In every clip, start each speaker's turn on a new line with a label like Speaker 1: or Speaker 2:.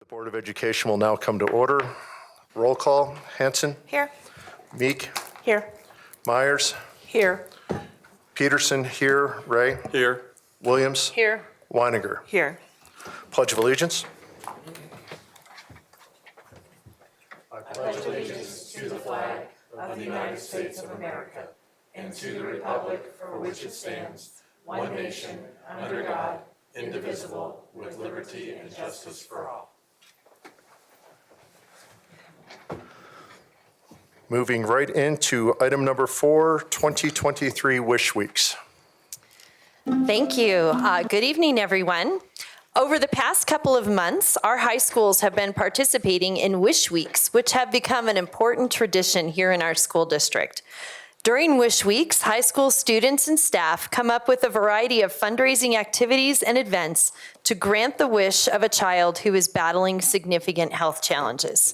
Speaker 1: Board of Education will now come to order. Roll call. Hanson?
Speaker 2: Here.
Speaker 1: Meek?
Speaker 2: Here.
Speaker 1: Myers?
Speaker 2: Here.
Speaker 1: Peterson here. Ray?
Speaker 3: Here.
Speaker 1: Williams?
Speaker 2: Here.
Speaker 1: Weininger?
Speaker 2: Here.
Speaker 1: Pledge of Allegiance.
Speaker 4: I pledge allegiance to the flag of the United States of America and to the republic for which it stands, one nation, under God, indivisible, with liberty and justice for all.
Speaker 1: Moving right into item number 4, 2023 Wish Weeks.
Speaker 2: Thank you. Good evening, everyone. Over the past couple of months, our high schools have been participating in Wish Weeks, which have become an important tradition here in our school district. During Wish Weeks, high school students and staff come up with a variety of fundraising activities and events to grant the wish of a child who is battling significant health challenges.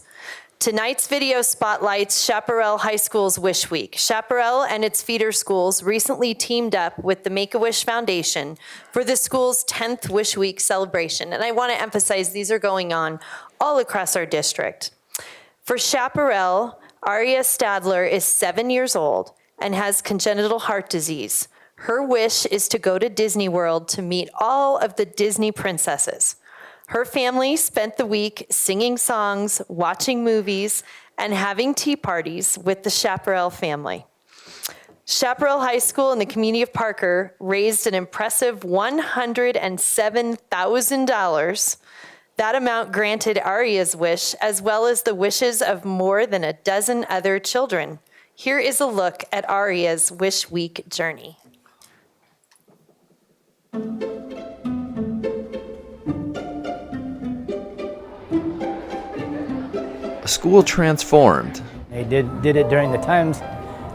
Speaker 2: Tonight's video spotlights Chaparral High School's Wish Week. Chaparral and its feeder schools recently teamed up with the Make-A-Wish Foundation for the school's 10th Wish Week celebration. And I want to emphasize these are going on all across our district. For Chaparral, Aria Stadler is 7 years old and has congenital heart disease. Her wish is to go to Disney World to meet all of the Disney princesses. Her family spent the week singing songs, watching movies, and having tea parties with the Chaparral family. Chaparral High School in the community of Parker raised an impressive $107,000. That amount granted Aria's wish, as well as the wishes of more than a dozen other children. Here is a look at Aria's Wish Week journey.
Speaker 5: A school transformed.
Speaker 6: They did it during the times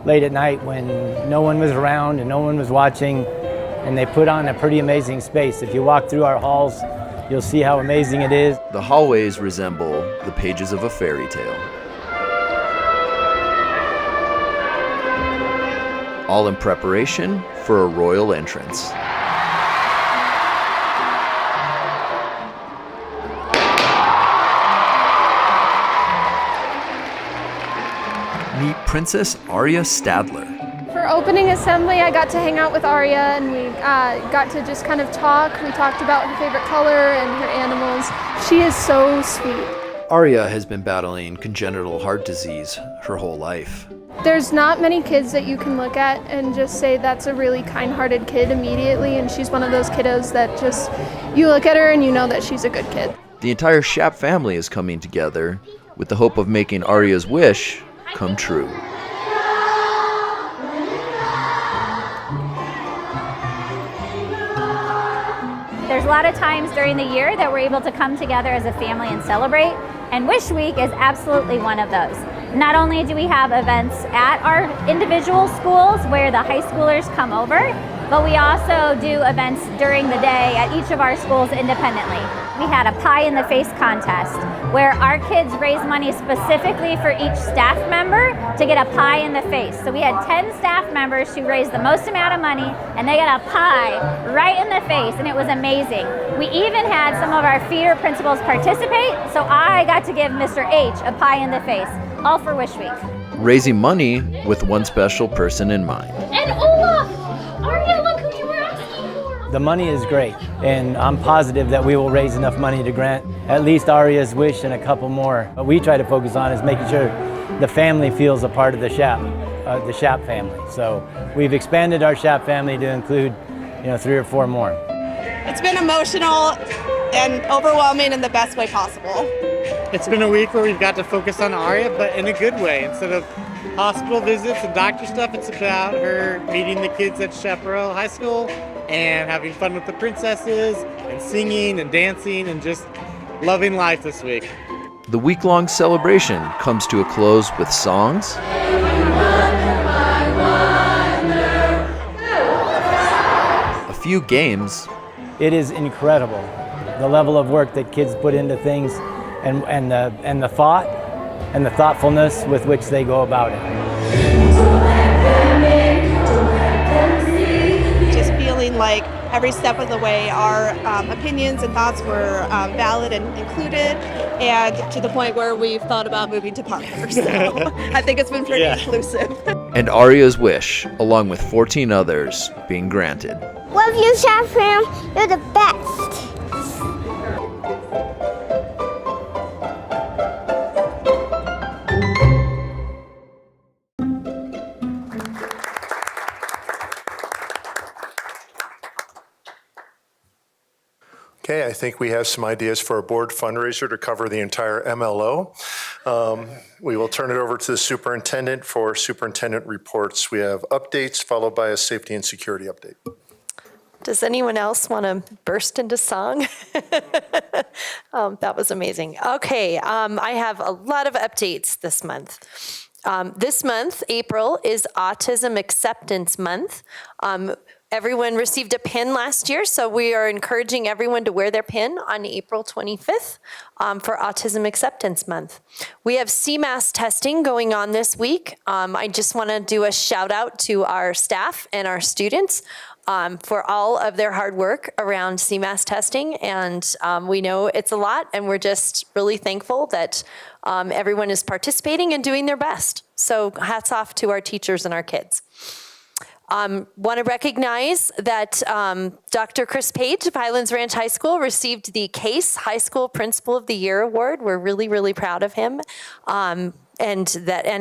Speaker 6: late at night when no one was around and no one was watching, and they put on a pretty amazing space. If you walk through our halls, you'll see how amazing it is.
Speaker 5: The hallways resemble the pages of a fairy tale. All in preparation for a royal entrance. Meet Princess Aria Stadler.
Speaker 7: For opening assembly, I got to hang out with Aria and we got to just kind of talk. We talked about her favorite color and her animals. She is so sweet.
Speaker 5: Aria has been battling congenital heart disease her whole life.
Speaker 7: There's not many kids that you can look at and just say that's a really kind-hearted kid immediately, and she's one of those kiddos that just, you look at her and you know that she's a good kid.
Speaker 5: The entire Shap family is coming together with the hope of making Aria's wish come true.
Speaker 8: There's a lot of times during the year that we're able to come together as a family and celebrate, and Wish Week is absolutely one of those. Not only do we have events at our individual schools where the high schoolers come over, but we also do events during the day at each of our schools independently. We had a pie in the face contest where our kids raised money specifically for each staff member to get a pie in the face. So we had 10 staff members who raised the most amount of money, and they got a pie right in the face, and it was amazing. We even had some of our feeder principals participate, so I got to give Mr. H a pie in the face, all for Wish Week.
Speaker 5: Raising money with one special person in mind.
Speaker 8: And Olaf! Aria, look who you were asking for!
Speaker 6: The money is great, and I'm positive that we will raise enough money to grant at least Aria's wish and a couple more. What we try to focus on is making sure the family feels a part of the Shap family. So we've expanded our Shap family to include, 3 or 4 more.
Speaker 9: It's been emotional and overwhelming in the best way possible.
Speaker 10: It's been a week where we've got to focus on Aria, but in a good way. Instead of hospital visits and doctor stuff, it's about her meeting the kids at Chaparral High School and having fun with the princesses and singing and dancing and just loving life this week.
Speaker 5: The week-long celebration comes to a close with songs, a few games.
Speaker 6: It is incredible, the level of work that kids put into things and the thought and the thoughtfulness with which they go about it.
Speaker 9: Just feeling like every step of the way our opinions and thoughts were valid and included, and to the point where we've thought about moving to Parker. So I think it's been pretty inclusive.
Speaker 5: And Aria's wish, along with 14 others, being granted.
Speaker 3: Love you, Chef Fam. You're the best.
Speaker 1: Okay, I think we have some ideas for a board fundraiser to cover the entire MLO. We will turn it over to the superintendent for superintendent reports. We have updates followed by a safety and security update.
Speaker 2: Does anyone else want to burst into song? That was amazing. Okay, I have a lot of updates this month. This month, April, is Autism Acceptance Month. Everyone received a pin last year, so we are encouraging everyone to wear their pin on April 25th for Autism Acceptance Month. We have CMAS testing going on this week. I just want to do a shout out to our staff and our students for all of their hard work around CMAS testing, and we know it's a lot, and we're just really thankful that everyone is participating and doing their best. So hats off to our teachers and our kids. Want to recognize that Dr. Chris Page of Highlands Ranch High School received the CASE High School Principal of the Year Award. We're really, really proud of him and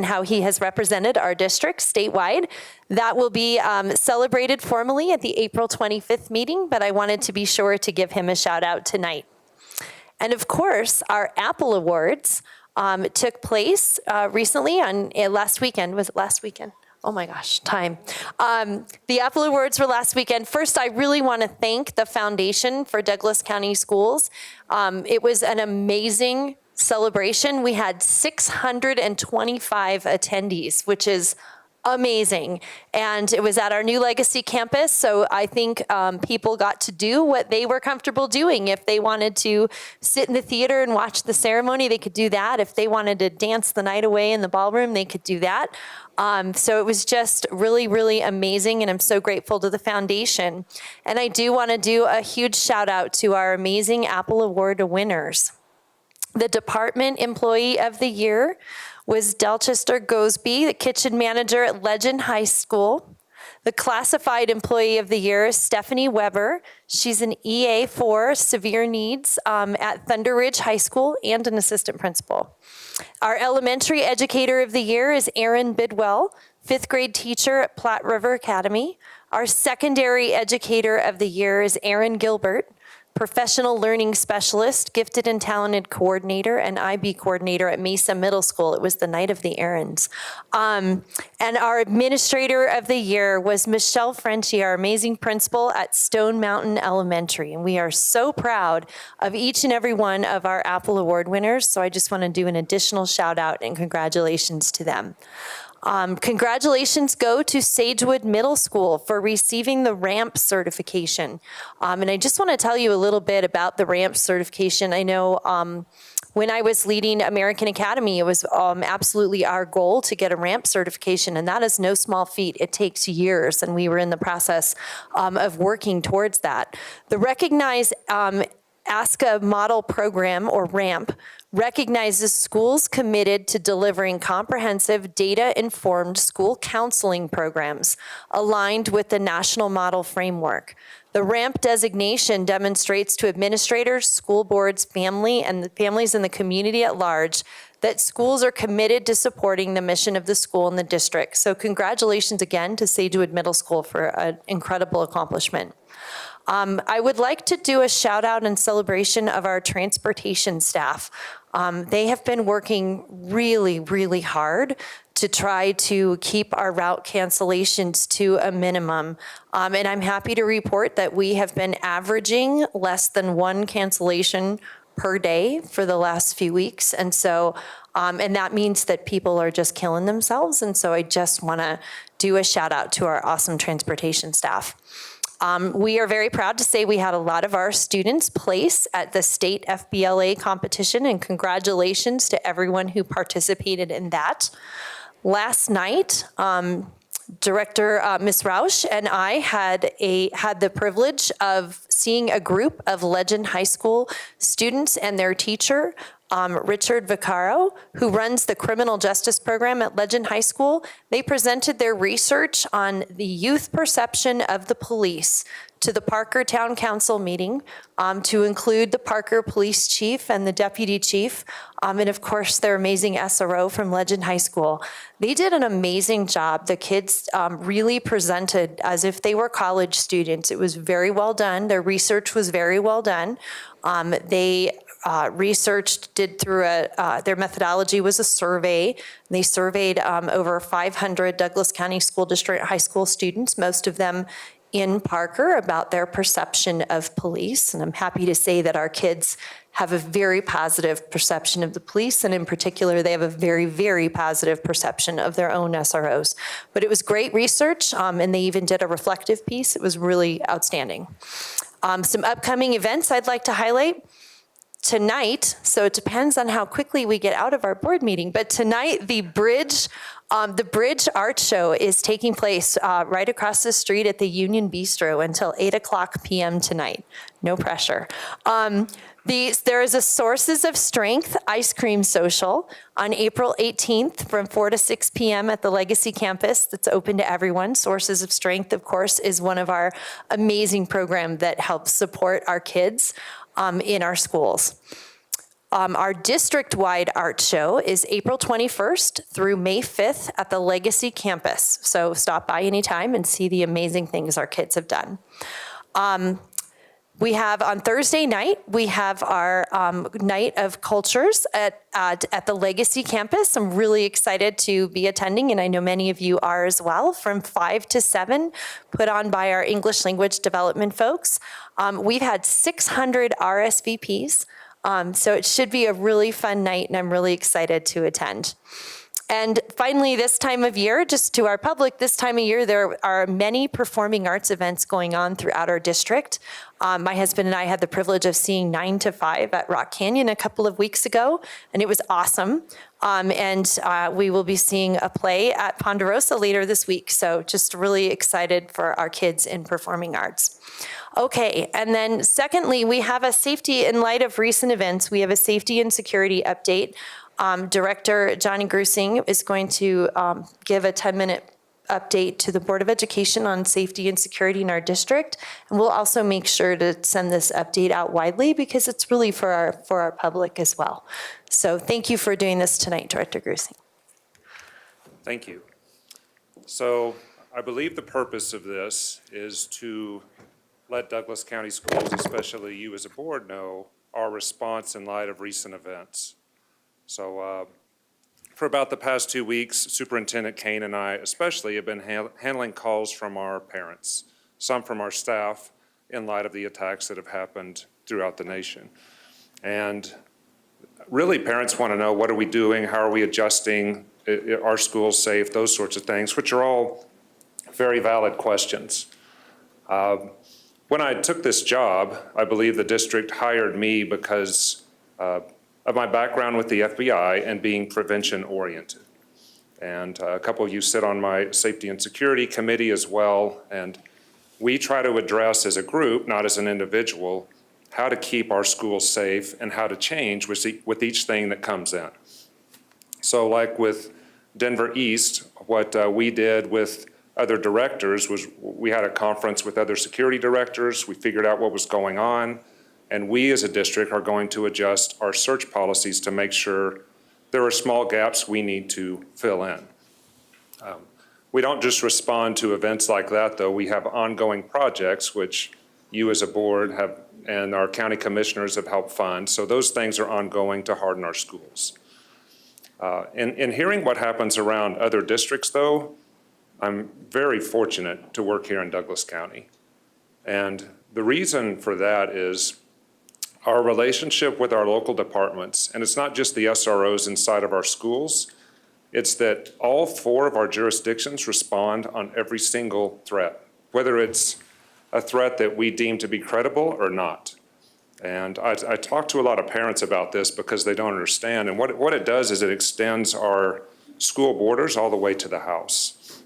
Speaker 2: how he has represented our district statewide. That will be celebrated formally at the April 25th meeting, but I wanted to be sure to give him a shout out tonight. And of course, our Apple Awards took place recently on last weekend. Was it last weekend? Oh my gosh, time. The Apple Awards were last weekend. First, I really want to thank the Foundation for Douglas County Schools. It was an amazing celebration. We had 625 attendees, which is amazing. And it was at our new Legacy campus, so I think people got to do what they were comfortable doing. If they wanted to sit in the theater and watch the ceremony, they could do that. If they wanted to dance the night away in the ballroom, they could do that. So it was just really, really amazing, and I'm so grateful to the foundation. And I do want to do a huge shout out to our amazing Apple Award winners. The Department Employee of the Year was Delchester Gosby, the kitchen manager at Legend High School. The Classified Employee of the Year is Stephanie Weber. She's an EA for severe needs at Thunder Ridge High School and an assistant principal. Our Elementary Educator of the Year is Erin Bidwell, 5th grade teacher at Platte River Academy. Our Secondary Educator of the Year is Erin Gilbert, Professional Learning Specialist, Gifted and Talented Coordinator, and IB Coordinator at Mesa Middle School. It was the night of the errands. And our Administrator of the Year was Michelle Frenchie, our amazing principal at Stone Mountain Elementary. And we are so proud of each and every one of our Apple Award winners. So I just want to do an additional shout out and congratulations to them. Congratulations go to Sagewood Middle School for receiving the RAMP certification. And I just want to tell you a little bit about the RAMP certification. I know when I was leading American Academy, it was absolutely our goal to get a RAMP certification, and that is no small feat. It takes years, and we were in the process of working towards that. The recognized ASCA model program, or RAMP, recognizes schools committed to delivering comprehensive data-informed school counseling programs aligned with the national model framework. The RAMP designation demonstrates to administrators, school boards, families in the community at large that schools are committed to supporting the mission of the school and the district. So congratulations again to Sagewood Middle School for an incredible accomplishment. I would like to do a shout out and celebration of our transportation staff. They have been working really, really hard to try to keep our route cancellations to a minimum. And I'm happy to report that we have been averaging less than one cancellation per day for the last few weeks. And so, and that means that people are just killing themselves. And so I just want to do a shout out to our awesome transportation staff. We are very proud to say we had a lot of our students place at the state FBLA competition, and congratulations to everyone who participated in that. Last night, Director Ms. Rausch and I had the privilege of seeing a group of Legend High School students and their teacher, Richard Vaccaro, who runs the criminal justice program at Legend High School. They presented their research on the youth perception of the police to the Parker Town Council meeting, to include the Parker Police Chief and the Deputy Chief, and of course their amazing SRO from Legend High School. They did an amazing job. The kids really presented as if they were college students. It was very well done. Their research was very well done. They researched, did through their methodology was a survey. They surveyed over 500 Douglas County School District high school students, most of them in Parker, about their perception of police. And I'm happy to say that our kids have a very positive perception of the police, and in particular, they have a very, very positive perception of their own SROs. But it was great research, and they even did a reflective piece. It was really outstanding. Some upcoming events I'd like to highlight. Tonight, so it depends on how quickly we get out of our board meeting, but tonight the Bridge Art Show is taking place right across the street at the Union Bistro until 8:00 p.m. tonight. No pressure. There is a Sources of Strength ice cream social on April 18th from 4 to 6 p.m. at the Legacy campus. That's open to everyone. Sources of Strength, of course, is one of our amazing programs that helps support our kids in our schools. Our district-wide art show is April 21st through May 5th at the Legacy campus. So stop by anytime and see the amazing things our kids have done. We have on Thursday night, we have our Night of Cultures at the Legacy campus. I'm really excited to be attending, and I know many of you are as well, from 5 to 7, put on by our English language development folks. We've had 600 RSVPs, so it should be a really fun night, and I'm really excited to attend. And finally, this time of year, just to our public, this time of year, there are many performing arts events going on throughout our district. My husband and I had the privilege of seeing 9 to 5 at Rock Canyon a couple of weeks ago, and it was awesome. We will be seeing a play at Ponderosa later this week, so just really excited for our kids in performing arts. Okay, and then secondly, we have a safety, in light of recent events, we have a safety and security update. Director Johnny Grusing is going to give a 10-minute update to the Board of Education on safety and security in our district. And we'll also make sure to send this update out widely because it's really for our public as well. So thank you for doing this tonight, Director Grusing.
Speaker 11: Thank you. So I believe the purpose of this is to let Douglas County Schools, especially you as a board, know our response in light of recent events. So for about the past 2 weeks, Superintendent Kane and I especially have been handling calls from our parents, some from our staff, in light of the attacks that have happened throughout the nation. And really, parents want to know, what are we doing? How are we adjusting? Are our schools safe? Those sorts of things, which are all very valid questions. When I took this job, I believe the district hired me because of my background with the FBI and being prevention-oriented. And a couple of you sit on my safety and security committee as well, and we try to address as a group, not as an individual, how to keep our schools safe and how to change with each thing that comes in. So like with Denver East, what we did with other directors was we had a conference with other security directors, we figured out what was going on, and we as a district are going to adjust our search policies to make sure there are small gaps we need to fill in. We don't just respond to events like that, though. We have ongoing projects, which you as a board have, and our county commissioners have helped fund. So those things are ongoing to harden our schools. In hearing what happens around other districts, though, I'm very fortunate to work here in Douglas County. And the reason for that is our relationship with our local departments, and it's not just the SROs inside of our schools, it's that all 4 of our jurisdictions respond on every single threat, whether it's a threat that we deem to be credible or not. And I talk to a lot of parents about this because they don't understand, and what it does is it extends our school borders all the way to the house.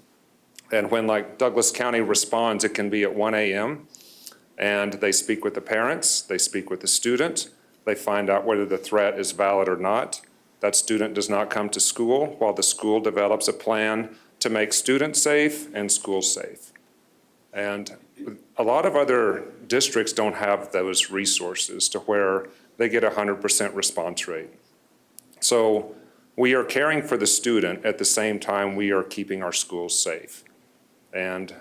Speaker 11: And when like Douglas County responds, it can be at 1 a.m. and they speak with the parents, they speak with the student, they find out whether the threat is valid or not. That student does not come to school while the school develops a plan to make students safe and schools safe. And a lot of other districts don't have those resources to where they get 100% response rate. So we are caring for the student at the same time we are keeping our schools safe. And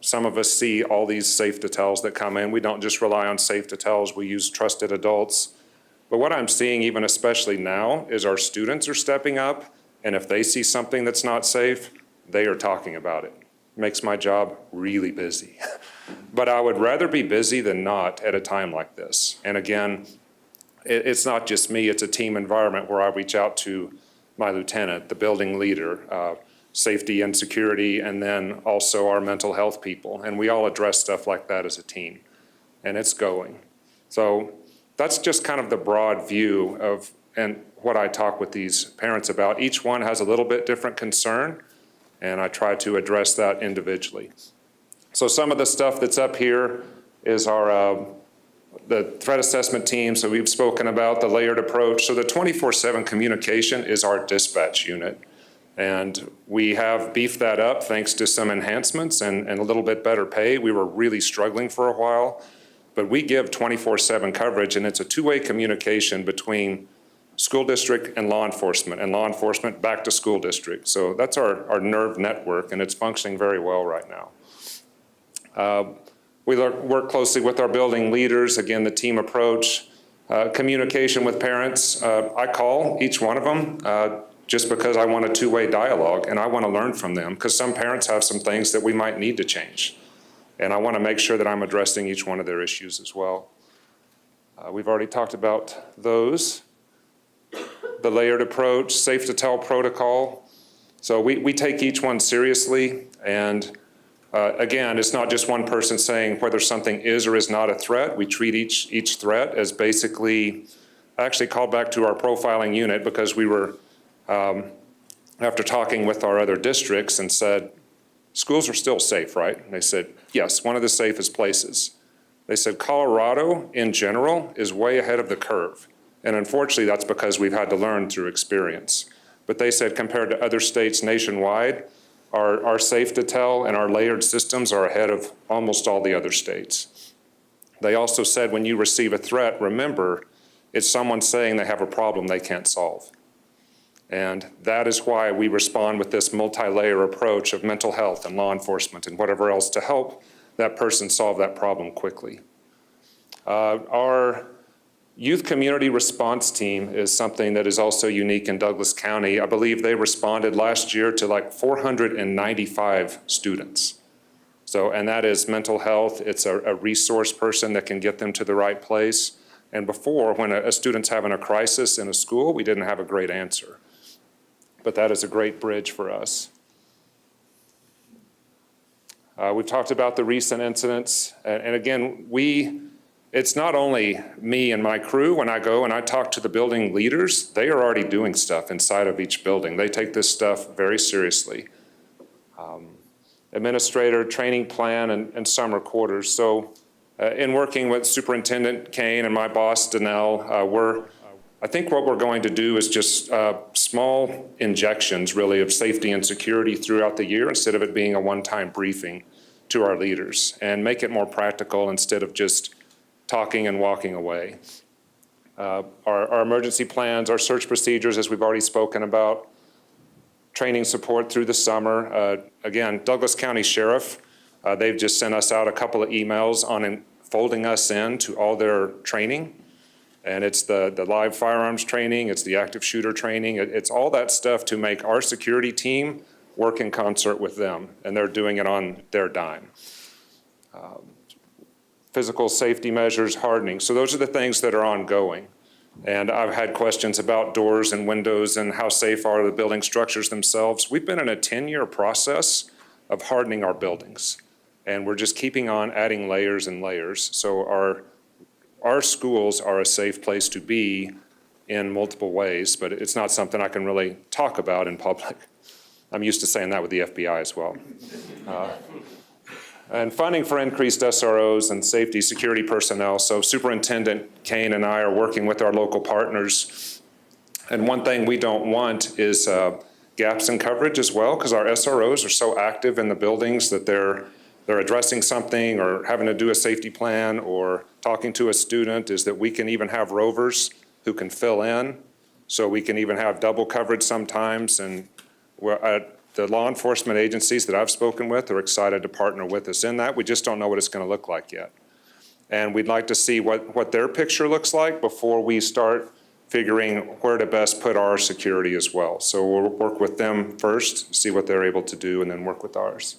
Speaker 11: some of us see all these safe details that come in. We don't just rely on safe details, we use trusted adults. But what I'm seeing, even especially now, is our students are stepping up, and if they see something that's not safe, they are talking about it. Makes my job really busy. But I would rather be busy than not at a time like this. And again, it's not just me, it's a team environment where I reach out to my lieutenant, the building leader, safety and security, and then also our mental health people. And we all address stuff like that as a team. And it's going. So that's just kind of the broad view of and what I talk with these parents about. Each one has a little bit different concern, and I try to address that individually. So some of the stuff that's up here is our the threat assessment team. So we've spoken about the layered approach. So the 24/7 communication is our dispatch unit. And we have beefed that up thanks to some enhancements and a little bit better pay. We were really struggling for a while, but we give 24/7 coverage, and it's a two-way communication between school district and law enforcement back to school district. So that's our nerve network, and it's functioning very well right now. We work closely with our building leaders, again, the team approach, communication with parents. I call each one of them just because I want a two-way dialogue, and I want to learn from them, because some parents have some things that we might need to change. And I want to make sure that I'm addressing each one of their issues as well. We've already talked about those. The layered approach, safe to tell protocol. So we take each one seriously, and again, it's not just one person saying whether something is or is not a threat. We treat each threat as basically, I actually called back to our profiling unit because we were, after talking with our other districts, and said, schools are still safe, right? And they said, yes, one of the safest places. They said, Colorado in general is way ahead of the curve. And unfortunately, that's because we've had to learn through experience. But they said compared to other states nationwide, our safe to tell and our layered systems are ahead of almost all the other states. They also said when you receive a threat, remember, it's someone saying they have a problem they can't solve. And that is why we respond with this multi-layer approach of mental health and law enforcement and whatever else to help that person solve that problem quickly. Our youth community response team is something that is also unique in Douglas County. I believe they responded last year to like 495 students. So, and that is mental health. It's a resource person that can get them to the right place. And before, when a student's having a crisis in a school, we didn't have a great answer. But that is a great bridge for us. We've talked about the recent incidents. And again, it's not only me and my crew. When I go and I talk to the building leaders, they are already doing stuff inside of each building. They take this stuff very seriously. Administrator, training plan, and summer quarters. So in working with Superintendent Kane and my boss, Danelle, I think what we're going to do is just small injections, really, of safety and security throughout the year instead of it being a one-time briefing to our leaders, and make it more practical instead of just talking and walking away. Our emergency plans, our search procedures, as we've already spoken about, training support through the summer. Again, Douglas County Sheriff, they've just sent us out a couple of emails on folding us into all their training. And it's the live firearms training, it's the active shooter training, it's all that stuff to make our security team work in concert with them, and they're doing it on their dime. Physical safety measures, hardening. So those are the things that are ongoing. And I've had questions about doors and windows and how safe are the building structures themselves. We've been in a 10-year process of hardening our buildings, and we're just keeping on adding layers and layers. So our schools are a safe place to be in multiple ways, but it's not something I can really talk about in public. I'm used to saying that with the FBI as well. And funding for increased SROs and safety security personnel. So Superintendent Kane and I are working with our local partners. And one thing we don't want is gaps in coverage as well, because our SROs are so active in the buildings that they're addressing something or having to do a safety plan or talking to a student, is that we can even have rovers who can fill in. So we can even have double coverage sometimes. And the law enforcement agencies that I've spoken with are excited to partner with us in that. We just don't know what it's going to look like yet. And we'd like to see what their picture looks like before we start figuring where to best put our security as well. So we'll work with them first, see what they're able to do, and then work with ours.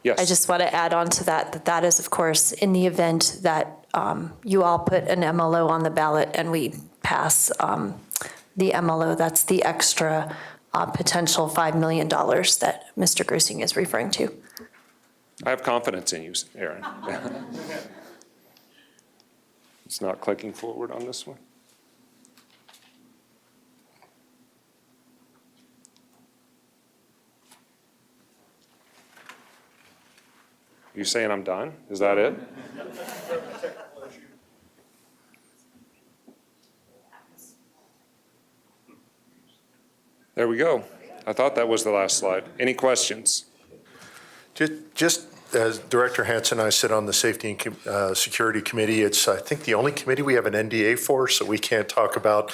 Speaker 11: Yes.
Speaker 2: I just want to add on to that is, of course, in the event that you all put an MLO on the ballot and we pass the MLO, that's the extra potential $5 million that Mr. Grusing is referring to.
Speaker 11: I have confidence in you, Aaron. It's not clicking forward on this one. You saying I'm done? Is that it? There we go. I thought that was the last slide. Any questions?
Speaker 1: Just as Director Hansen and I sit on the Safety and Security Committee, it's, I think, the only committee we have an NDA for, so we can't talk about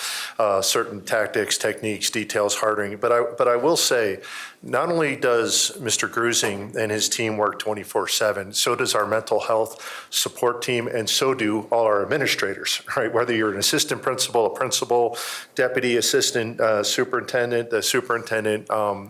Speaker 1: certain tactics, techniques, details, hardening. But I will say, not only does Mr. Grusing and his team work 24/7, so does our mental health support team, and so do all our administrators, right? Whether you're an assistant principal, a principal, deputy assistant superintendent, the superintendent,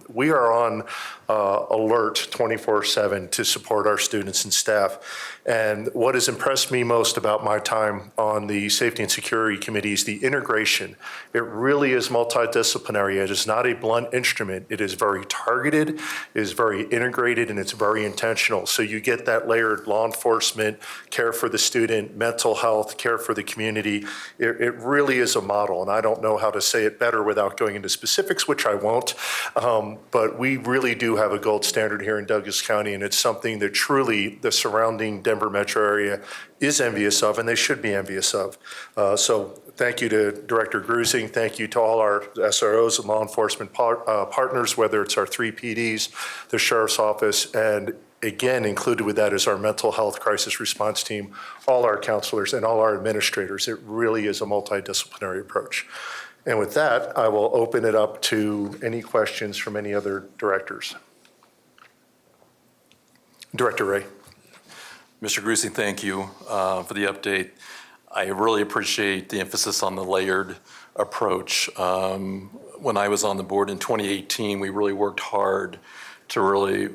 Speaker 1: we are on alert 24/7 to support our students and staff. And what has impressed me most about my time on the Safety and Security Committee is the integration. It really is multidisciplinary. It is not a blunt instrument. It is very targeted, it is very integrated, and it's very intentional. So you get that layered law enforcement, care for the student, mental health, care for the community. It really is a model, and I don't know how to say it better without going into specifics, which I won't. But we really do have a gold standard here in Douglas County, and it's something that truly the surrounding Denver metro area is envious of, and they should be envious of. So thank you to Director Grusing. Thank you to all our SROs and law enforcement partners, whether it's our 3 PDs, the Sheriff's Office, and again, included with that is our mental health crisis response team, all our counselors, and all our administrators. It really is a multidisciplinary approach. And with that, I will open it up to any questions from any other directors. Director Ray.
Speaker 12: Mr. Grusing, thank you for the update. I really appreciate the emphasis on the layered approach. When I was on the board in 2018, we really worked hard to really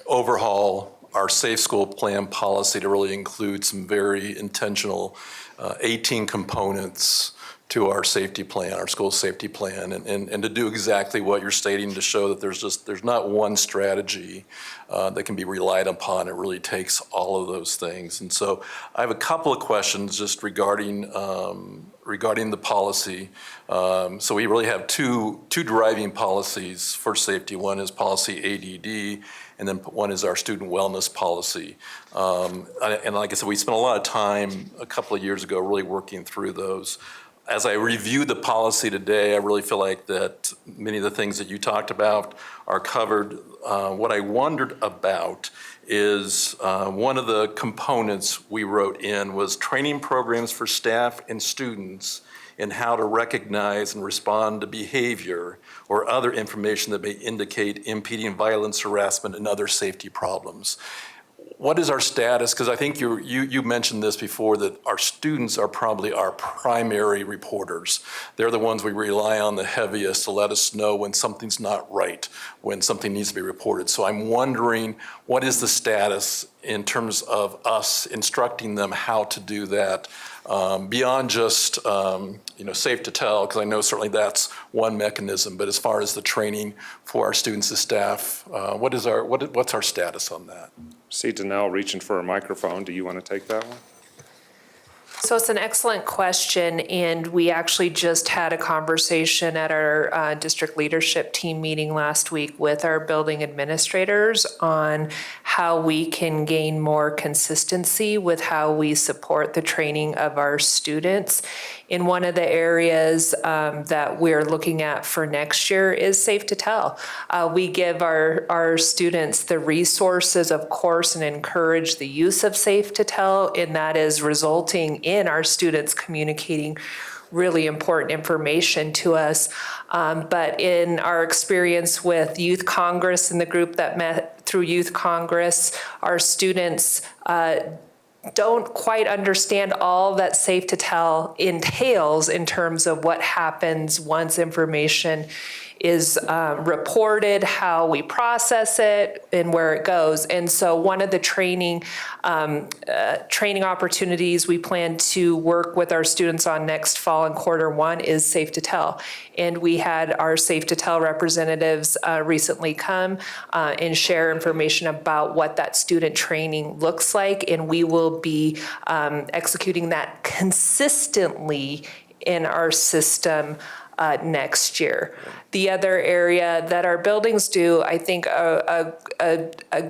Speaker 12: overhaul our safe school plan policy to really include some very intentional 18 components to our safety plan, our school safety plan, and to do exactly what you're stating, to show that there's not one strategy that can be relied upon. It really takes all of those things. And so I have a couple of questions just regarding the policy. So we really have two driving policies for safety. One is policy ADD, and then one is our student wellness policy. And like I said, we spent a lot of time a couple of years ago really working through those. As I review the policy today, I really feel like that many of the things that you talked about are covered. What I wondered about is one of the components we wrote in was training programs for staff and students in how to recognize and respond to behavior or other information that may indicate impeding violence, harassment, and other safety problems. What is our status? Because I think you mentioned this before, that our students are probably our primary reporters. They're the ones we rely on the heaviest to let us know when something's not right, when something needs to be reported. So I'm wondering, what is the status in terms of us instructing them how to do that, beyond just safe to tell, because I know certainly that's one mechanism, but as far as the training for our students and staff, what's our status on that?
Speaker 11: See Danelle reaching for a microphone. Do you want to take that one?
Speaker 13: So it's an excellent question, and we actually just had a conversation at our district leadership team meeting last week with our building administrators on how we can gain more consistency with how we support the training of our students. In one of the areas that we're looking at for next year is Safe to Tell. We give our students the resources, of course, and encourage the use of Safe to Tell, and that is resulting in our students communicating really important information to us. But in our experience with Youth Congress and the group that met through Youth Congress, our students don't quite understand all that Safe to Tell entails in terms of what happens once information is reported, how we process it, and where it goes. And so one of the training opportunities we plan to work with our students on next fall in Q1 is Safe to Tell. And we had our Safe to Tell representatives recently come and share information about what that student training looks like. And we will be executing that consistently in our system next year. The other area that our buildings do, I think, a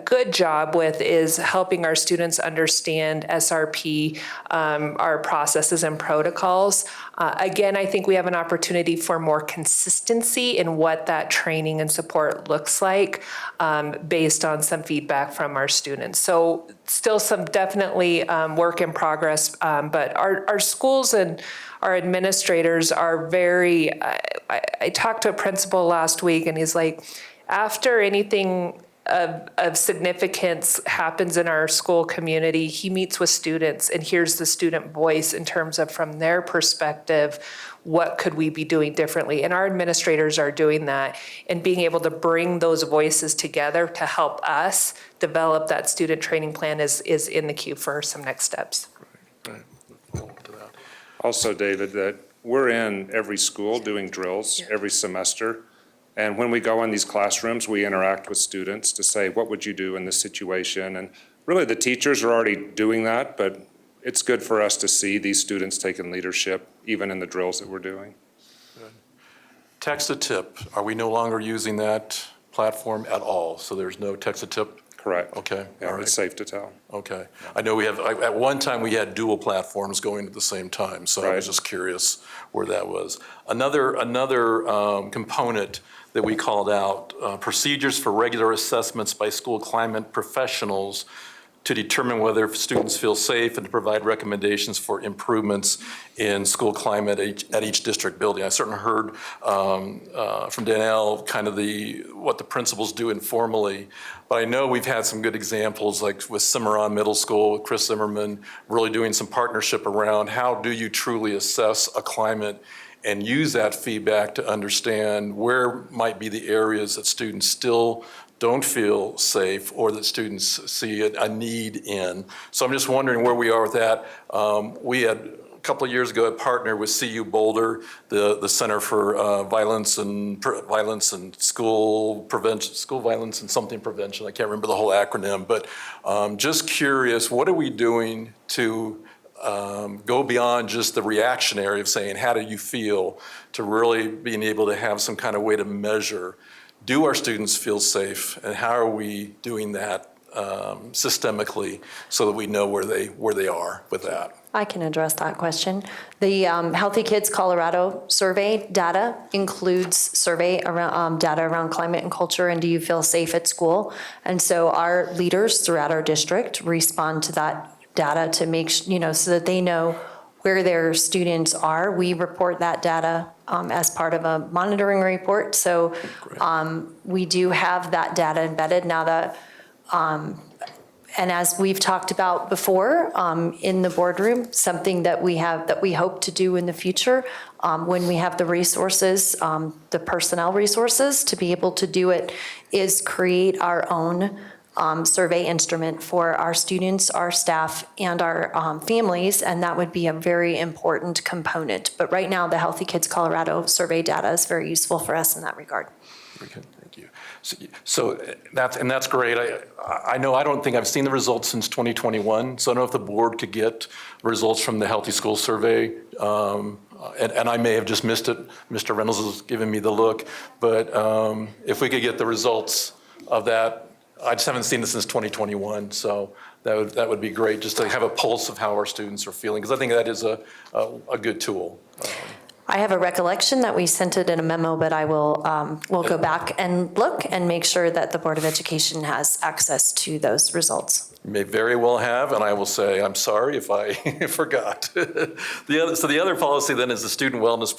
Speaker 13: good job with is helping our students understand SRP, our processes and protocols. Again, I think we have an opportunity for more consistency in what that training and support looks like based on some feedback from our students. So still some definitely work in progress, but our schools and our administrators are very, I talked to a principal last week and he's like, after anything of significance happens in our school community, he meets with students and hears the student voice in terms of from their perspective, what could we be doing differently? And our administrators are doing that and being able to bring those voices together to help us develop that student training plan is in the queue for some next steps.
Speaker 11: Right. Also, David, that we're in every school doing drills every semester. And when we go in these classrooms, we interact with students to say, what would you do in this situation? And really the teachers are already doing that, but it's good for us to see these students taking leadership, even in the drills that we're doing.
Speaker 12: Good. Text a tip. Are we no longer using that platform at all? So there's no text a tip?
Speaker 11: Correct.
Speaker 12: Okay.
Speaker 11: Yeah,
Speaker 12: all right.
Speaker 11: It's Safe to Tell.
Speaker 12: Okay. I know we have, at one time we had dual platforms going at the same time, so I was just curious where that was. Another component that we called out, procedures for regular assessments by school climate professionals to determine whether students feel safe and to provide recommendations for improvements in school climate at each district building. I certainly heard from Danielle kind of what the principals do informally, but I know we've had some good examples like with Cimarron Middle School, with Chris Zimmerman, really doing some partnership around how do you truly assess a climate and use that feedback to understand where might be the areas that students still don't feel safe or that students see a need in. So I'm just wondering where we are with that. We had a couple of years ago a partner with CU Boulder, the Center for Violence and School Prevention, School Violence and something prevention. I can't remember the whole acronym, but just curious, what are we doing to go beyond just the reactionary of saying, how do you feel, to really being able to have some kind of way to measure, do our students feel safe, and how are we doing that systemically so that we know where they are with that?
Speaker 2: I can address that question. The Healthy Kids Colorado survey data includes survey around data around climate and culture and do you feel safe at school? And so our leaders throughout our district respond to that data to make so that they know where their students are. We report that data as part of a monitoring report. So we do have that data embedded now that, and as we've talked about before in the boardroom, something that we hope to do in the future when we have the resources, the personnel resources to be able to do it, is create our own survey instrument for our students, our staff, and our families, and that would be a very important component. But right now, the Healthy Kids Colorado survey data is very useful for us in that regard.
Speaker 12: Very good, thank you. So that's great. I know I don't think I've seen the results since 2021, so I don't know if the board could get results from the Healthy Schools Survey. And I may have just missed it. Mr. Reynolds has given me the look, but if we could get the results of that, I just haven't seen this since 2021, so that would be great, just to have a pulse of how our students are feeling, because I think that is a good tool.
Speaker 2: I have a recollection that we sent it in a memo, but I will we'll go back and look and make sure that the Board of Education has access to those results.
Speaker 12: May very well have, and I will say I'm sorry if I forgot. The other policy then is the student wellness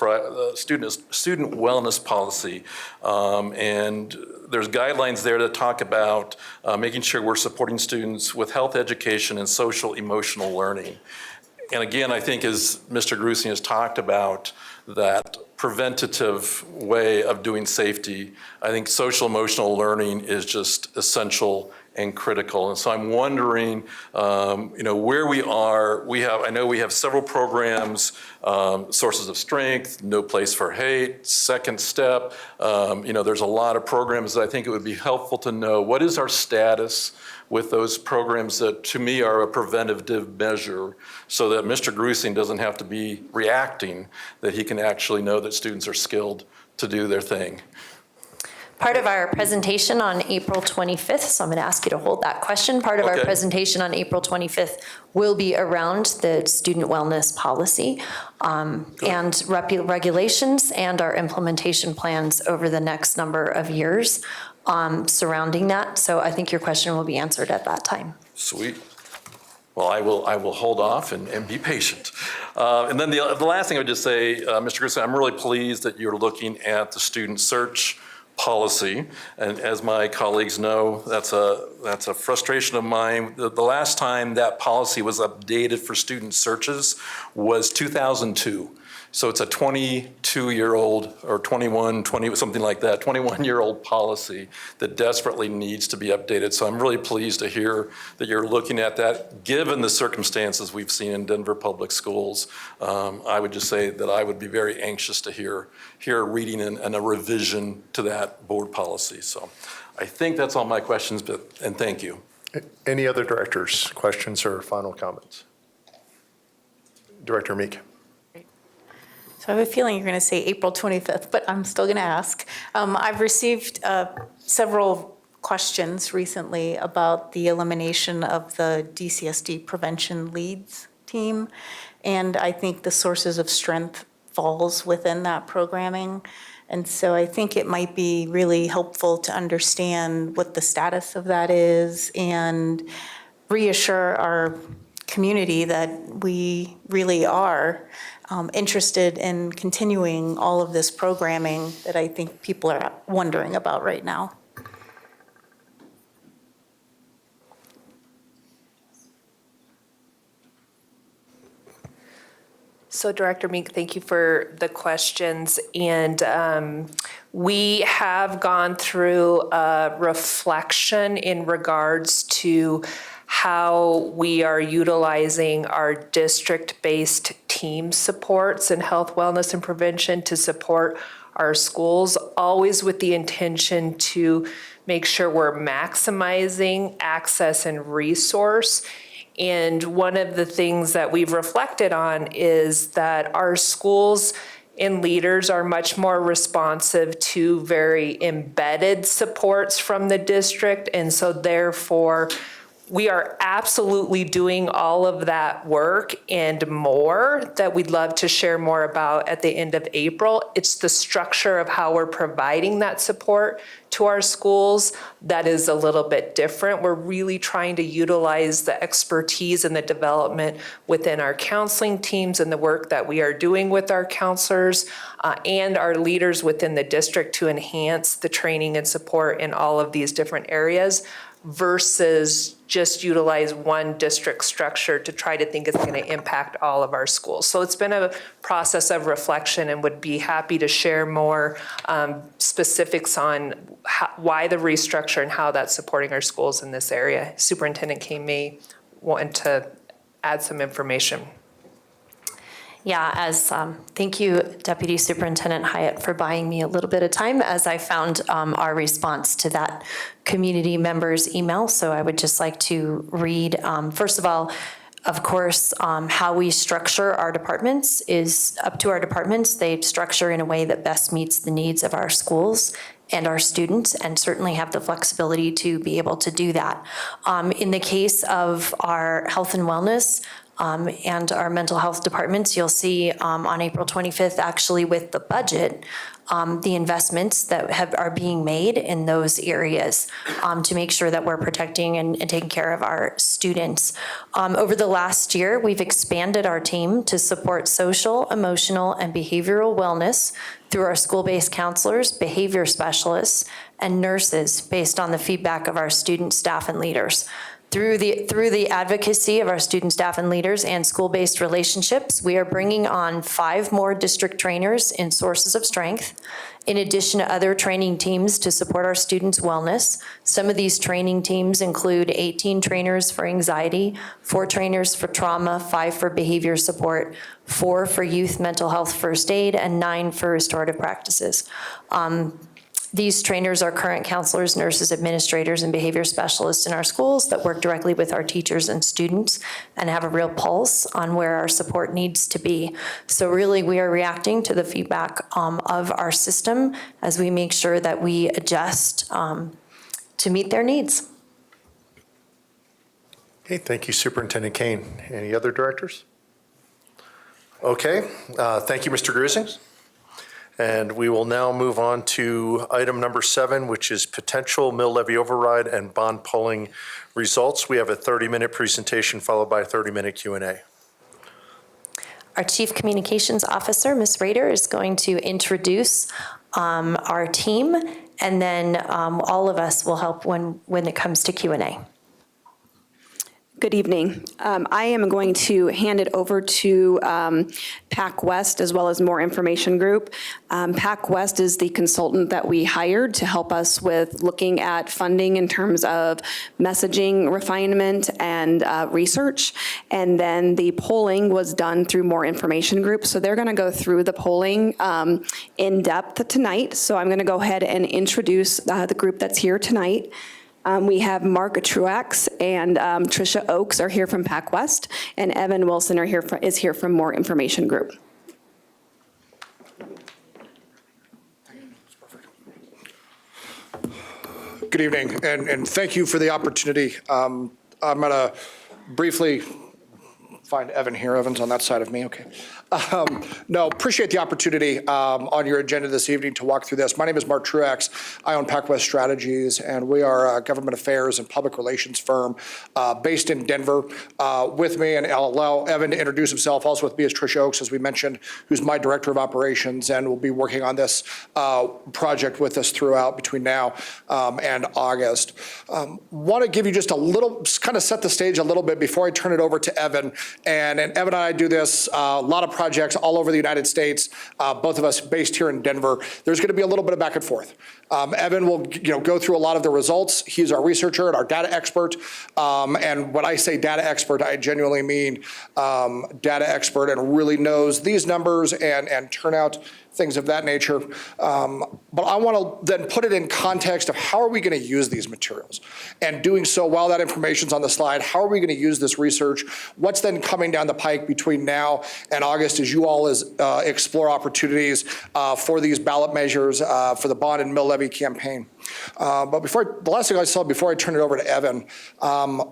Speaker 12: policy, and there's guidelines there that talk about making sure we're supporting students with health education and social emotional learning. And again, I think as Mr. Grusing has talked about that preventative way of doing safety, I think social emotional learning is just essential and critical. And so I'm wondering, where we are. I know we have several programs, Sources of Strength, No Place for Hate, Second Step. There's a lot of programs that I think it would be helpful to know what is our status with those programs that to me are a preventative measure, so that Mr. Grusing doesn't have to be reacting, that he can actually know that students are skilled to do their thing.
Speaker 2: Part of our presentation on April 25th, so I'm going to ask you to hold that question. Part of our presentation on April 25th will be around the student wellness policy and regulations and our implementation plans over the next number of years surrounding that. So I think your question will be answered at that time.
Speaker 12: Sweet. Well, I will hold off and be patient. And then the last thing I would just say, Mr. Grusing, I'm really pleased that you're looking at the student search policy, and as my colleagues know, that's a frustration of mine. The last time that policy was updated for student searches was 2002. So it's a 22-year-old or 20, something like that, 21-year-old policy that desperately needs to be updated. So I'm really pleased to hear that you're looking at that. Given the circumstances we've seen in Denver Public Schools, I would just say that I would be very anxious to hear a reading and a revision to that board policy. So I think that's all my questions, and thank you.
Speaker 1: Any other directors, questions or final comments? Director Meek.
Speaker 14: So I have a feeling you're going to say April 25th, but I'm still going to ask. I've received several questions recently about the elimination of the DCSD prevention leads team, and I think the Sources of Strength falls within that programming. And so I think it might be really helpful to understand what the status of that is and reassure our community that we really are interested in continuing all of this programming that I think people are wondering about right now.
Speaker 13: So Director Meek, thank you for the questions. And we have gone through a reflection in regards to how we are utilizing our district-based team supports in health, wellness, and prevention to support our schools, always with the intention to make sure we're maximizing access and resource. And one of the things that we've reflected on is that our schools and leaders are much more responsive to very embedded supports from the district. And so therefore, we are absolutely doing all of that work and more that we'd love to share more about at the end of April. It's the structure of how we're providing that support to our schools that is a little bit different. We're really trying to utilize the expertise and the development within our counseling teams and the work that we are doing with our counselors and our leaders within the district to enhance the training and support in all of these different areas. versus just utilize one district structure to try to think it's going to impact all of our schools. So it's been a process of reflection, and would be happy to share more specifics on why the restructure and how that's supporting our schools in this area. Superintendent King may want to add some information.
Speaker 2: Yeah, thank you, Deputy Superintendent Hyatt, for buying me a little bit of time as I found our response to that community member's email. So I would just like to read, first of all, of course, how we structure our departments is up to our departments. They structure in a way that best meets the needs of our schools and our students, and certainly have the flexibility to be able to do that. In the case of our health and wellness, and our mental health departments, you'll see on April 25th, actually with the budget, the investments that are being made in those areas to make sure that we're protecting and taking care of our students. Over the last year, we've expanded our team to support social, emotional, and behavioral wellness through our school-based counselors, behavior specialists, and nurses based on the feedback of our students, staff, and leaders. Through the advocacy of our student, staff, and leaders and school-based relationships, we are bringing on 5 more district trainers in Sources of Strength, in addition to other training teams to support our students' wellness. Some of these training teams include 18 trainers for anxiety, 4 trainers for trauma, 5 for behavior support, 4 for youth mental health first aid, and 9 for restorative practices. These trainers are current counselors, nurses, administrators, and behavior specialists in our schools that work directly with our teachers and students and have a real pulse on where our support needs to be. So really, we are reacting to the feedback of our system as we make sure that we adjust to meet their needs.
Speaker 1: Okay, thank you, Superintendent Kane. Any other directors? Okay, thank you, Mr. Grusing. And we will now move on to item number 7, which is potential mill levy override and bond polling results. We have a 30-minute presentation followed by a 30-minute Q&A.
Speaker 2: Our Chief Communications Officer, Ms. Rader, is going to introduce our team, and then all of us will help when it comes to Q&A.
Speaker 15: Good evening. I am going to hand it over to PAC West as well as More Information Group. PAC West is the consultant that we hired to help us with looking at funding in terms of messaging refinement and research. And then the polling was done through More Information Group. So they're going to go through the polling in depth tonight. So I'm going to go ahead and introduce the group that's here tonight. We have Mark Truax and Tricia Oakes are here from PAC West, and Evan Wilson is here from More Information Group.
Speaker 16: Good evening, and thank you for the opportunity. I'm going to briefly find Evan here. Evan's on that side of me. Okay. No, appreciate the opportunity on your agenda this evening to walk through this. My name is Mark Truax. I own PAC West Strategies, and we are a government affairs and public relations firm based in Denver. With me, and I'll allow Evan to introduce himself. Also with me is Tricia Oakes, as we mentioned, who's my director of operations, and will be working on this project with us throughout between now and August. Want to give you just a little, kind of set the stage a little bit before I turn it over to Evan. And Evan and I do this a lot of projects all over the United States, both of us based here in Denver. There's going to be a little bit of back and forth. Evan will go through a lot of the results. He's our researcher and our data expert. And when I say data expert, I genuinely mean data expert and really knows these numbers and turnout, things of that nature. But I want to then put it in context of how are we going to use these materials? And doing so, while that information's on the slide, how are we going to use this research? What's then coming down the pike between now and August as you all explore opportunities for these ballot measures for the bond and mill levy campaign? But the last thing I saw before I turn it over to Evan,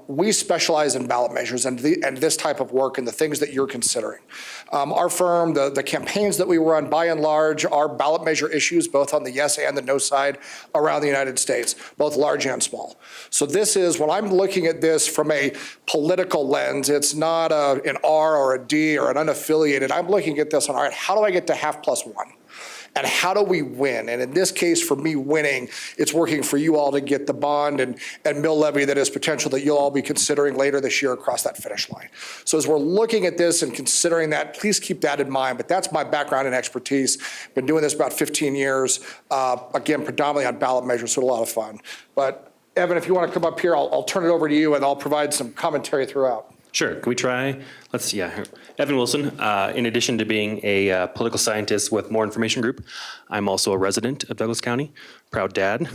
Speaker 16: we specialize in ballot measures and this type of work and the things that you're considering. Our firm, the campaigns that we run, by and large, are ballot measure issues, both on the yes and the no side around the United States, both large and small. So this is, when I'm looking at this from a political lens, it's not an R or a D or an unaffiliated. I'm looking at this on, all right, how do I get to half plus one? and how do we win? And in this case, for me, winning, it's working for you all to get the bond and mill levy that is potential that you'll all be considering later this year across that finish line. So as we're looking at this and considering that, please keep that in mind. But that's my background and expertise. Been doing this about 15 years, again, predominantly on ballot measures, so a lot of fun. But Evan, if you want to come up here, I'll turn it over to you and I'll provide some commentary throughout.
Speaker 17: Sure. Can we try? Let's see. Yeah. Evan Wilson. In addition to being a political scientist with More Information Group, I'm also a resident of Douglas County, proud dad.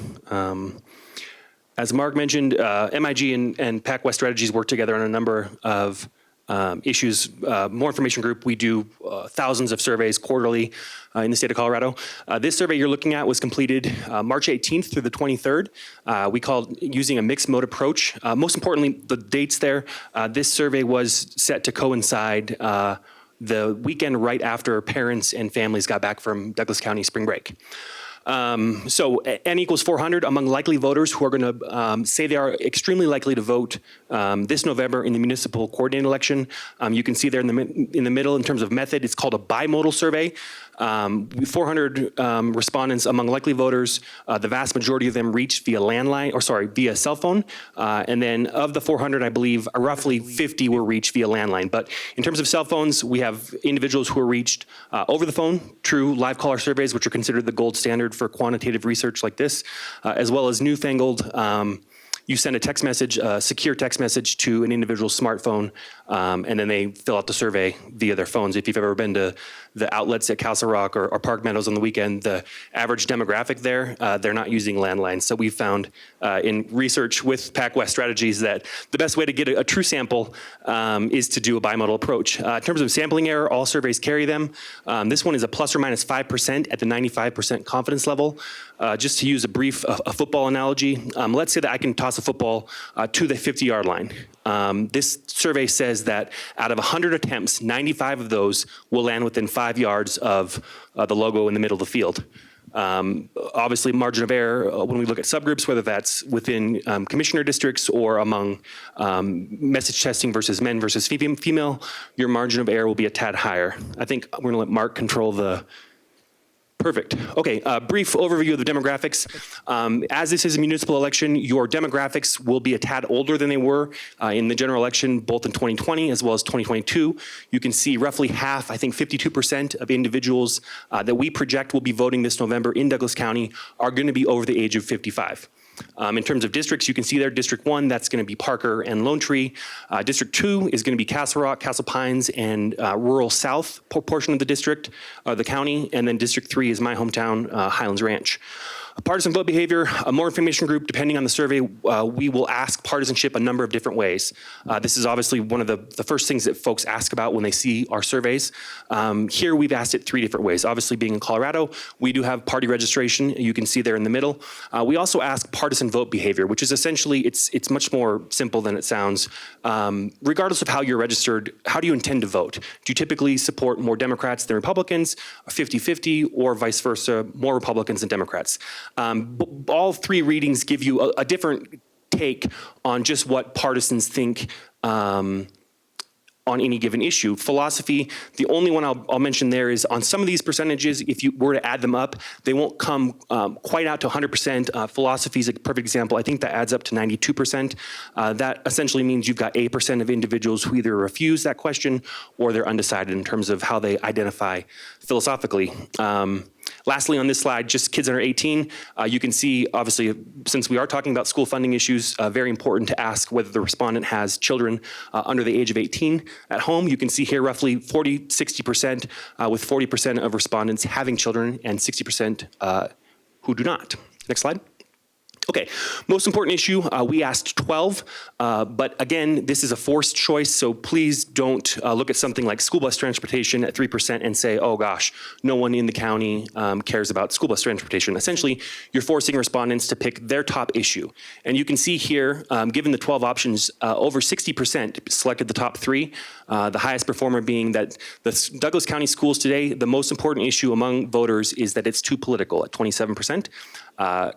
Speaker 17: As Mark mentioned, MIG and PacWest Strategies work together on a number of issues. More Information Group, we do thousands of surveys quarterly in the state of Colorado. This survey you're looking at was completed March 18th through the 23rd. We called using a mixed mode approach. Most importantly, the dates there, this survey was set to coincide the weekend right after parents and families got back from Douglas County spring break. So N equals 400 among likely voters who are going to say they are extremely likely to vote this November in the municipal coordinating election. You can see there in the middle in terms of method, it's called a bimodal survey. 400 respondents among likely voters. The vast majority of them reached via via cell phone. And then of the 400, I believe roughly 50 were reached via landline. But in terms of cell phones, we have individuals who are reached over the phone, true live caller surveys, which are considered the gold standard for quantitative research like this, as well as newfangled. You send a text message, a secure text message to an individual's smartphone, and then they fill out the survey via their phones. If you've ever been to the outlets at Castle Rock or Park Meadows on the weekend, the average demographic there, they're not using landlines. So we found in research with PacWest Strategies that the best way to get a true sample is to do a bimodal approach. In terms of sampling error, all surveys carry them. This one is a plus or minus 5% at the 95% confidence level. Just to use a brief football analogy, let's say that I can toss a football to the 50-yard line. This survey says that out of 100 attempts, 95 of those will land within 5 yards of the logo in the middle of the field. Obviously, margin of error, when we look at subgroups, whether that's within commissioner districts or among message testing versus men versus female, your margin of error will be a tad higher. I think we're going to let Mark control the... Perfect. Okay, brief overview of the demographics. As this is a municipal election, your demographics will be a tad older than they were in the general election, both in 2020 as well as 2022. You can see roughly half, I think 52% of individuals that we project will be voting this November in Douglas County are going to be over the age of 55. In terms of districts, you can see there, District 1, that's going to be Parker and Lone Tree. District 2 is going to be Castle Rock, Castle Pines, and rural south portion of the district, the county. And then District 3 is my hometown, Highlands Ranch. Partisan vote behavior, a More Information Group, depending on the survey, we will ask partisanship a number of different ways. This is obviously one of the first things that folks ask about when they see our surveys. Here we've asked it 3 different ways. Obviously being in Colorado, we do have party registration. You can see there in the middle. We also ask partisan vote behavior, which is essentially, it's much more simple than it sounds. Regardless of how you're registered, how do you intend to vote? Do you typically support more Democrats than Republicans, 50-50, or vice versa, more Republicans than Democrats? All 3 readings give you a different take on just what partisans think on any given issue. Philosophy, the only one I'll mention there is on some of these percentages, if you were to add them up, they won't come quite out to 100%. Philosophy is a perfect example. I think that adds up to 92%. That essentially means you've got 8% of individuals who either refuse that question or they're undecided in terms of how they identify philosophically. Lastly, on this slide, just kids under 18, you can see, obviously, since we are talking about school funding issues, very important to ask whether the respondent has children under the age of 18 at home. You can see here roughly 60%, with 40% of respondents having children and 60% who do not. Next slide. Okay, most important issue, we asked 12, but again, this is a forced choice, so please don't look at something like school bus transportation at 3% and say, oh gosh, no one in the county cares about school bus transportation. Essentially, you're forcing respondents to pick their top issue. And you can see here, given the 12 options, over 60% selected the top 3, the highest performer being that the Douglas County schools today, the most important issue among voters is that it's too political at 27%.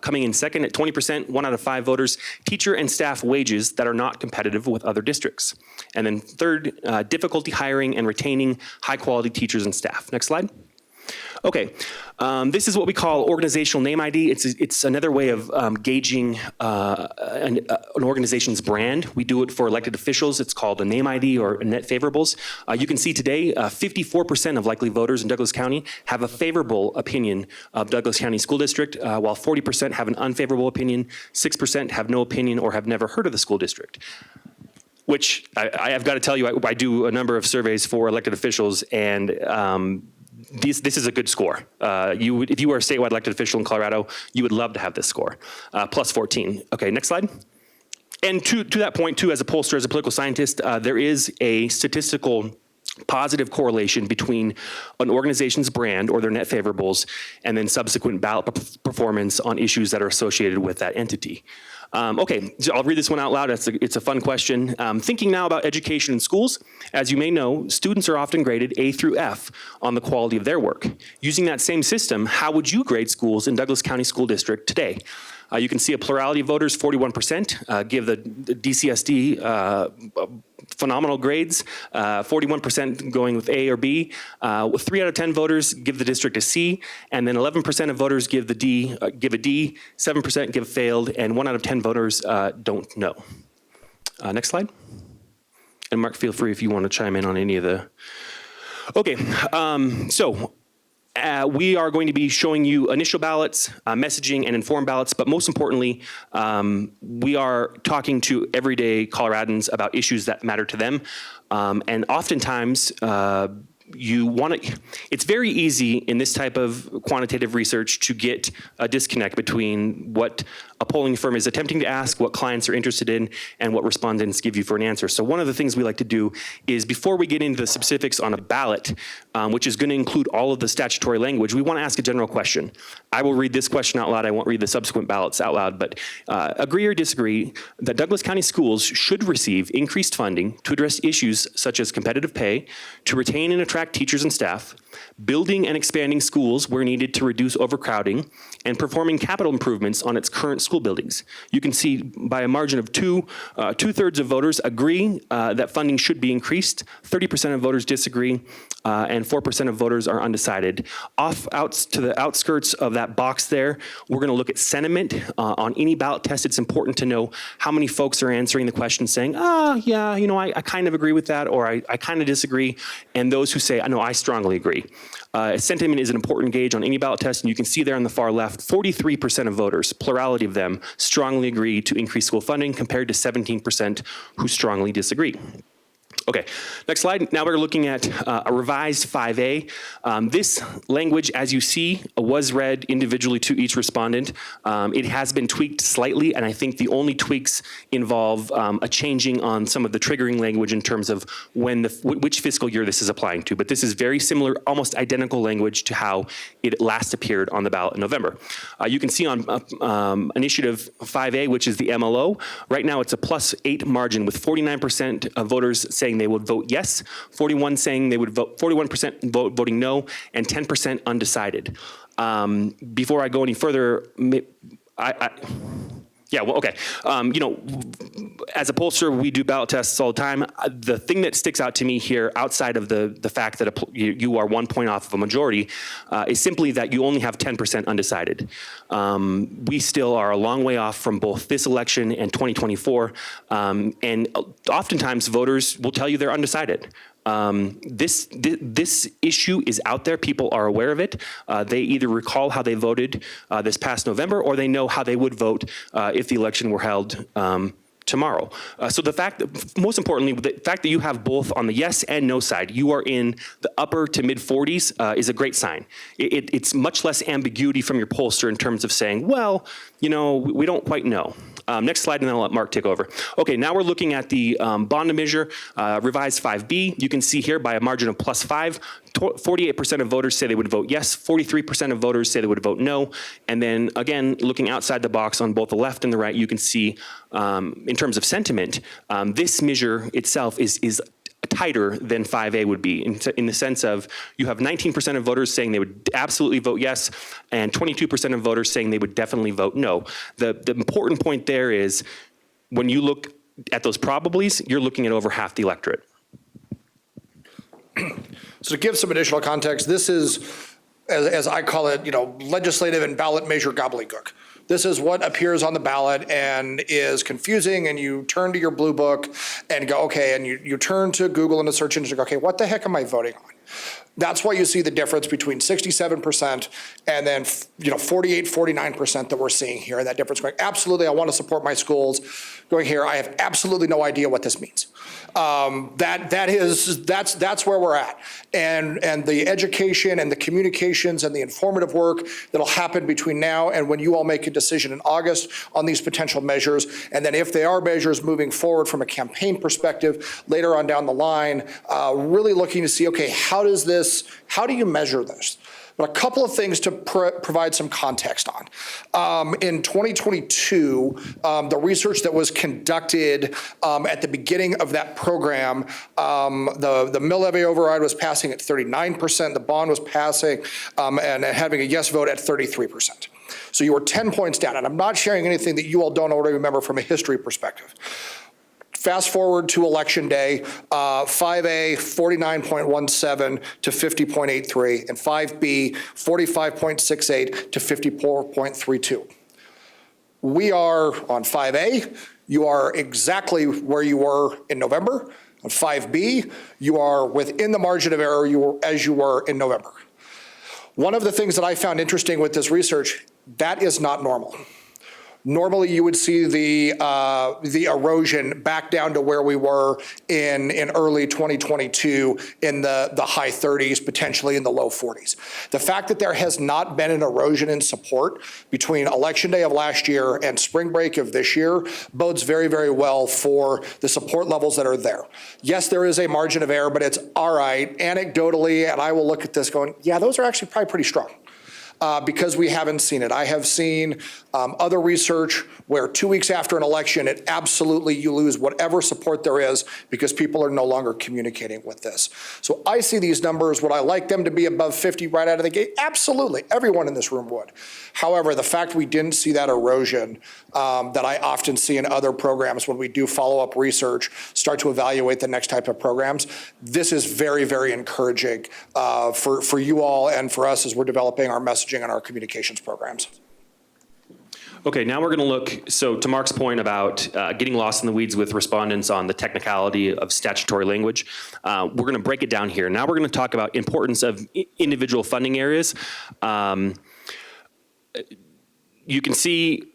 Speaker 17: Coming in second at 20%, 1 out of 5 voters, teacher and staff wages that are not competitive with other districts. And then third, difficulty hiring and retaining high quality teachers and staff. Next slide. Okay, this is what we call organizational name ID. It's another way of gauging an organization's brand. We do it for elected officials. It's called a name ID or net favorables. You can see today 54% of likely voters in Douglas County have a favorable opinion of Douglas County School District, while 40% have an unfavorable opinion, 6% have no opinion or have never heard of the school district. Which I have got to tell you, I do a number of surveys for elected officials, and this is a good score. If you were a statewide elected official in Colorado, you would love to have this score, plus 14. Okay, next slide. And to that point, too, as a pollster, as a political scientist, there is a statistical positive correlation between an organization's brand or their net favorables and then subsequent ballot performance on issues that are associated with that entity. Okay, so I'll read this one out loud. It's a fun question. Thinking now about education in schools, as you may know, students are often graded A through F on the quality of their work. Using that same system, how would you grade schools in Douglas County School District today? You can see a plurality of voters, 41%, give the DCSD phenomenal grades, 41% going with A or B. 3 out of 10 voters give the district a C, and then 11% of voters give a D, 7% give failed, and 1 out of 10 voters don't know. Next slide. And Mark, feel free if you want to chime in on any of the. Okay, we are going to be showing you initial ballots, messaging, and informed ballots, but most importantly, we are talking to everyday Coloradans about issues that matter to them. And oftentimes, it's very easy in this type of quantitative research to get a disconnect between what a polling firm is attempting to ask, what clients are interested in, and what respondents give you for an answer. So one of the things we like to do is, before we get into the specifics on a ballot, which is going to include all of the statutory language, we want to ask a general question. I will read this question out loud. I won't read the subsequent ballots out loud, but agree or disagree that Douglas County schools should receive increased funding to address issues such as competitive pay, to retain and attract teachers and staff, building and expanding schools where needed to reduce overcrowding, and performing capital improvements on its current school buildings. You can see by a margin of two-thirds of voters agree that funding should be increased, 30% of voters disagree, and 4% of voters are undecided. Out to the outskirts of that box there, we're gonna look at sentiment. On any ballot test, it's important to know how many folks are answering the question saying, yeah, I kind of agree with that, or I kind of disagree, and those who say, no, I strongly agree. Sentiment is an important gauge on any ballot test, and you can see there on the far left, 43% of voters, plurality of them, strongly agree to increase school funding compared to 17% who strongly disagree. Okay, next slide. Now we're looking at a revised 5A. This language, as you see, was read individually to each respondent. It has been tweaked slightly, and I think the only tweaks involve a changing on some of the triggering language in terms of which fiscal year this is applying to. But this is very similar, almost identical language to how it last appeared on the ballot in November. You can see on Initiative 5A, which is the MLO, right now it's a +8 margin with 49% of voters saying they would vote yes, 41% saying they would vote, 41% voting no, and 10% undecided. Before I go any further, yeah, well, okay. As a pollster, we do ballot tests all the time. The thing that sticks out to me here, outside of the fact that you are 1 point off of a majority, is simply that you only have 10% undecided. We still are a long way off from both this election and 2024, and oftentimes voters will tell you they're undecided. This issue is out there. People are aware of it. They either recall how they voted this past November, or they know how they would vote if the election were held tomorrow. So the fact that, most importantly, the fact that you have both on the yes and no side, you are in the upper to mid 40s is a great sign. It's much less ambiguity from your pollster in terms of saying, well, we don't quite know. Next slide, and then I'll let Mark take over. Okay, now we're looking at the bond measure, revised 5B. You can see here by a margin of +5, 48% of voters say they would vote yes, 43% of voters say they would vote no. And then again, looking outside the box on both the left and the right, you can see in terms of sentiment, this measure itself is tighter than 5A would be in the sense of you have 19% of voters saying they would absolutely vote yes, and 22% of voters saying they would definitely vote no. The important point there is when you look at those probablys, you're looking at over half the electorate.
Speaker 16: So to give some additional context, this is as I call it, legislative and ballot measure gobbledygook. This is what appears on the ballot and is confusing, and you turn to your blue book and go, okay, and you turn to Google and the search engine and go, okay, what the heck am I voting on? That's why you see the difference between 67% and then 48, 49% that we're seeing here, and that difference going, absolutely, I want to support my schools. Going here, I have absolutely no idea what this means. That's where we're at, and the education and the communications and the informative work that'll happen between now and when you all make a decision in August on these potential measures, and then if they are measures moving forward from a campaign perspective later on down the line, really looking to see, okay, how do you measure this? But a couple of things to provide some context on. In 2022, the research that was conducted at the beginning of that program, the mill levy override was passing at 39%, the bond was passing and having a yes vote at 33%. So you were 10 points down, and I'm not sharing anything that you all don't already remember from a history perspective. Fast forward to election day, 5A, 49.17 to 50.83, and 5B, 45.68 to 54.32. We are on 5A, you are exactly where you were in November. On 5B, you are within the margin of error as you were in November. One of the things that I found interesting with this research, that is not normal. Normally, you would see the erosion back down to where we were in early 2022 in the high 30s, potentially in the low 40s. The fact that there has not been an erosion in support between Election Day of last year and spring break of this year bodes very, very well for the support levels that are there. Yes, there is a margin of error, but it's all right. Anecdotally, and I will look at this going, yeah, those are actually probably pretty strong. Because we haven't seen it. I have seen other research where 2 weeks after an election, it absolutely, you lose whatever support there is because people are no longer communicating with this. So I see these numbers. Would I like them to be above 50 right out of the gate? Absolutely. Everyone in this room would. However, the fact we didn't see that erosion that I often see in other programs when we do follow-up research, start to evaluate the next type of programs, this is very, very encouraging for you all and for us as we're developing our messaging and our communications programs.
Speaker 17: Okay, now we're going to look, so to Mark's point about getting lost in the weeds with respondents on the technicality of statutory language, we're going to break it down here. Now we're going to talk about importance of individual funding areas. You can see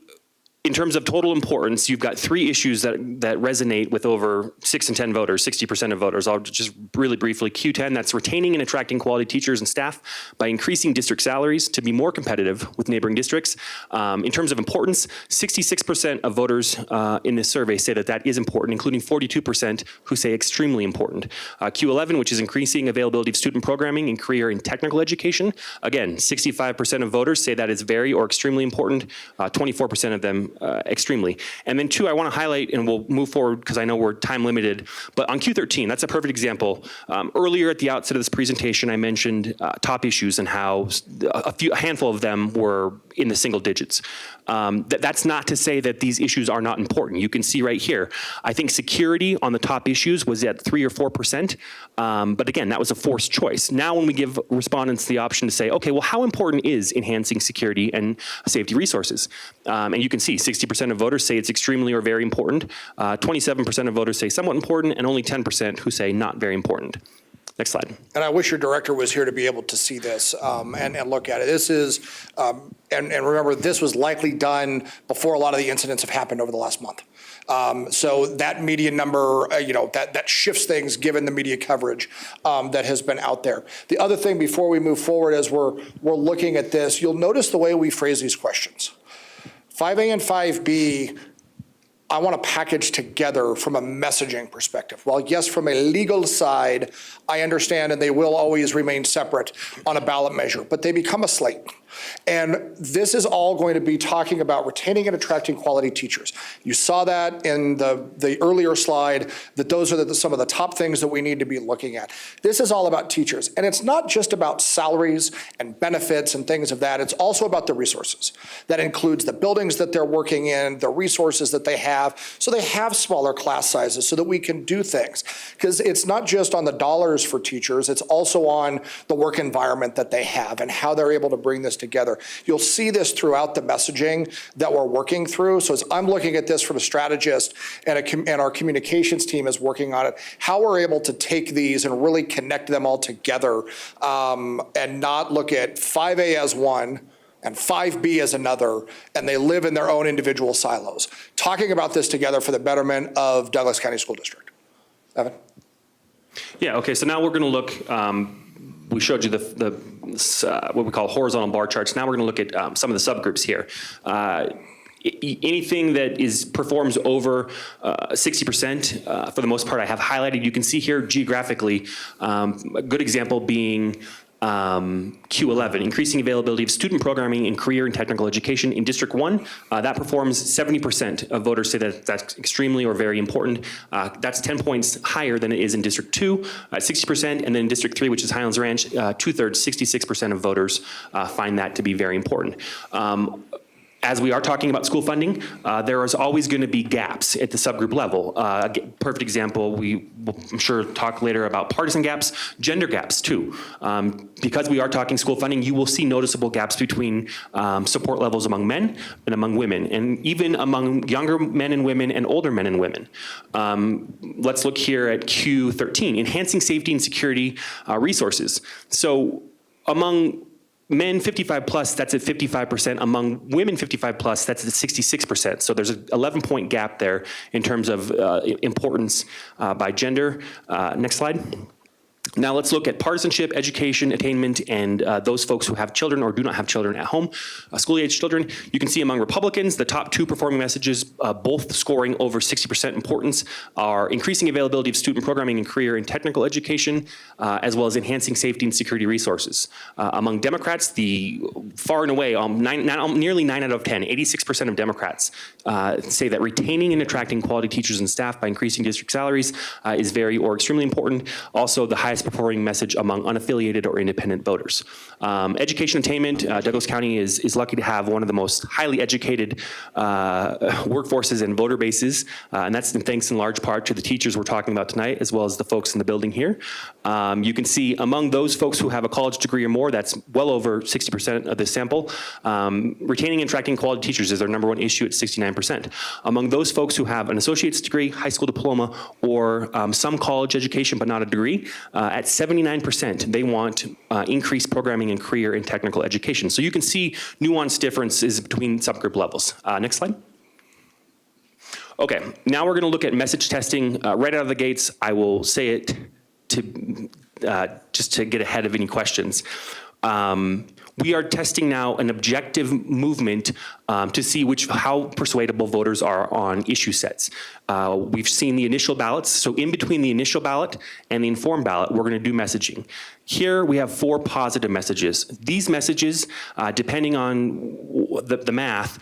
Speaker 17: in terms of total importance, you've got three issues that resonate with over 6 in 10 voters, 60% of voters. I'll just really briefly, Q10, that's retaining and attracting quality teachers and staff by increasing district salaries to be more competitive with neighboring districts. In terms of importance, 66% of voters in this survey say that that is important, including 42% who say extremely important. Q11, which is increasing availability of student programming in career and technical education. Again, 65% of voters say that is very or extremely important, 24% of them extremely. And then 2, I want to highlight, and we'll move forward because I know we're time limited, but on Q13, that's a perfect example. Earlier at the outset of this presentation, I mentioned top issues and how a handful of them were in the single digits. That's not to say that these issues are not important. You can see right here, I think security on the top issues was at 3 or 4%, but again, that was a forced choice. Now when we give respondents the option to say, okay, well, how important is enhancing security and safety resources? And you can see 60% of voters say it's extremely or very important, 27% of voters say somewhat important, and only 10% who say not very important. Next slide.
Speaker 16: And I wish your director was here to be able to see this and look at it. This is, and remember, this was likely done before a lot of the incidents have happened over the last month. So that median number, that shifts things given the media coverage that has been out there. The other thing before we move forward as we're looking at this, you'll notice the way we phrase these questions. 5A and 5B, I want to package together from a messaging perspective. While yes, from a legal side, I understand and they will always remain separate on a ballot measure, but they become a slate. And this is all going to be talking about retaining and attracting quality teachers. You saw that in the earlier slide, that those are some of the top things that we need to be looking at. This is all about teachers. And it's not just about salaries and benefits and things of that. It's also about the resources. That includes the buildings that they're working in, the resources that they have. So they have smaller class sizes so that we can do things. Because it's not just on the dollars for teachers, it's also on the work environment that they have and how they're able to bring this together. You'll see this throughout the messaging that we're working through. So as I'm looking at this from a strategist and our communications team is working on it, how we're able to take these and really connect them all together and not look at 5A as one and 5B as another, and they live in their own individual silos. Talking about this together for the betterment of Douglas County School District. Evan?
Speaker 17: Yeah, okay, so now we're gonna look, we showed you what we call horizontal bar charts. Now we're gonna look at some of the subgroups here. Anything that performs over 60%, for the most part, I have highlighted. You can see here geographically, a good example being Q11, increasing availability of student programming in career and technical education. In District 1, that performs 70% of voters say that that's extremely or very important. That's 10 points higher than it is in District 2, 60%, and then in District 3, which is Highlands Ranch, 2/3, 66% of voters find that to be very important. As we are talking about school funding, there is always going to be gaps at the subgroup level. Perfect example, we will, I'm sure, talk later about partisan gaps, gender gaps too. Because we are talking school funding, you will see noticeable gaps between support levels among men and among women, and even among younger men and women and older men and women. Let's look here at Q13, enhancing safety and security resources. So among men 55 plus, that's at 55%. Among women 55 plus, that's at 66%. So there's an 11-point gap there in terms of importance by gender. Next slide. Now let's look at partisanship, education, attainment, and those folks who have children or do not have children at home, school-age children. You can see among Republicans, the top two performing messages, both scoring over 60% importance, are increasing availability of student programming in career and technical education, as well as enhancing safety and security resources. Among Democrats, the far and away, nearly 9 out of 10, 86% of Democrats say that retaining and attracting quality teachers and staff by increasing district salaries is very or extremely important. Also, the highest performing message among unaffiliated or independent voters. Education attainment, Douglas County is lucky to have one of the most highly educated workforces and voter bases, and that's thanks in large part to the teachers we're talking about tonight, as well as the folks in the building here. You can see among those folks who have a college degree or more, that's well over 60% of the sample. Retaining and attracting quality teachers is our #1 issue at 69%. Among those folks who have an associate's degree, high school diploma, or some college education but not a degree, at 79%, they want increased programming in career and technical education. So you can see nuanced differences between subgroup levels. Next slide. Okay, now we're going to look at message testing right out of the gates. I will say it to just to get ahead of any questions. We are testing now an objective movement to see how persuadable voters are on issue sets. We've seen the initial ballots, so in between the initial ballot and the informed ballot, we're going to do messaging. Here we have 4 positive messages. These messages, depending on the math,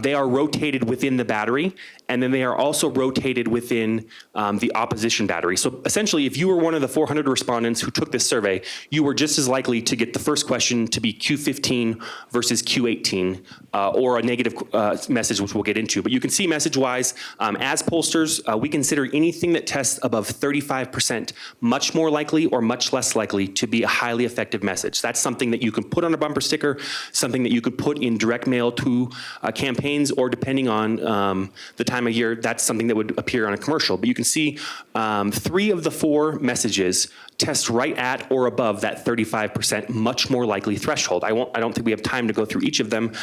Speaker 17: they are rotated within the battery, and then they are also rotated within the opposition battery. So essentially, if you were one of the 400 respondents who took this survey, you were just as likely to get the first question to be Q15 versus Q18, or a negative message, which we'll get into. But you can see message-wise, as pollsters, we consider anything that tests above 35% much more likely or much less likely to be a highly effective message. That's something that you can put on a bumper sticker, something that you could put in direct mail to campaigns, or depending on the time of year, that's something that would appear on a commercial. But you can see 3 of the 4 messages test right at or above that 35% much more likely threshold. I don't think we have time to go through each of them,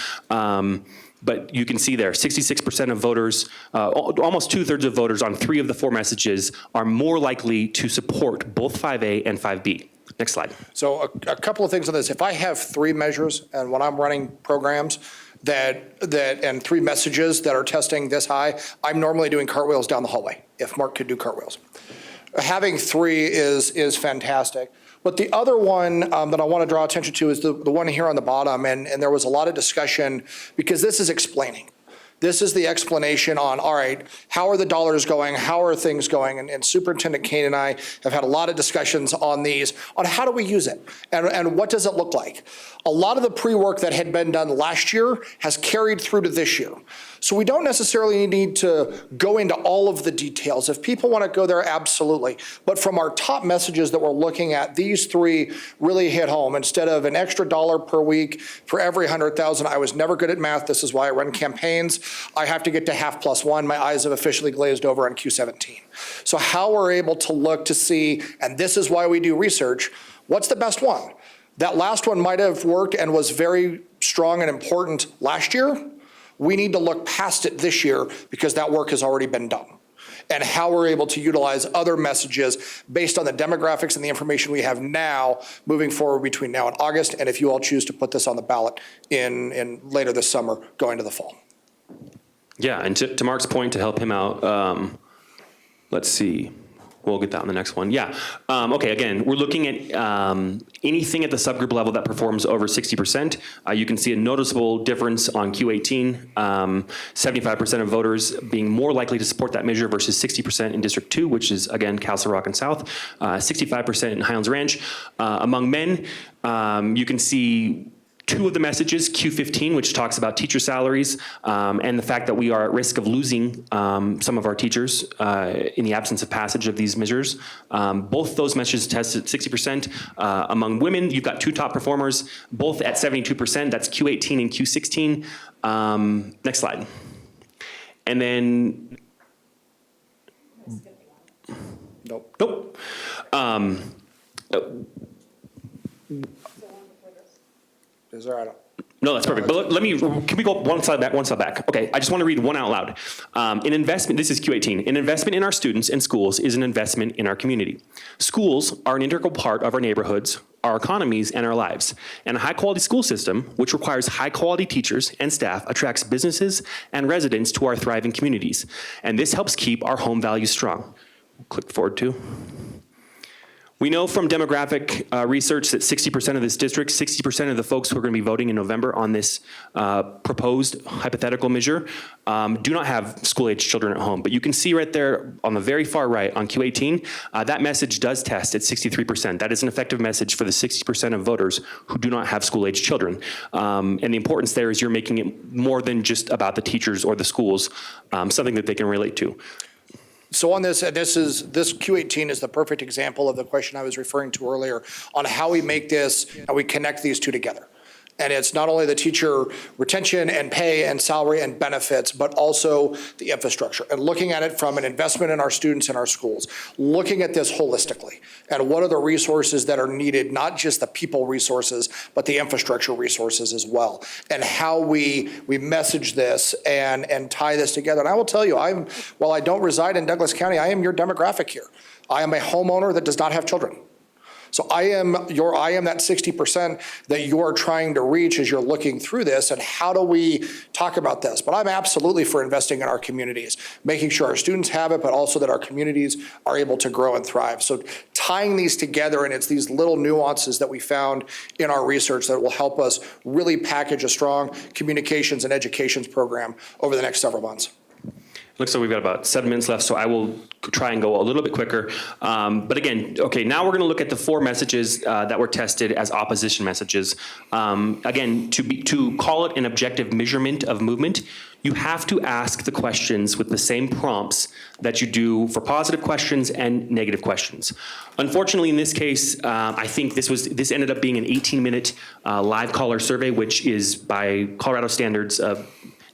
Speaker 17: but you can see there, 66% of voters, almost 2/3 of voters on 3 of the 4 messages are more likely to support both 5A and 5B. Next slide.
Speaker 16: So a couple of things on this. If I have 3 measures, and when I'm running programs and 3 messages that are testing this high, I'm normally doing cartwheels down the hallway, if Mark could do cartwheels. Having 3 is fantastic. But the other one that I want to draw attention to is the one here on the bottom, and there was a lot of discussion because this is explaining. This is the explanation on, all right, how are the dollars going? How are things going? And Superintendent Kane and I have had a lot of discussions on these, on how do we use it? And what does it look like? A lot of the pre-work that had been done last year has carried through to this year. So we don't necessarily need to go into all of the details. If people want to go there, absolutely. But from our top messages that we're looking at, these three really hit home. Instead of an extra dollar per week for every 100,000, I was never good at math. This is why I run campaigns. I have to get to half plus one. My eyes have officially glazed over on Q17. So how we're able to look to see, and this is why we do research, what's the best one? That last one might have worked and was very strong and important last year. We need to look past it this year because that work has already been done. And how we're able to utilize other messages based on the demographics and the information we have now moving forward between now and August, and if you all choose to put this on the ballot in later this summer, going to the fall.
Speaker 17: Yeah, and to Mark's point, to help him out, let's see. We'll get that on the next one. Yeah. Okay, again, we're looking at anything at the subgroup level that performs over 60%. You can see a noticeable difference on Q18, 75% of voters being more likely to support that measure versus 60% in District 2, which is, again, Castle Rock and South, 65% in Highlands Ranch. Among men, you can see two of the messages, Q15, which talks about teacher salaries and the fact that we are at risk of losing some of our teachers in the absence of passage of these measures. Both those messages tested 60%. Among women, you've got two top performers, both at 72%. That's Q18 and Q16. Next slide. And then, nope.
Speaker 16: Is there, I don't.
Speaker 17: No, that's perfect. But can we go one slide back? Okay, I just want to read one out loud. An investment, this is Q18, an investment in our students and schools is an investment in our community. Schools are an integral part of our neighborhoods, our economies, and our lives. And a high-quality school system, which requires high-quality teachers and staff, attracts businesses and residents to our thriving communities. And this helps keep our home values strong. Click forward to. We know from demographic research that 60% of this district, 60% of the folks who are going to be voting in November on this proposed hypothetical measure do not have school-age children at home. But you can see right there on the very far right on Q18, that message does test at 63%. That is an effective message for the 60% of voters who do not have school-age children. And the importance there is you're making it more than just about the teachers or the schools, something that they can relate to.
Speaker 16: So on this, this Q18 is the perfect example of the question I was referring to earlier on how we make this and we connect these two together. And it's not only the teacher retention and pay and salary and benefits, but also the infrastructure and looking at it from an investment in our students and our schools, looking at this holistically and what are the resources that are needed, not just the people resources, but the infrastructure resources as well, and how we message this and tie this together. And I will tell you, while I don't reside in Douglas County, I am your demographic here. I am a homeowner that does not have children. So I am that 60% that you are trying to reach as you're looking through this, and how do we talk about this? But I'm absolutely for investing in our communities, making sure our students have it, but also that our communities are able to grow and thrive. So tying these together, and it's these little nuances that we found in our research that will help us really package a strong communications and educations program over the next several months.
Speaker 17: Looks like we've got about 7 minutes left, so I will try and go a little bit quicker. But again, okay, now we're going to look at the 4 messages that were tested as opposition messages. Again, to call it an objective measurement of movement, you have to ask the questions with the same prompts that you do for positive questions and negative questions. Unfortunately, in this case, I think this ended up being an 18-minute live caller survey, which is by Colorado standards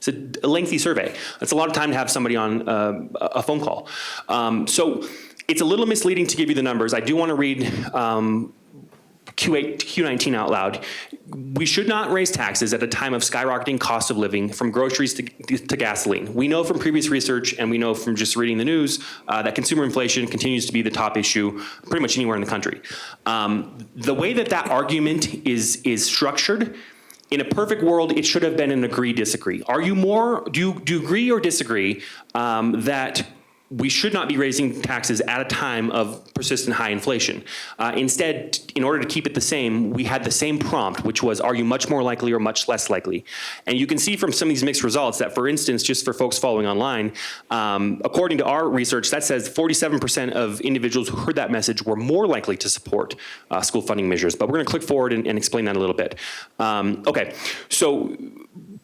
Speaker 17: it's a lengthy survey. It's a lot of time to have somebody on a phone call. So it's a little misleading to give you the numbers. I do want to read Q19 out loud. We should not raise taxes at a time of skyrocketing cost of living, from groceries to gasoline. We know from previous research, and we know from just reading the news, that consumer inflation continues to be the top issue pretty much anywhere in the country. The way that argument is structured, in a perfect world, it should have been an agree-disagree. Do you agree or disagree that we should not be raising taxes at a time of persistent high inflation. Instead, in order to keep it the same, we had the same prompt, which was, are you much more likely or much less likely? And you can see from some of these mixed results that, for instance, just for folks following online, according to our research, that says 47% of individuals who heard that message were more likely to support school funding measures. But we're going to click forward and explain that a little bit. Okay, so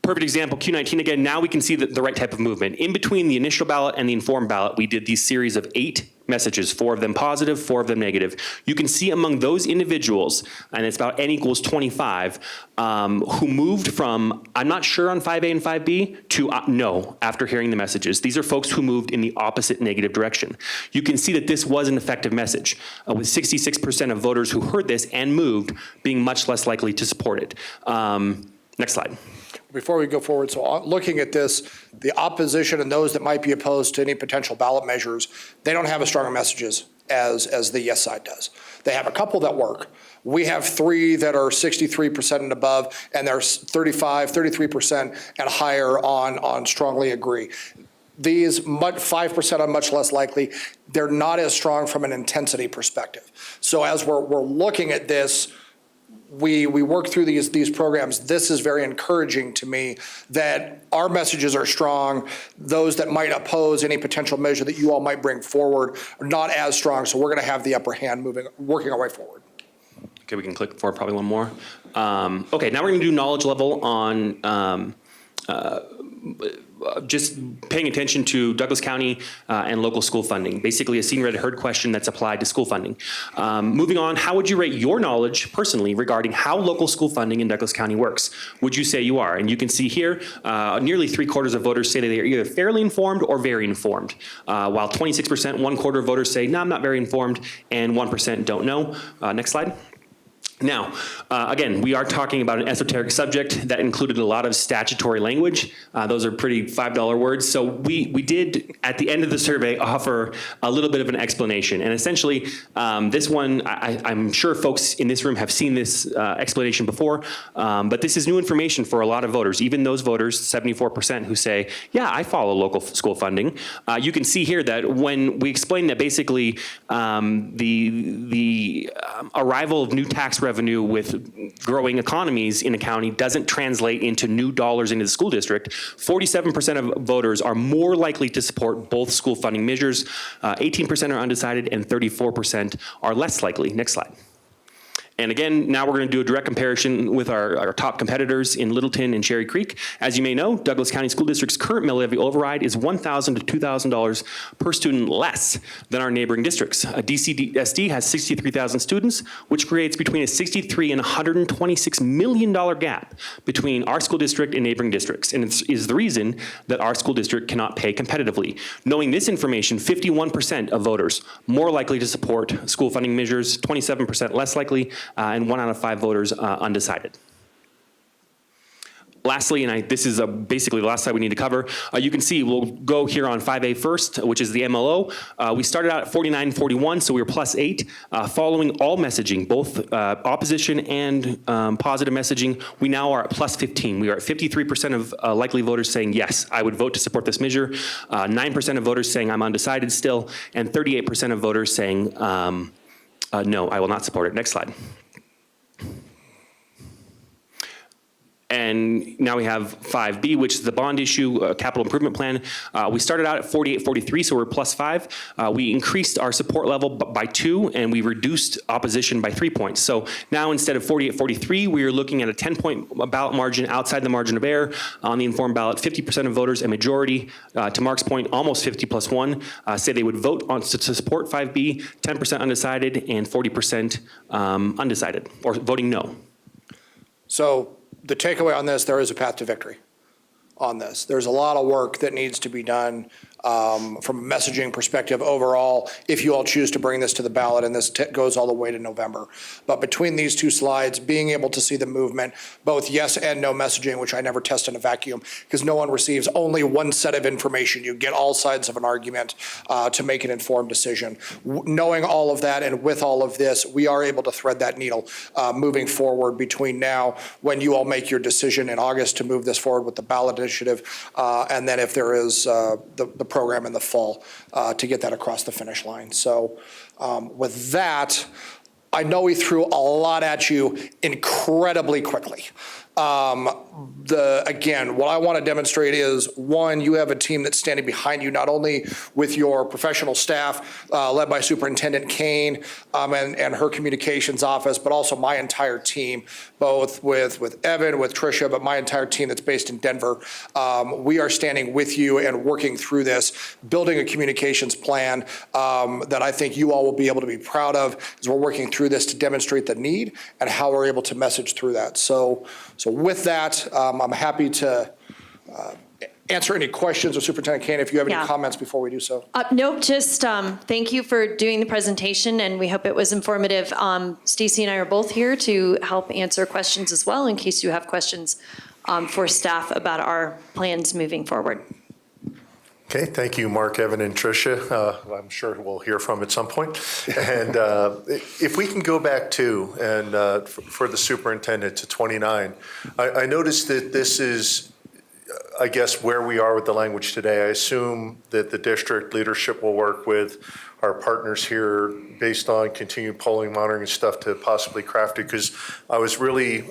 Speaker 17: perfect example, Q19 again, now we can see the right type of movement. In between the initial ballot and the informed ballot, we did these series of 8 messages, 4 of them positive, 4 of them negative. You can see among those individuals, and it's about N equals 25, who moved from, I'm not sure on 5A and 5B, to no after hearing the messages. These are folks who moved in the opposite negative direction. You can see that this was an effective message, with 66% of voters who heard this and moved being much less likely to support it. Next slide.
Speaker 16: Before we go forward, so looking at this, the opposition and those that might be opposed to any potential ballot measures, they don't have as strong messages as the yes side does. They have a couple that work. We have 3 that are 63% and above, and there's 33% and higher on strongly agree. These 5% are much less likely. They're not as strong from an intensity perspective. So as we're looking at this, we work through these programs. This is very encouraging to me that our messages are strong. Those that might oppose any potential measure that you all might bring forward are not as strong. So we're going to have the upper hand working our way forward.
Speaker 17: Okay, we can click forward probably one more. Okay, now we're going to do knowledge level on just paying attention to Douglas County and local school funding. Basically a seen, read, heard question that's applied to school funding. Moving on, how would you rate your knowledge personally regarding how local school funding in Douglas County works? Would you say you are? And you can see here, nearly 3/4 of voters say that they are either fairly informed or very informed, while 26%, 1/4 of voters say, no, I'm not very informed, and 1% don't know. Next slide. Now, again, we are talking about an esoteric subject that included a lot of statutory language. Those are pretty $5 words. So we did, at the end of the survey, offer a little bit of an explanation. And essentially, this one, I'm sure folks in this room have seen this explanation before, but this is new information for a lot of voters, even those voters, 74%, who say, yeah, I follow local school funding. You can see here that when we explain that basically the arrival of new tax revenue with growing economies in a county doesn't translate into new dollars into the school district, 47% of voters are more likely to support both school funding measures, 18% are undecided, and 34% are less likely. Next slide. And again, now we're going to do a direct comparison with our top competitors in Littleton and Cherry Creek. As you may know, Douglas County School District's current mill levy override is $1,000 to $2,000 per student less than our neighboring districts. DCSD has 63,000 students, which creates between a $63 and $126 million gap between our school district and neighboring districts. And it is the reason that our school district cannot pay competitively. Knowing this information, 51% of voters more likely to support school funding measures, 27% less likely, and 1 out of 5 voters undecided. Lastly, and this is basically the last slide we need to cover, you can see we'll go here on 5A first, which is the MLO. We started out at 49-41, so we were +8. Following all messaging, both opposition and positive messaging, we now are at +15. We are at 53% of likely voters saying, yes, I would vote to support this measure, 9% of voters saying I'm undecided still, and 38% of voters saying, no, I will not support it. Next slide. And now we have 5B, which is the bond issue, capital improvement plan. We started out at 48-43, so we're +5. We increased our support level by 2, and we reduced opposition by 3 points. So now instead of 48-43, we are looking at a 10-point ballot margin outside the margin of error. On the informed ballot, 50% of voters, a majority, to Mark's point, almost 50 + 1, say they would vote to support 5B, 10% undecided, and 40% undecided, or voting no.
Speaker 16: So the takeaway on this, there is a path to victory on this. There's a lot of work that needs to be done from a messaging perspective overall, if you all choose to bring this to the ballot, and this goes all the way to November. But between these two slides, being able to see the movement, both yes and no messaging, which I never test in a vacuum, because no one receives only one set of information. You get all sides of an argument to make an informed decision. Knowing all of that, and with all of this, we are able to thread that needle moving forward between now, when you all make your decision in August to move this forward with the ballot initiative, and then if there is the program in the fall to get that across the finish line. So with that, I know we threw a lot at you incredibly quickly. Again, what I want to demonstrate is, one, you have a team that's standing behind you, not only with your professional staff led by Superintendent Kane and her communications office, but also my entire team, both with Evan, with Tricia, but my entire team that's based in Denver. We are standing with you and working through this, building a communications plan that I think you all will be able to be proud of as we're working through this to demonstrate the need and how we're able to message through that. So with that, I'm happy to answer any questions of Superintendent Kane if you have any comments before we do so.
Speaker 2: Nope, just thank you for doing the presentation, and we hope it was informative. Stacy and I are both here to help answer questions as well, in case you have questions for staff about our plans moving forward.
Speaker 1: Okay, thank you, Mark, Evan, and Tricia. I'm sure we'll hear from at some point. And if we can go back to, and for the superintendent, to 29, I noticed that this is, I guess, where we are with the language today. I assume that the district leadership will work with our partners here based on continued polling, monitoring, and stuff to possibly craft it, because I was really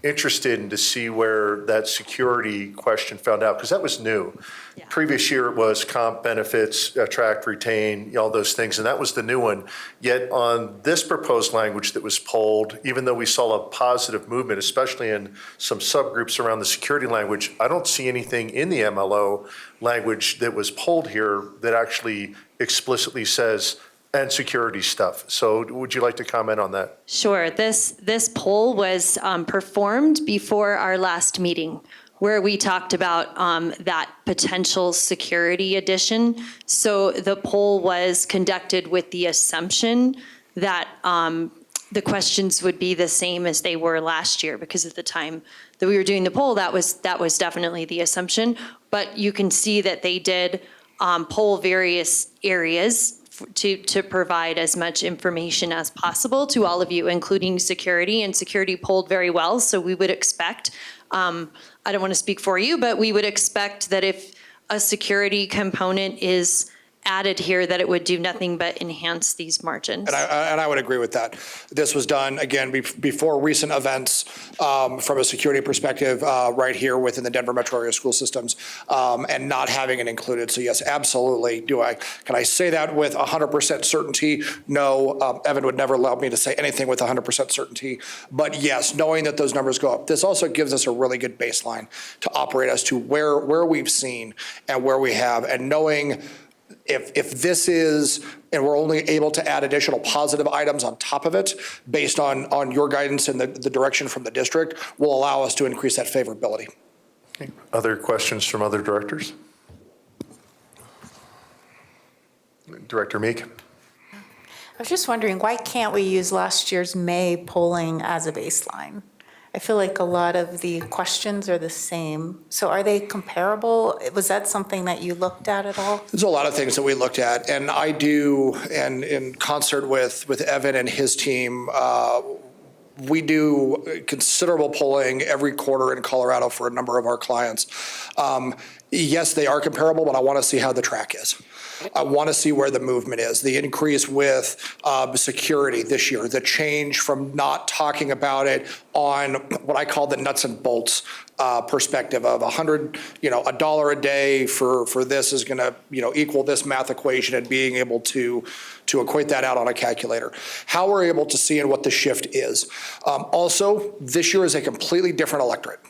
Speaker 1: interested in to see where that security question found out, because that was new. Yeah. Previous year it was comp, benefits, attract, retain, all those things, and that was the new one. Yet on this proposed language that was polled, even though we saw a positive movement, especially in some subgroups around the security language, I don't see anything in the MLO language that was polled here that actually explicitly says and security stuff. So would you like to comment on that?
Speaker 2: Sure. This poll was performed before our last meeting, where we talked about that potential security addition. So the poll was conducted with the assumption that the questions would be the same as they were last year, because at the time that we were doing the poll, that was definitely the assumption. But you can see that they did poll various areas to provide as much information as possible to all of you, including security, and security polled very well. So we would expect, I don't want to speak for you, but we would expect that if a security component is added here, that it would do nothing but enhance these margins.
Speaker 16: And I would agree with that. This was done, again, before recent events from a security perspective right here within the Denver metro area school systems, and not having it included. So yes, absolutely. Can I say that with 100% certainty? No, Evan would never allow me to say anything with 100% certainty. But yes, knowing that those numbers go up, this also gives us a really good baseline to operate as to where we've seen and where we have, and knowing if this is, and we're only able to add additional positive items on top of it, based on your guidance and the direction from the district, will allow us to increase that favorability.
Speaker 1: Okay. Other questions from other directors? Director Meek.
Speaker 14: I was just wondering, why can't we use last year's May polling as a baseline? I feel like a lot of the questions are the same. So are they comparable? Was that something that you looked at all?
Speaker 16: There's a lot of things that we looked at, and I do, and in concert with Evan and his team, we do considerable polling every quarter in Colorado for a number of our clients. Yes, they are comparable, but I want to see how the track is. I want to see where the movement is, the increase with security this year, the change from not talking about it on what I call the nuts and bolts perspective of $100 a day for this is going to equal this math equation, and being able to equate that out on a calculator. How we're able to see and what the shift is. Also, this year is a completely different electorate.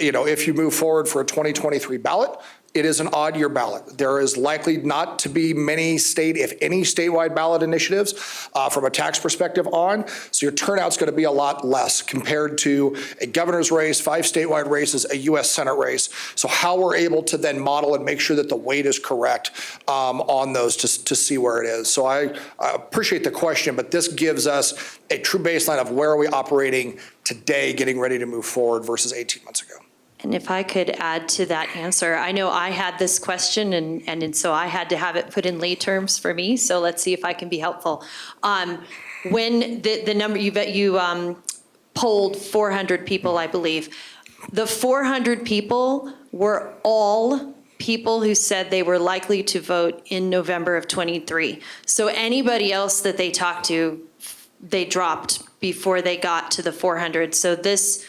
Speaker 16: If you move forward for a 2023 ballot, it is an odd year ballot. There is likely not to be many if any, statewide ballot initiatives from a tax perspective on. So your turnout's going to be a lot less compared to a governor's race, 5 statewide races, a U.S. Senate race. So how we're able to then model and make sure that the weight is correct on those to see where it is. So I appreciate the question, but this gives us a true baseline of where are we operating today, getting ready to move forward versus 18 months ago.
Speaker 2: And if I could add to that answer, I know I had this question, and so I had to have it put in lay terms for me. So let's see if I can be helpful. When the number you polled 400 people, I believe, the 400 people were all people who said they were likely to vote in November of 23. So anybody else that they talked to, they dropped before they got to the 400. So this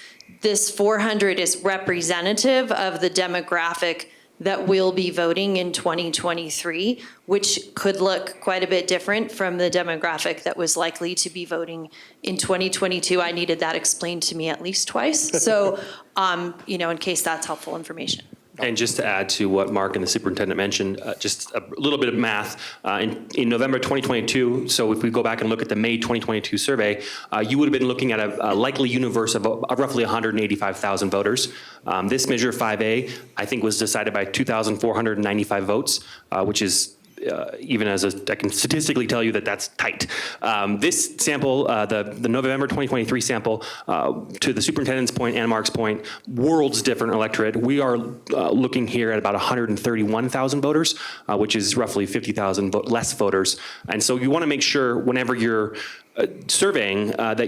Speaker 2: 400 is representative of the demographic that will be voting in 2023, which could look quite a bit different from the demographic that was likely to be voting in 2022. I needed that explained to me at least twice. So, in case that's helpful information.
Speaker 17: And just to add to what Mark and the superintendent mentioned, just a little bit of math. In November 2022, so if we go back and look at the May 2022 survey, you would have been looking at a likely universe of roughly 185,000 voters. This measure 5A, I think, was decided by 2,495 votes, which is even as I can statistically tell you that that's tight. This sample, the November 2023 sample, to the superintendent's point and Mark's point, worlds different electorate. We are looking here at about 131,000 voters, which is roughly 50,000 less voters. And so you want to make sure whenever you're surveying that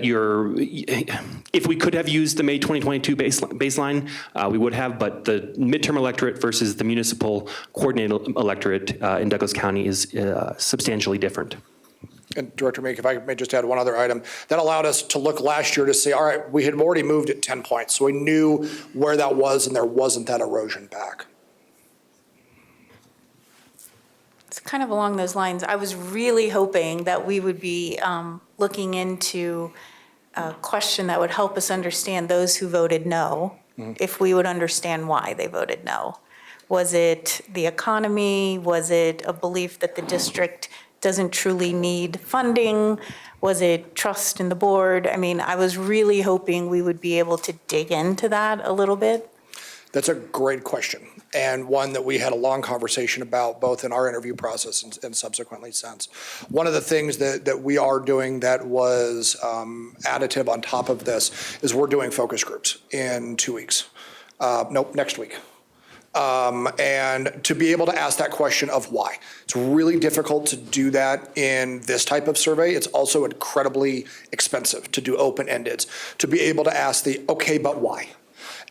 Speaker 17: if we could have used the May 2022 baseline, we would have, but the midterm electorate versus the municipal coordinated electorate in Douglas County is substantially different.
Speaker 16: And Director Meek, if I may just add one other item, that allowed us to look last year to say, all right, we had already moved at 10 points, so we knew where that was and there wasn't that erosion back.
Speaker 14: It's kind of along those lines. I was really hoping that we would be looking into a question that would help us understand those who voted no, if we would understand why they voted no. Was it the economy? Was it a belief that the district doesn't truly need funding? Was it trust in the board? I mean, I was really hoping we would be able to dig into that a little bit.
Speaker 16: That's a great question, and one that we had a long conversation about both in our interview process and subsequently since. One of the things that we are doing that was additive on top of this is we're doing focus groups in 2 weeks. Next week. And to be able to ask that question of why. It's really difficult to do that in this type of survey. It's also incredibly expensive to do open-ended. To be able to ask the, okay, but why?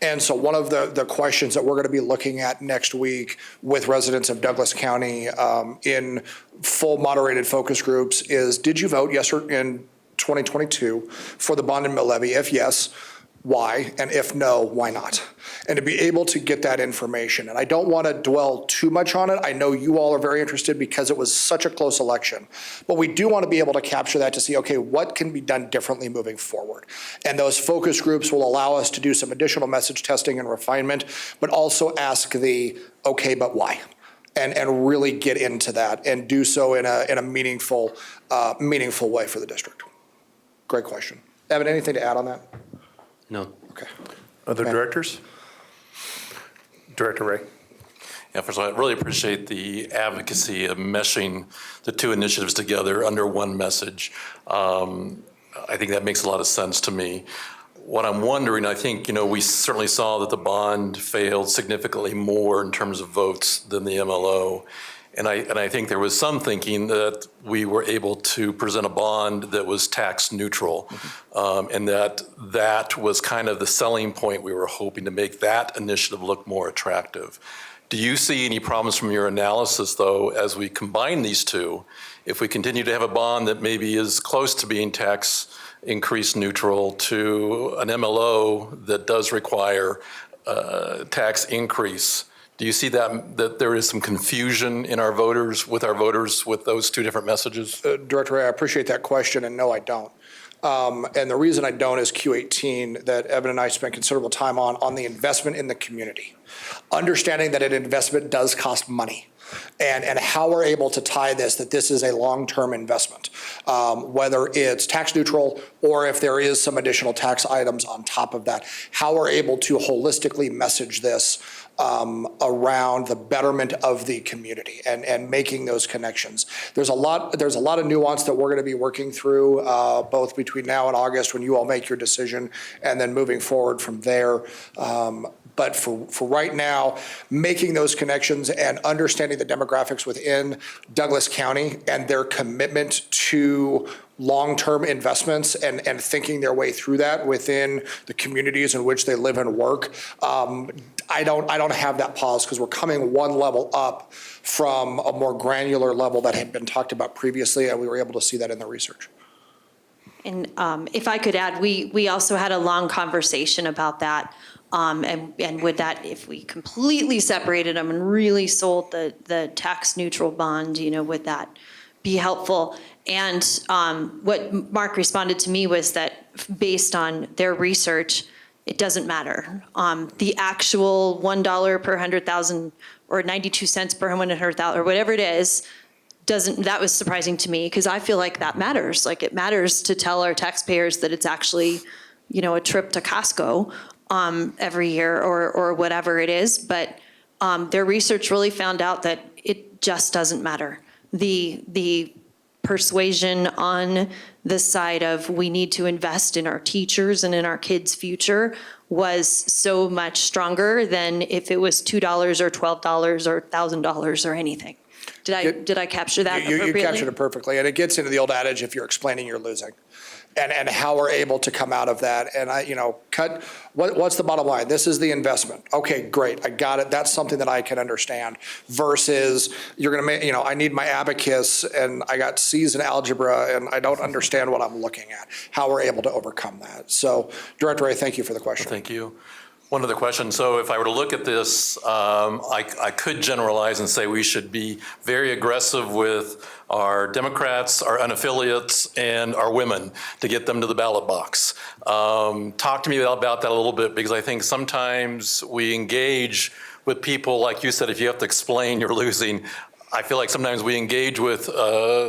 Speaker 16: And so one of the questions that we're going to be looking at next week with residents of Douglas County in full moderated focus groups is, did you vote yes or in 2022 for the bond and mill levy? If yes, why? And if no, why not? And to be able to get that information. And I don't want to dwell too much on it. I know you all are very interested because it was such a close election. But we do want to be able to capture that to see, okay, what can be done differently moving forward? And those focus groups will allow us to do some additional message testing and refinement, but also ask the, okay, but why? And really get into that and do so in a meaningful way for the district. Great question. Evan, anything to add on that?
Speaker 17: No.
Speaker 16: Okay.
Speaker 1: Other directors? Director Ray.
Speaker 12: Yeah, first of all, I really appreciate the advocacy of meshing the two initiatives together under one message. I think that makes a lot of sense to me. What I'm wondering, I think, we certainly saw that the bond failed significantly more in terms of votes than the MLO. And I think there was some thinking that we were able to present a bond that was tax neutral, and that was kind of the selling point. We were hoping to make that initiative look more attractive. Do you see any problems from your analysis, though, as we combine these two? If we continue to have a bond that maybe is close to being tax increase neutral to an MLO that does require tax increase, do you see that there is some confusion in our voters with those two different messages?
Speaker 16: Director Ray, I appreciate that question, and no, I don't. And the reason I don't is Q18 that Evan and I spent considerable time on the investment in the community. Understanding that an investment does cost money. And how we're able to tie this, that this is a long-term investment, whether it's tax neutral or if there is some additional tax items on top of that, how we're able to holistically message this around the betterment of the community and making those connections. There's a lot of nuance that we're going to be working through both between now and August when you all make your decision and then moving forward from there. But for right now, making those connections and understanding the demographics within Douglas County and their commitment to long-term investments and thinking their way through that within the communities in which they live and work. I don't have that pause because we're coming one level up from a more granular level that had been talked about previously, and we were able to see that in the research.
Speaker 2: And if I could add, we also had a long conversation about that. And would that, if we completely separated them and really sold the tax neutral bond, would that be helpful? And what Mark responded to me was that based on their research, it doesn't matter. The actual $1 per 100,000 or 92 cents per 100,000 or whatever it is, that was surprising to me because I feel like that matters. Like it matters to tell our taxpayers that it's actually, a trip to Costco every year or whatever it is. But their research really found out that it just doesn't matter. The persuasion on the side of we need to invest in our teachers and in our kids' future was so much stronger than if it was $2 or $12 or $1,000 or anything. Did I capture that appropriately?
Speaker 16: You captured it perfectly, and it gets into the old adage: if you're explaining, you're losing. And how we're able to come out of that. And what's the bottom line? This is the investment. Okay, great, I got it. That's something that I can understand. Versus you're going to make, I need my abacus and I got C's in algebra and I don't understand what I'm looking at. How we're able to overcome that. So, Director Ray, thank you for the question.
Speaker 12: Thank you. One other question. So if I were to look at this, I could generalize and say we should be very aggressive with our Democrats, our unaffiliates, and our women to get them to the ballot box. Talk to me about that a little bit, because I think sometimes we engage with people, like you said, if you have to explain, you're losing. I feel like sometimes we engage with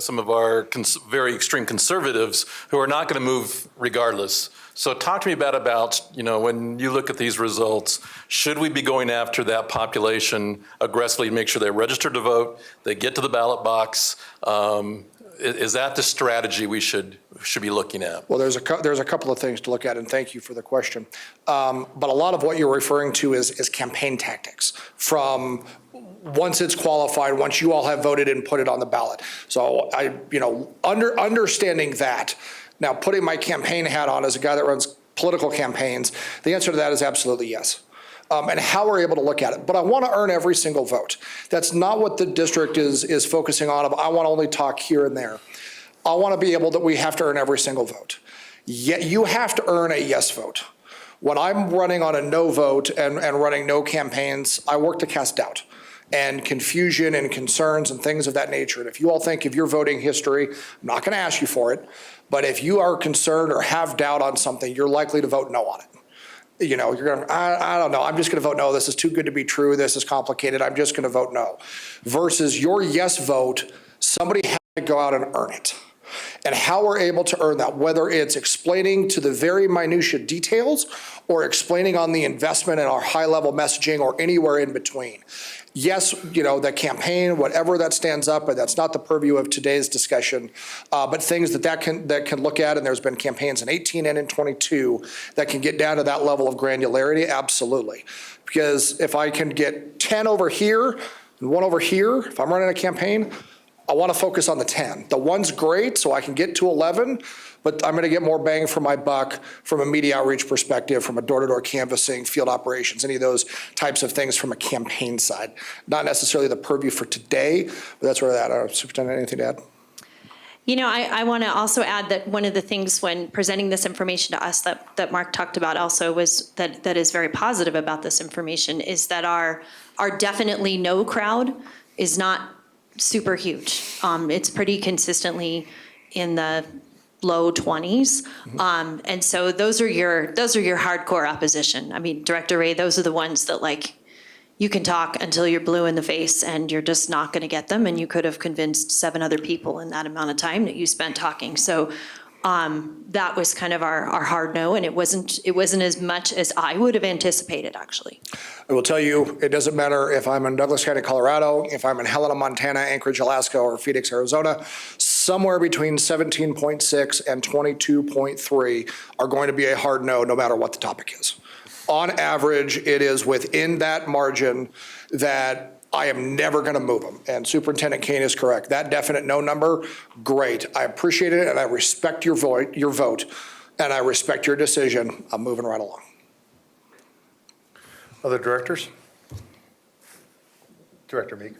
Speaker 12: some of our very extreme conservatives who are not going to move regardless. So talk to me about, when you look at these results, should we be going after that population aggressively to make sure they're registered to vote, they get to the ballot box? Is that the strategy we should be looking at?
Speaker 16: Well, there's a couple of things to look at, and thank you for the question. But a lot of what you're referring to is campaign tactics from once it's qualified, once you all have voted and put it on the ballot. So understanding that. Now, putting my campaign hat on as a guy that runs political campaigns, the answer to that is absolutely yes. And how we're able to look at it. But I want to earn every single vote. That's not what the district is focusing on. I want to only talk here and there. I want to be able that we have to earn every single vote. Yet you have to earn a yes vote. When I'm running on a no vote and running no campaigns, I work to cast doubt and confusion and concerns and things of that nature. And if you all think of your voting history, I'm not going to ask you for it, but if you are concerned or have doubt on something, you're likely to vote no on it. You're going to, I don't know, I'm just going to vote no. This is too good to be true. This is complicated. I'm just going to vote no. Versus your yes vote, somebody has to go out and earn it. And how we're able to earn that, whether it's explaining to the very minutiae details or explaining on the investment and our high-level messaging or anywhere in between. Yes, the campaign, whatever that stands up, and that's not the purview of today's discussion, but things that can look at, and there's been campaigns in 18 and in 22 that can get down to that level of granularity, absolutely. Because if I can get 10 over here and 1 over here, if I'm running a campaign, I want to focus on the 10. The 1's great, so I can get to 11, but I'm going to get more bang for my buck from a media outreach perspective, from a door-to-door canvassing, field operations, any of those types of things from a campaign side. Not necessarily the purview for today, but that's where that. Superintendent, anything to add?
Speaker 2: I want to also add that one of the things when presenting this information to us that Mark talked about also was that is very positive about this information is that our definitely no crowd is not super huge. It's pretty consistently in the low 20s. And so those are your hardcore opposition. I mean, Director Ray, those are the ones that you can talk until you're blue in the face and you're just not going to get them. And you could have convinced 7 other people in that amount of time that you spent talking. So that was kind of our hard no, and it wasn't as much as I would have anticipated, actually.
Speaker 16: I will tell you, it doesn't matter if I'm in Douglas County, Colorado, if I'm in Helena, Montana, Anchorage, Alaska, or Phoenix, Arizona, somewhere between 17.6 and 22.3 are going to be a hard no matter what the topic is. on average, it is within that margin that I am never going to move them. And Superintendent Kane is correct. That definite no number, great. I appreciate it, and I respect your vote, and I respect your decision. I'm moving right along.
Speaker 1: Other directors? Director Meek.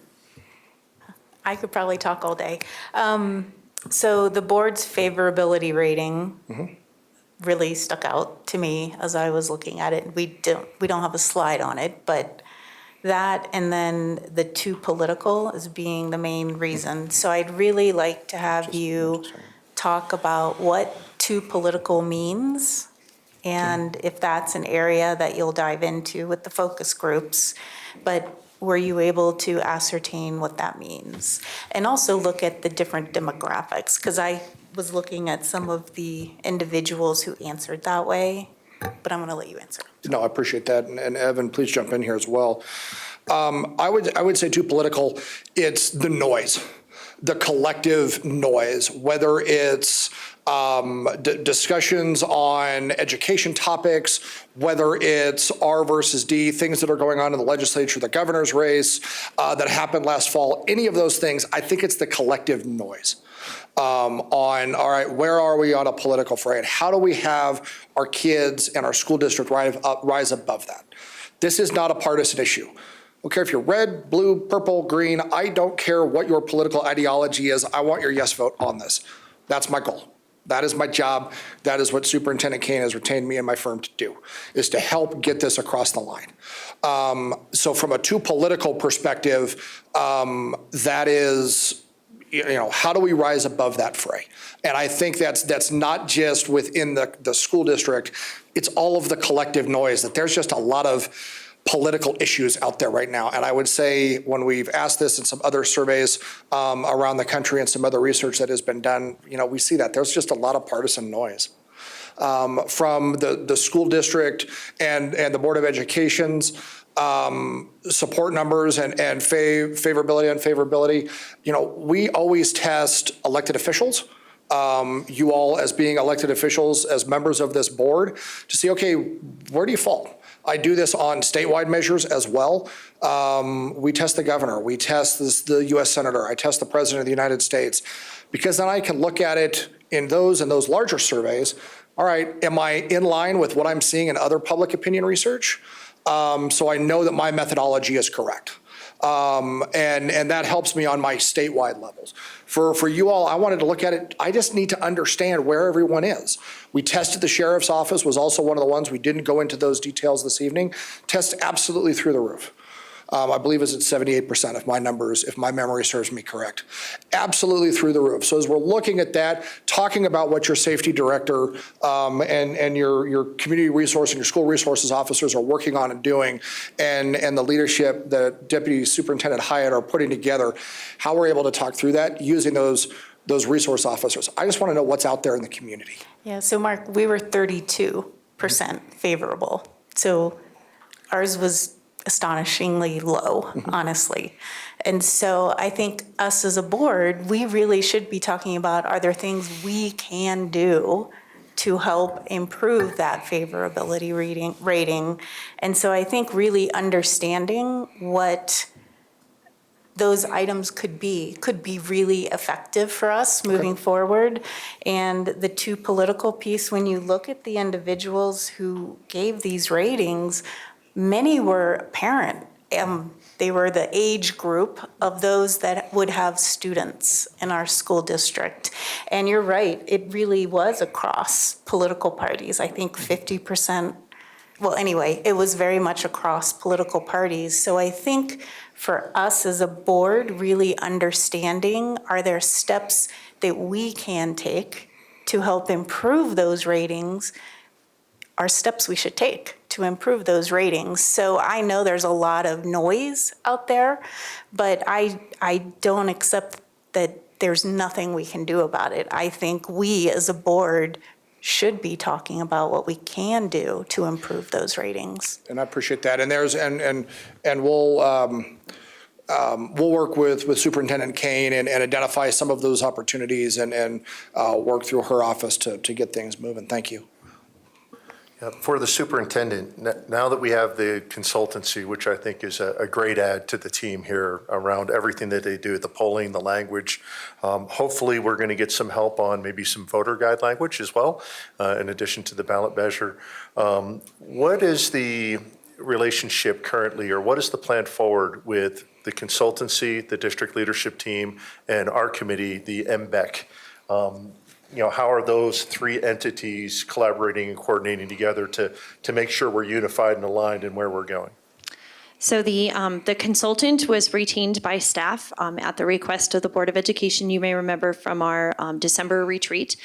Speaker 14: I could probably talk all day. So the board's favorability rating really stuck out to me as I was looking at it. We don't have a slide on it, but that and then the too political as being the main reason. So I'd really like to have you talk about what too political means, and if that's an area that you'll dive into with the focus groups. But were you able to ascertain what that means? And also look at the different demographics, because I was looking at some of the individuals who answered that way, but I'm going to let you answer.
Speaker 16: No, I appreciate that. And Evan, please jump in here as well. I would say too political, it's the noise, the collective noise, whether it's discussions on education topics, whether it's R versus D, things that are going on in the legislature, the governor's race that happened last fall, any of those things, I think it's the collective noise on, all right, where are we on a political fray? And how do we have our kids and our school district rise above that? This is not a partisan issue. I don't care if you're red, blue, purple, green. I don't care what your political ideology is. I want your yes vote on this. That's my goal. That is my job. That is what Superintendent Kane has retained me and my firm to do, is to help get this across the line. So from a too political perspective, that is, how do we rise above that fray? And I think that's not just within the school district. It's all of the collective noise, that there's just a lot of political issues out there right now. And I would say when we've asked this in some other surveys around the country and some other research that has been done, we see that there's just a lot of partisan noise. From the school district and the Board of Education's support numbers and favorability, unfavorability, we always test elected officials. You all as being elected officials, as members of this board, to see, okay, where do you fall? I do this on statewide measures as well. We test the governor, we test the U.S. Senator, I test the President of the United States, because then I can look at it in those larger surveys. All right, am I in line with what I'm seeing in other public opinion research? So I know that my methodology is correct. And that helps me on my statewide levels. For you all, I wanted to look at it. I just need to understand where everyone is. We tested the sheriff's office, was also one of the ones. We didn't go into those details this evening. Test absolutely through the roof. I believe it's at 78% if my memory serves me correct. Absolutely through the roof. So as we're looking at that, talking about what your safety director and your community resource and your school resources officers are working on and doing, and the leadership that Deputy Superintendent Hyatt are putting together, how we're able to talk through that using those resource officers. I just want to know what's out there in the community.
Speaker 14: Yeah, so Mark, we were 32% favorable. So ours was astonishingly low, honestly. And so I think us as a board, we really should be talking about, are there things we can do to help improve that favorability rating? And so I think really understanding what those items could be really effective for us moving forward. And the too political piece, when you look at the individuals who gave these ratings, many were parent. They were the age group of those that would have students in our school district. And you're right, it really was across political parties. I think 50%, well, anyway, it was very much across political parties. So I think for us as a board, really understanding, are there steps that we can take to help improve those ratings, are steps we should take to improve those ratings. So I know there's a lot of noise out there, but I don't accept that there's nothing we can do about it. I think we as a board should be talking about what we can do to improve those ratings.
Speaker 16: And I appreciate that. And there's and we'll work with Superintendent Kane and identify some of those opportunities and work through her office to get things moving. Thank you.
Speaker 1: For the superintendent, now that we have the consultancy, which I think is a great add to the team here around everything that they do, the polling, the language, hopefully we're going to get some help on maybe some voter guide language as well, in addition to the ballot measure. What is the relationship currently, or what is the plan forward with the consultancy, the district leadership team, and our committee, the MBEC? How are those three entities collaborating and coordinating together to make sure we're unified and aligned in where we're going?
Speaker 2: So the consultant was retained by staff at the request of the Board of Education. You may remember from our December retreat.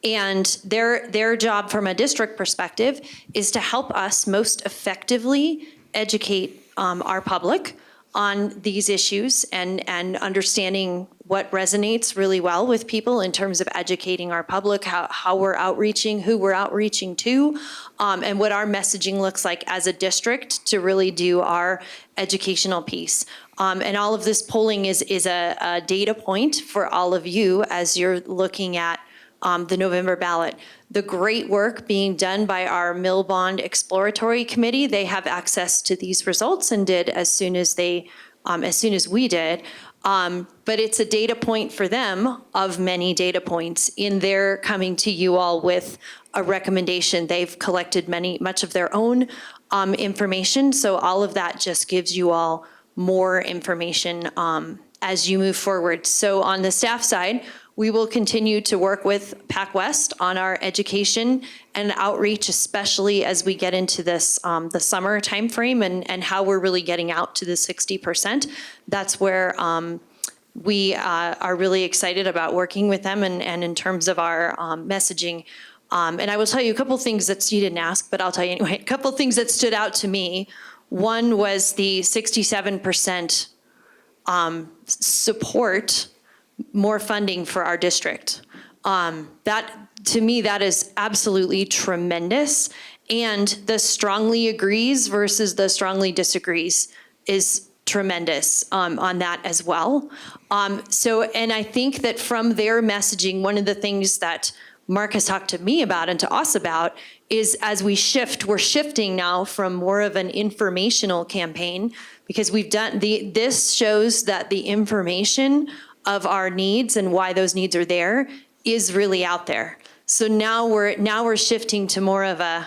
Speaker 2: And their job from a district perspective is to help us most effectively educate our public on these issues and understanding what resonates really well with people in terms of educating our public, how we're outreaching, who we're outreaching to, and what our messaging looks like as a district to really do our educational piece. And all of this polling is a data point for all of you as you're looking at the November ballot. The great work being done by our Mill Bond Exploratory Committee, they have access to these results and did as soon as we did. But it's a data point for them of many data points in their coming to you all with a recommendation. They've collected much of their own information, so all of that just gives you all more information as you move forward. So on the staff side, we will continue to work with PacWest on our education and outreach, especially as we get into this the summer timeframe and how we're really getting out to the 60%. That's where we are really excited about working with them and in terms of our messaging. And I will tell you a couple things that you didn't ask, but I'll tell you anyway. A couple things that stood out to me. One was the 67% support more funding for our district. That, to me, that is absolutely tremendous. And the strongly agrees versus the strongly disagrees is tremendous on that as well. And I think that from their messaging, one of the things that Mark has talked to me about and to us about is as we're shifting now from more of an informational campaign, because we've done this shows that the information of our needs and why those needs are there is really out there. So now we're shifting to more of a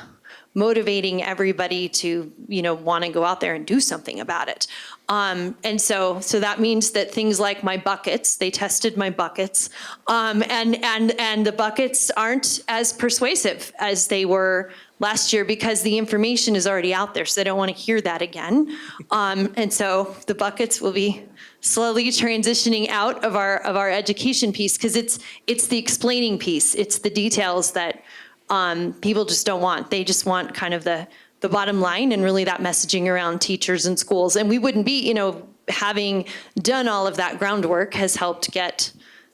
Speaker 2: motivating everybody to want to go out there and do something about it. And so that means that things like my buckets, they tested my buckets, and the buckets aren't as persuasive as they were last year because the information is already out there, so they don't want to hear that again. And so the buckets will be slowly transitioning out of our education piece because it's the explaining piece. It's the details that people just don't want. They just want kind of the bottom line and really that messaging around teachers and schools. And we wouldn't be, having done all of that groundwork has helped get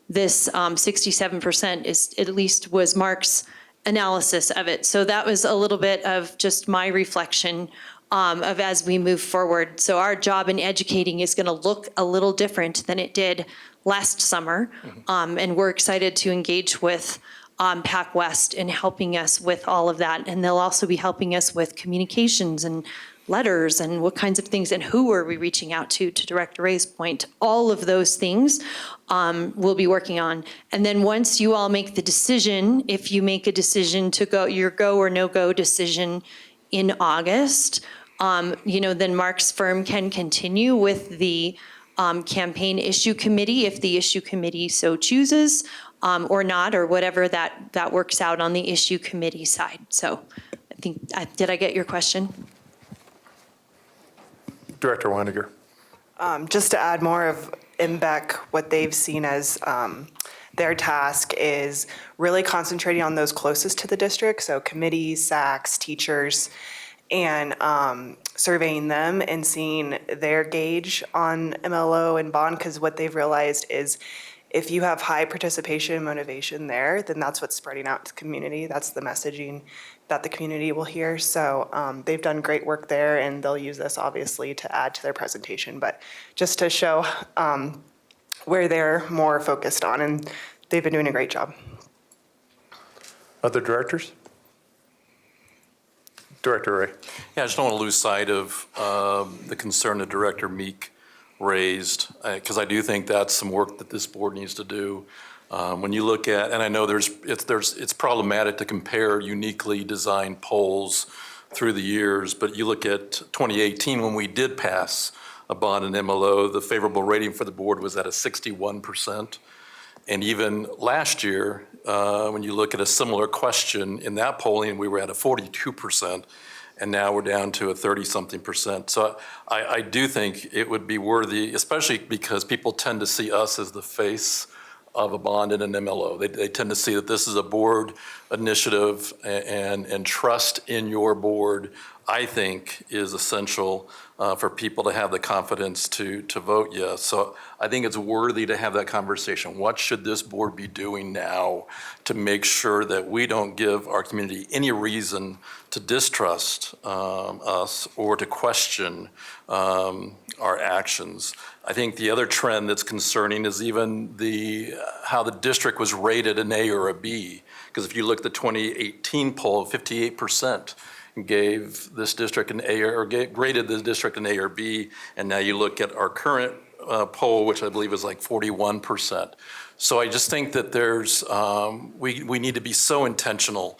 Speaker 2: this 67% at least was Mark's analysis of it. So that was a little bit of just my reflection of as we move forward. So our job in educating is going to look a little different than it did last summer. And we're excited to engage with PacWest in helping us with all of that. And they'll also be helping us with communications and letters and what kinds of things and who are we reaching out to Director Ray's point. All of those things we'll be working on. And then once you all make the decision, if you make a decision to go, your go or no go decision in August, then Mark's firm can continue with the campaign issue committee if the issue committee so chooses, or not, or whatever that works out on the issue committee side. So I think, did I get your question?
Speaker 1: Director Weiniger.
Speaker 18: Just to add more of MBEC, what they've seen as their task is really concentrating on those closest to the district, so committees, SACs, teachers, and surveying them and seeing their gauge on MLO and bond, because what they've realized is if you have high participation and motivation there, then that's what's spreading out to the community. That's the messaging that the community will hear. So they've done great work there, and they'll use this obviously to add to their presentation, but just to show where they're more focused on, and they've been doing a great job.
Speaker 1: Other directors? Director Ray.
Speaker 12: Yeah, I just don't want to lose sight of the concern that Director Meek raised, because I do think that's some work that this board needs to do. When you look at, and I know it's problematic to compare uniquely designed polls through the years, but you look at 2018 when we did pass a bond and MLO, the favorable rating for the board was at a 61%. And even last year, when you look at a similar question in that polling, we were at a 42%, and now we're down to a 30-something%. So I do think it would be worthy, especially because people tend to see us as the face of a bond and an MLO. They tend to see that this is a board initiative, and trust in your board, I think, is essential for people to have the confidence to vote yes. So I think it's worthy to have that conversation. What should this board be doing now to make sure that we don't give our community any reason to distrust us or to question our actions? I think the other trend that's concerning is even how the district was rated an A or a B. Because if you look at the 2018 poll, 58% gave this district an A or graded the district an A or B, and now you look at our current poll, which I believe is like 41%. So I just think that we need to be so intentional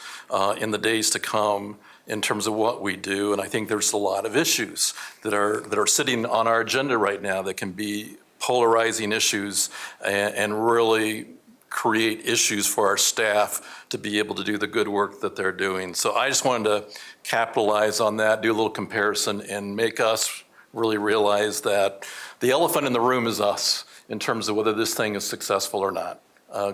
Speaker 12: in the days to come in terms of what we do, and I think there's a lot of issues that are sitting on our agenda right now that can be polarizing issues and really create issues for our staff to be able to do the good work that they're doing. So I just wanted to capitalize on that, do a little comparison, and make us really realize that the elephant in the room is us in terms of whether this thing is successful or not,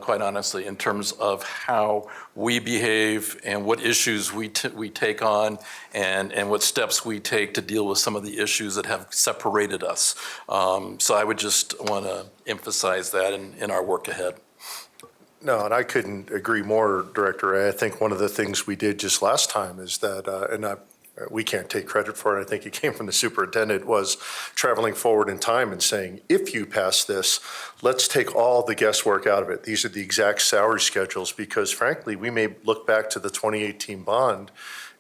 Speaker 12: quite honestly, in terms of how we behave and what issues we take on and what steps we take to deal with some of the issues that have separated us. So I would just want to emphasize that in our work ahead.
Speaker 1: No, and I couldn't agree more, Director Ray. I think one of the things we did just last time is that, we can't take credit for it, I think it came from the superintendent, was traveling forward in time and saying, if you pass this, let's take all the guesswork out of it. These are the exact salary schedules, because frankly, we may look back to the 2018 bond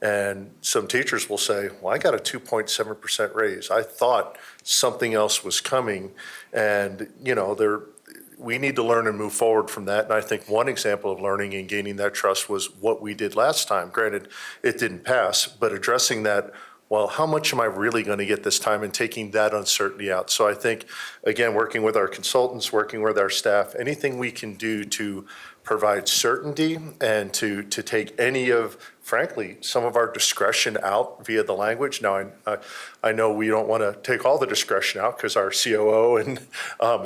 Speaker 1: and some teachers will say, well, I got a 2.7% raise. I thought something else was coming, and we need to learn and move forward from that. And I think one example of learning and gaining that trust was what we did last time. Granted, it didn't pass, but addressing that, well, how much am I really going to get this time, and taking that uncertainty out. So I think, again, working with our consultants, working with our staff, anything we can do to provide certainty and to take any of, frankly, some of our discretion out via the language. Now, I know we don't want to take all the discretion out because our COO and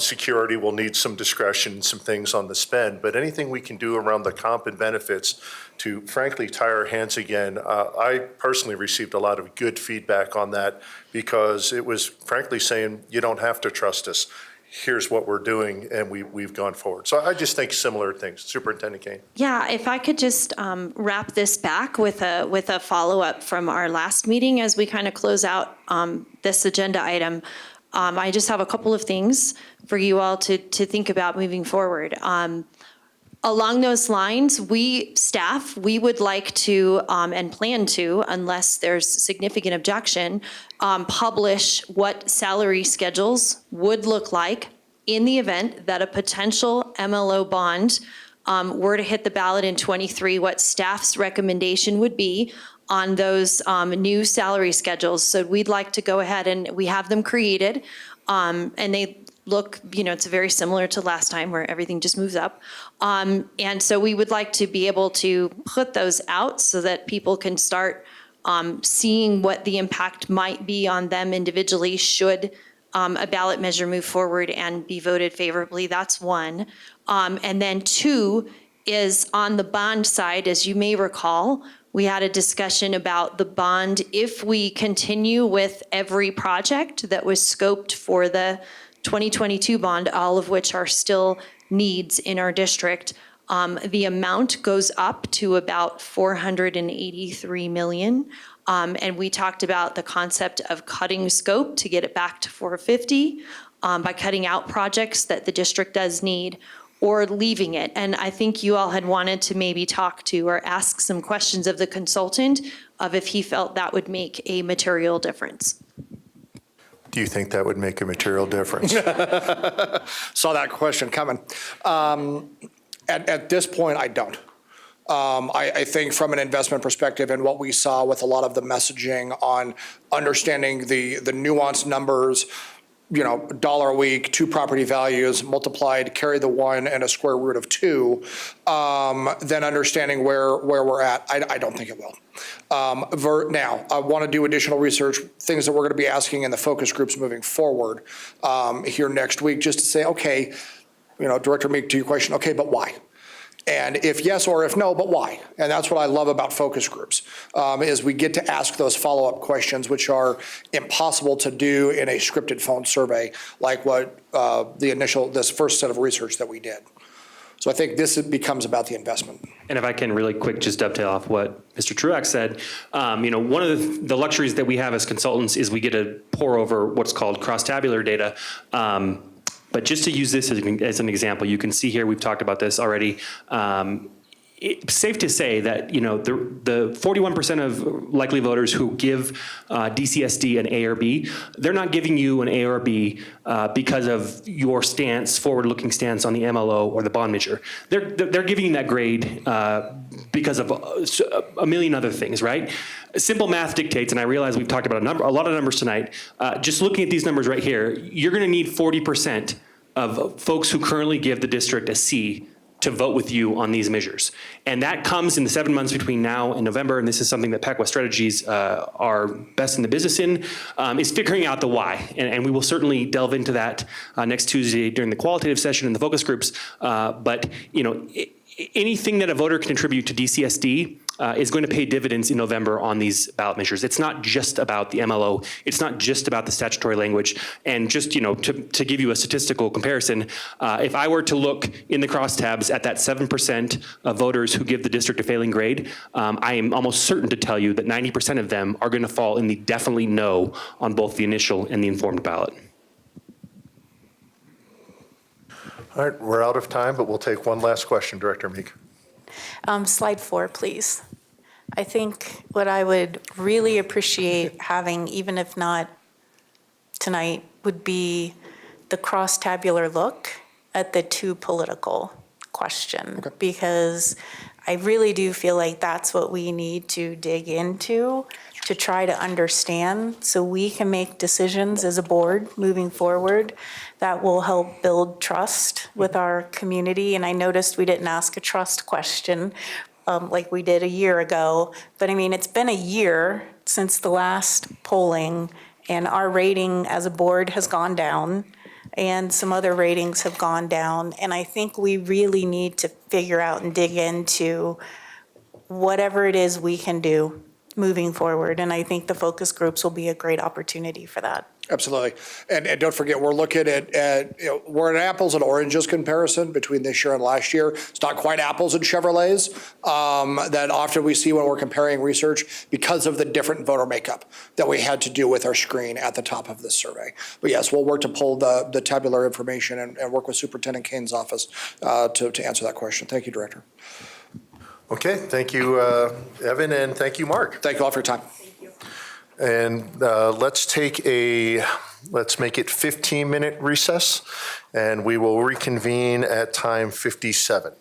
Speaker 1: security will need some discretion and some things on the spend, but anything we can do around the comp and benefits to, frankly, tie our hands again. I personally received a lot of good feedback on that, because it was, frankly, saying, you don't have to trust us. Here's what we're doing, and we've gone forward. So I just think similar things. Superintendent Kane.
Speaker 2: Yeah, if I could just wrap this back with a follow-up from our last meeting as we kind of close out this agenda item. I just have a couple of things for you all to think about moving forward. Along those lines, we would like to and plan to, unless there's significant objection, publish what salary schedules would look like in the event that a potential MLO bond were to hit the ballot in '23, what staff's recommendation would be on those new salary schedules. So we'd like to go ahead, and we have them created, and they look, it's very similar to last time where everything just moves up. And so we would like to be able to put those out so that people can start seeing what the impact might be on them individually should a ballot measure move forward and be voted favorably. That's one. And then two is on the bond side. As you may recall, we had a discussion about the bond if we continue with every project that was scoped for the 2022 bond, all of which are still needs in our district. The amount goes up to about $483 million. And we talked about the concept of cutting scope to get it back to 450 by cutting out projects that the district does need, or leaving it. And I think you all had wanted to maybe talk to or ask some questions of the consultant of if he felt that would make a material difference.
Speaker 1: Do you think that would make a material difference?
Speaker 16: Saw that question coming. At this point, I don't. I think from an investment perspective and what we saw with a lot of the messaging on understanding the nuanced numbers, dollar a week, 2 property values multiplied, carry the 1 and a square root of 2, then understanding where we're at, I don't think it will. Now, I want to do additional research, things that we're going to be asking in the focus groups moving forward here next week, just to say, okay, Director Meek, to your question, okay, but why? And if yes or if no, but why? And that's what I love about focus groups, is we get to ask those follow-up questions, which are impossible to do in a scripted phone survey, like what this first set of research that we did. So I think this becomes about the investment.
Speaker 17: And if I can really quick just dovetail off what Mr. Truax said, one of the luxuries that we have as consultants is we get to pour over what's called cross-tabular data. But just to use this as an example, you can see here, we've talked about this already. It's safe to say that the 41% of likely voters who give DCSD an A or B, they're not giving you an A or B because of your stance, forward-looking stance on the MLO or the bond measure. They're giving you that grade because of a million other things, right? Simple math dictates, and I realize we've talked about a lot of numbers tonight. Just looking at these numbers right here, you're going to need 40% of folks who currently give the district a C to vote with you on these measures. And that comes in the 7 months between now and November, and this is something that PacWest Strategies are best in the business in, is figuring out the why. And we will certainly delve into that next Tuesday during the qualitative session in the focus groups. But anything that a voter can contribute to DCSD is going to pay dividends in November on these ballot measures. It's not just about the MLO. It's not just about the statutory language. And just, to give you a statistical comparison, if I were to look in the crosstabs at that 7% of voters who give the district a failing grade, I am almost certain to tell you that 90% of them are going to fall in the definitely no on both the initial and the informed ballot.
Speaker 1: All right, we're out of time, but we'll take one last question, Director Meek.
Speaker 14: Slide 4, please. I think what I would really appreciate having, even if not tonight, would be the cross-tabular look at the 2 political question, because I really do feel like that's what we need to dig into to try to understand so we can make decisions as a board moving forward that will help build trust with our community. And I noticed we didn't ask a trust question like we did a year ago. But I mean, it's been a year since the last polling, and our rating as a board has gone down, and some other ratings have gone down. And I think we really need to figure out and dig into whatever it is we can do moving forward. And I think the focus groups will be a great opportunity for that.
Speaker 16: Absolutely. And don't forget, we're looking at we're an apples and oranges comparison between this year and last year. It's not quite apples and Chevrolets that often we see when we're comparing research because of the different voter makeup that we had to do with our screen at the top of this survey. But yes, we'll work to pull the tabular information and work with Superintendent Kane's office to answer that question. Thank you, Director.
Speaker 1: Okay, thank you, Evan, and thank you, Mark.
Speaker 16: Thank you all for your time.
Speaker 1: And let's make it 15-minute recess, and we will reconvene at time 57.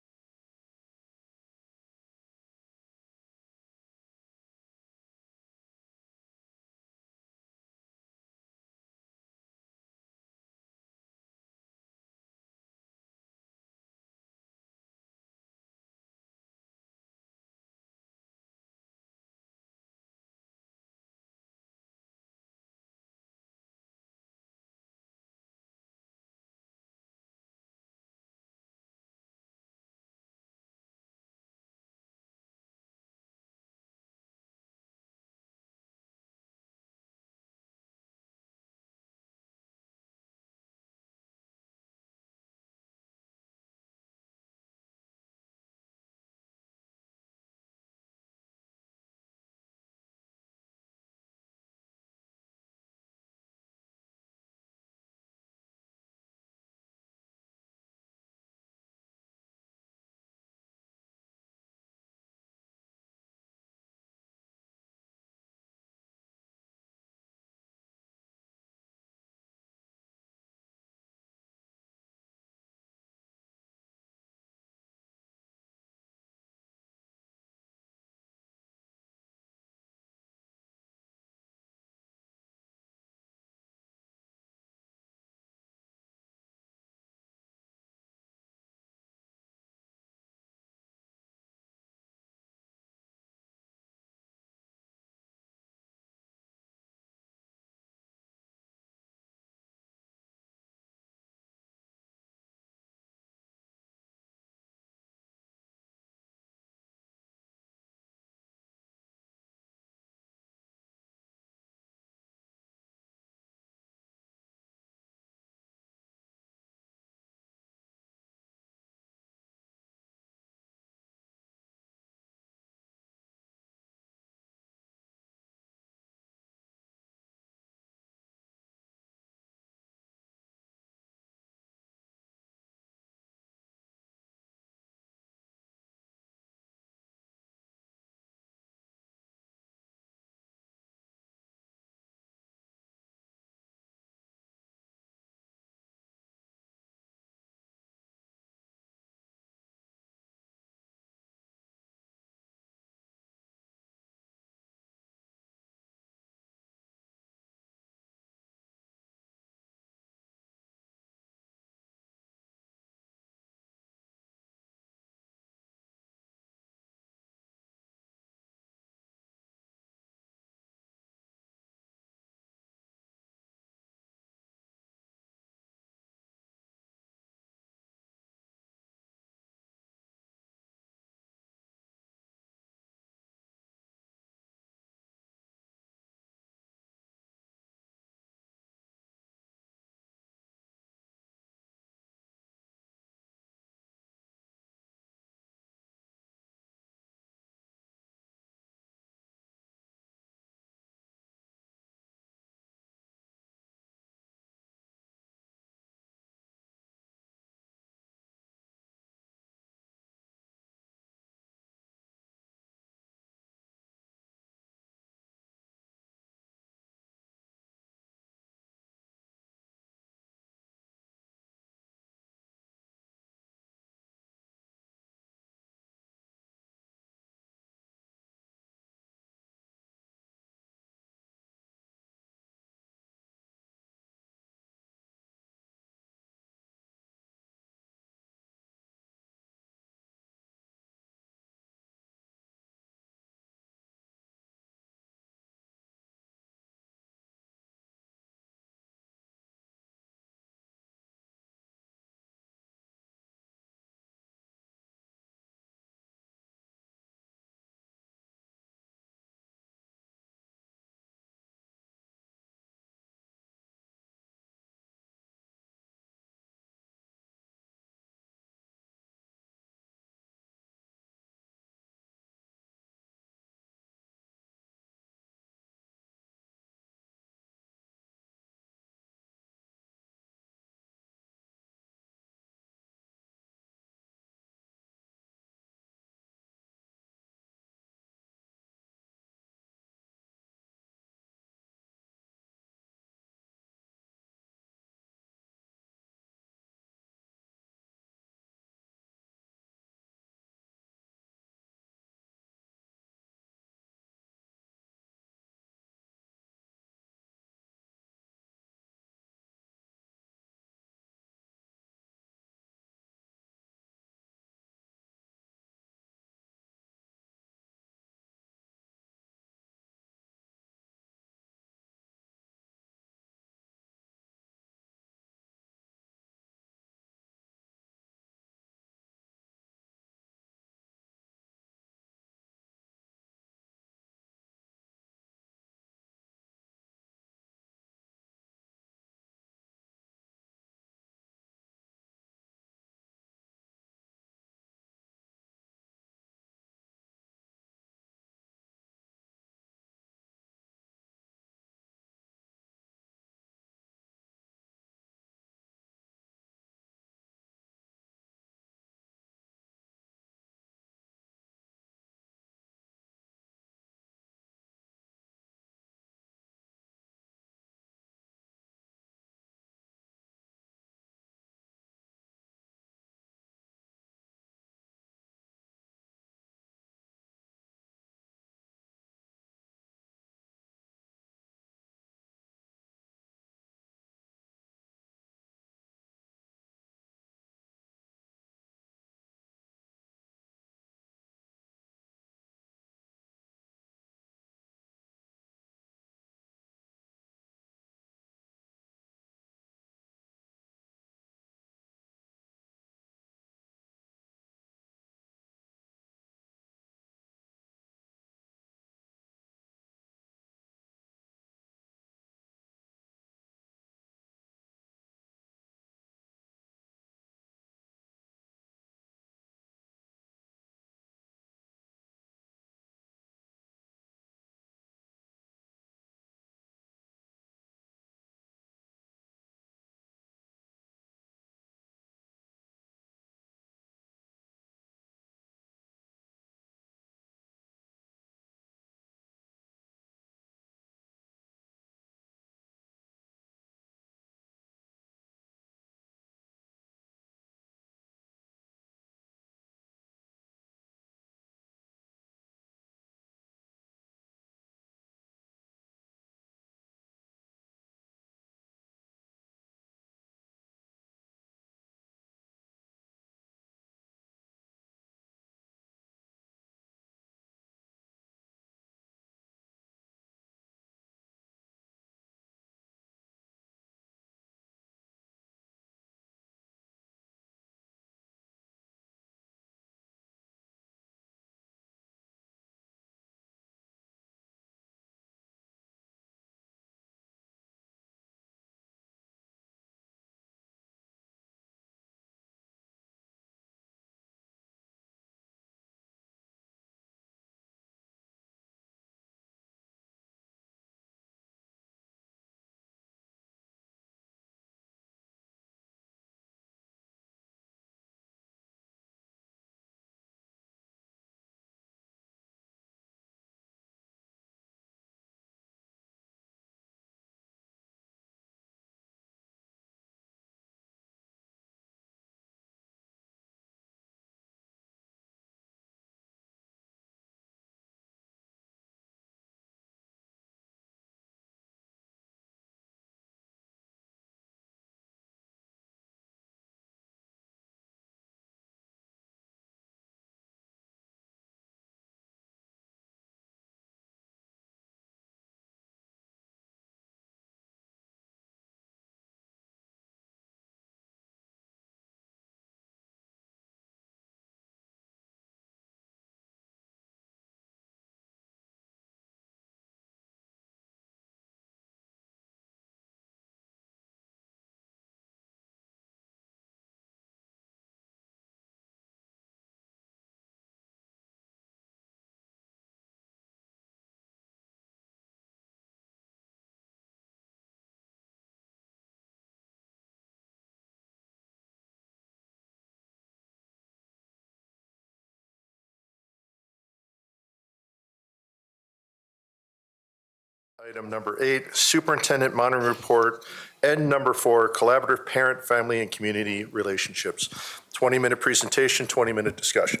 Speaker 1: Item number 8, Superintendent Monitoring Report. And number 4, Collaborative Parent, Family, and Community Relationships. 20-minute presentation, 20-minute discussion.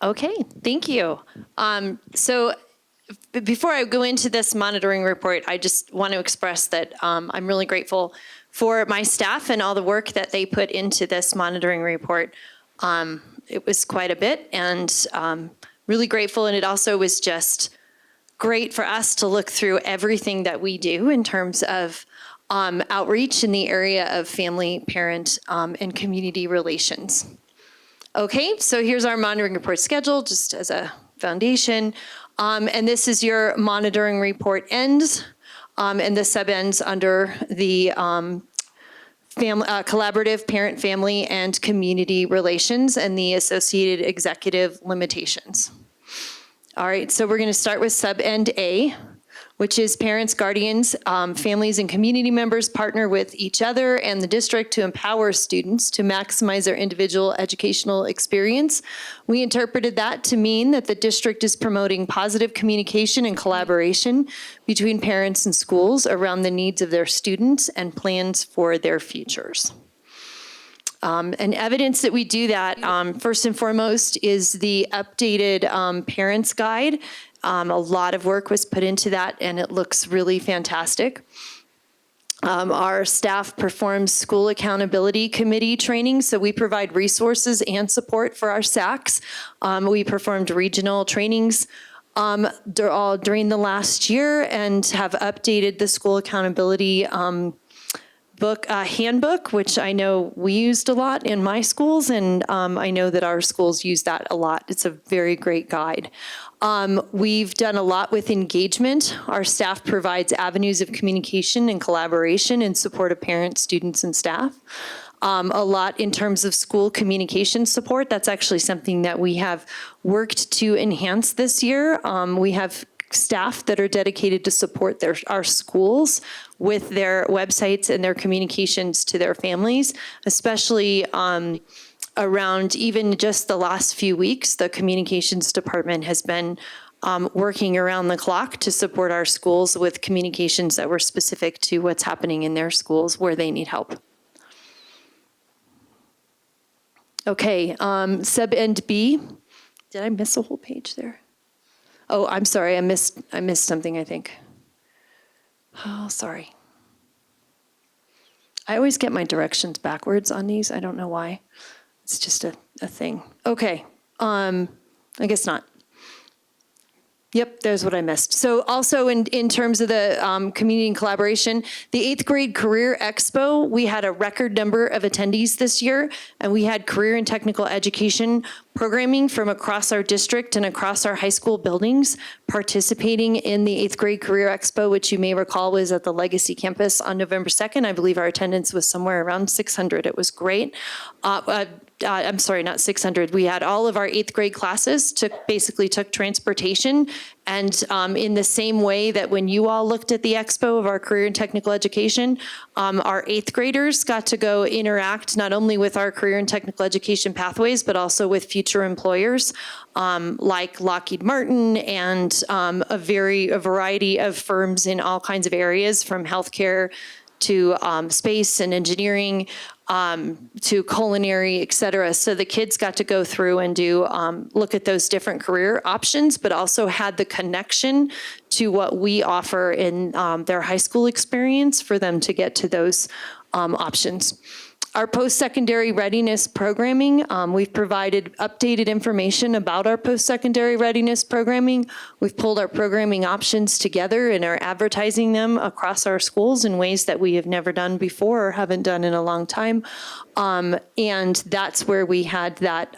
Speaker 2: Okay, thank you. So before I go into this monitoring report, I just want to express that I'm really grateful for my staff and all the work that they put into this monitoring report. It was quite a bit, and really grateful, and it also was just great for us to look through everything that we do in terms of outreach in the area of family, parent, and community relations. Okay, so here's our monitoring report schedule, just as a foundation. And this is your monitoring report ends, and the sub ends under the collaborative parent, family, and community relations and the associated executive limitations. All right, so we're going to start with sub end A, which is parents, guardians, families, and community members partner with each other and the district to empower students to maximize their individual educational experience. We interpreted that to mean that the district is promoting positive communication and collaboration between parents and schools around the needs of their students and plans for their futures. And evidence that we do that, first and foremost, is the updated Parents Guide. A lot of work was put into that, and it looks really fantastic. Our staff performs school accountability committee training, so we provide resources and support for our SACs. We performed regional trainings all during the last year and have updated the school accountability handbook, which I know we used a lot in my schools, and I know that our schools use that a lot. It's a very great guide. We've done a lot with engagement. Our staff provides avenues of communication and collaboration in support of parents, students, and staff. A lot in terms of school communication support. That's actually something that we have worked to enhance this year. We have staff that are dedicated to support our schools with their websites and their communications to their families, especially around even just the last few weeks. The communications department has been working around the clock to support our schools with communications that were specific to what's happening in their schools where they need help. Okay, sub end B. Did I miss a whole page there? Oh, I'm sorry, I missed something, I think. Oh, sorry. I always get my directions backwards on these. I don't know why. It's just a thing. Okay, I guess not. Yep, there's what I missed. So also in terms of the community and collaboration, the 8th grade Career Expo, we had a record number of attendees this year, and we had career and technical education programming from across our district and across our high school buildings participating in the 8th grade Career Expo, which you may recall was at the Legacy campus on November 2nd. I believe our attendance was somewhere around 600. It was great. I'm sorry, not 600. We had all of our 8th grade classes basically took transportation. And in the same way that when you all looked at the expo of our career and technical education, our 8th graders got to go interact not only with our career and technical education pathways, but also with future employers like Lockheed Martin and a variety of firms in all kinds of areas, from healthcare to space and engineering, to culinary, et cetera. So the kids got to go through and look at those different career options, but also had the connection to what we offer in their high school experience for them to get to those options. Our post-secondary readiness programming, we've provided updated information about our post-secondary readiness programming. We've pulled our programming options together and are advertising them across our schools in ways that we have never done before or haven't done in a long time. And that's where we had that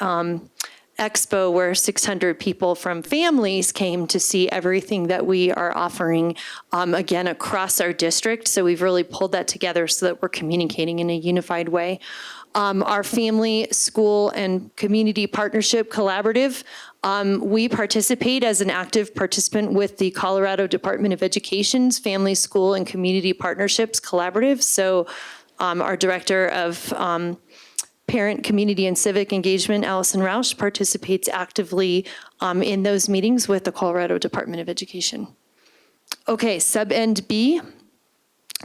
Speaker 2: expo where 600 people from families came to see everything that we are offering, again, across our district. So we've really pulled that together so that we're communicating in a unified way. Our family, school, and community partnership collaborative, we participate as an active participant with the Colorado Department of Education's Family, School, and Community Partnerships Collaborative. So our director of Parent, Community, and Civic Engagement, Allison Roush, participates actively in those meetings with the Colorado Department of Education. Okay, sub-end B,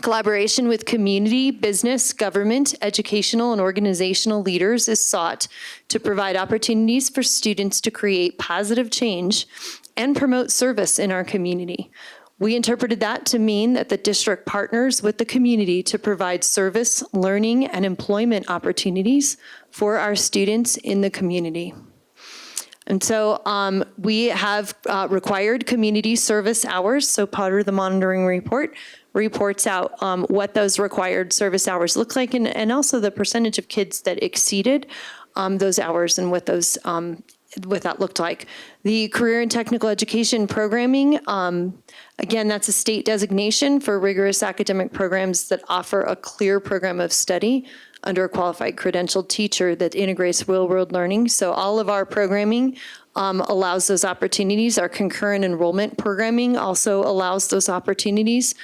Speaker 2: collaboration with community, business, government, educational, and organizational leaders is sought to provide opportunities for students to create positive change and promote service in our community. We interpreted that to mean that the district partners with the community to provide service, learning, and employment opportunities for our students in the community. And so we have required community service hours. So part of the monitoring report reports out what those required service hours look like, and also the percentage of kids that exceeded those hours and what those what that looked like. The career and technical education programming, again, that's a state designation for rigorous academic programs that offer a clear program of study under a qualified credentialed teacher that integrates real-world learning. So all of our programming allows those opportunities. Our concurrent enrollment programming also allows those opportunities.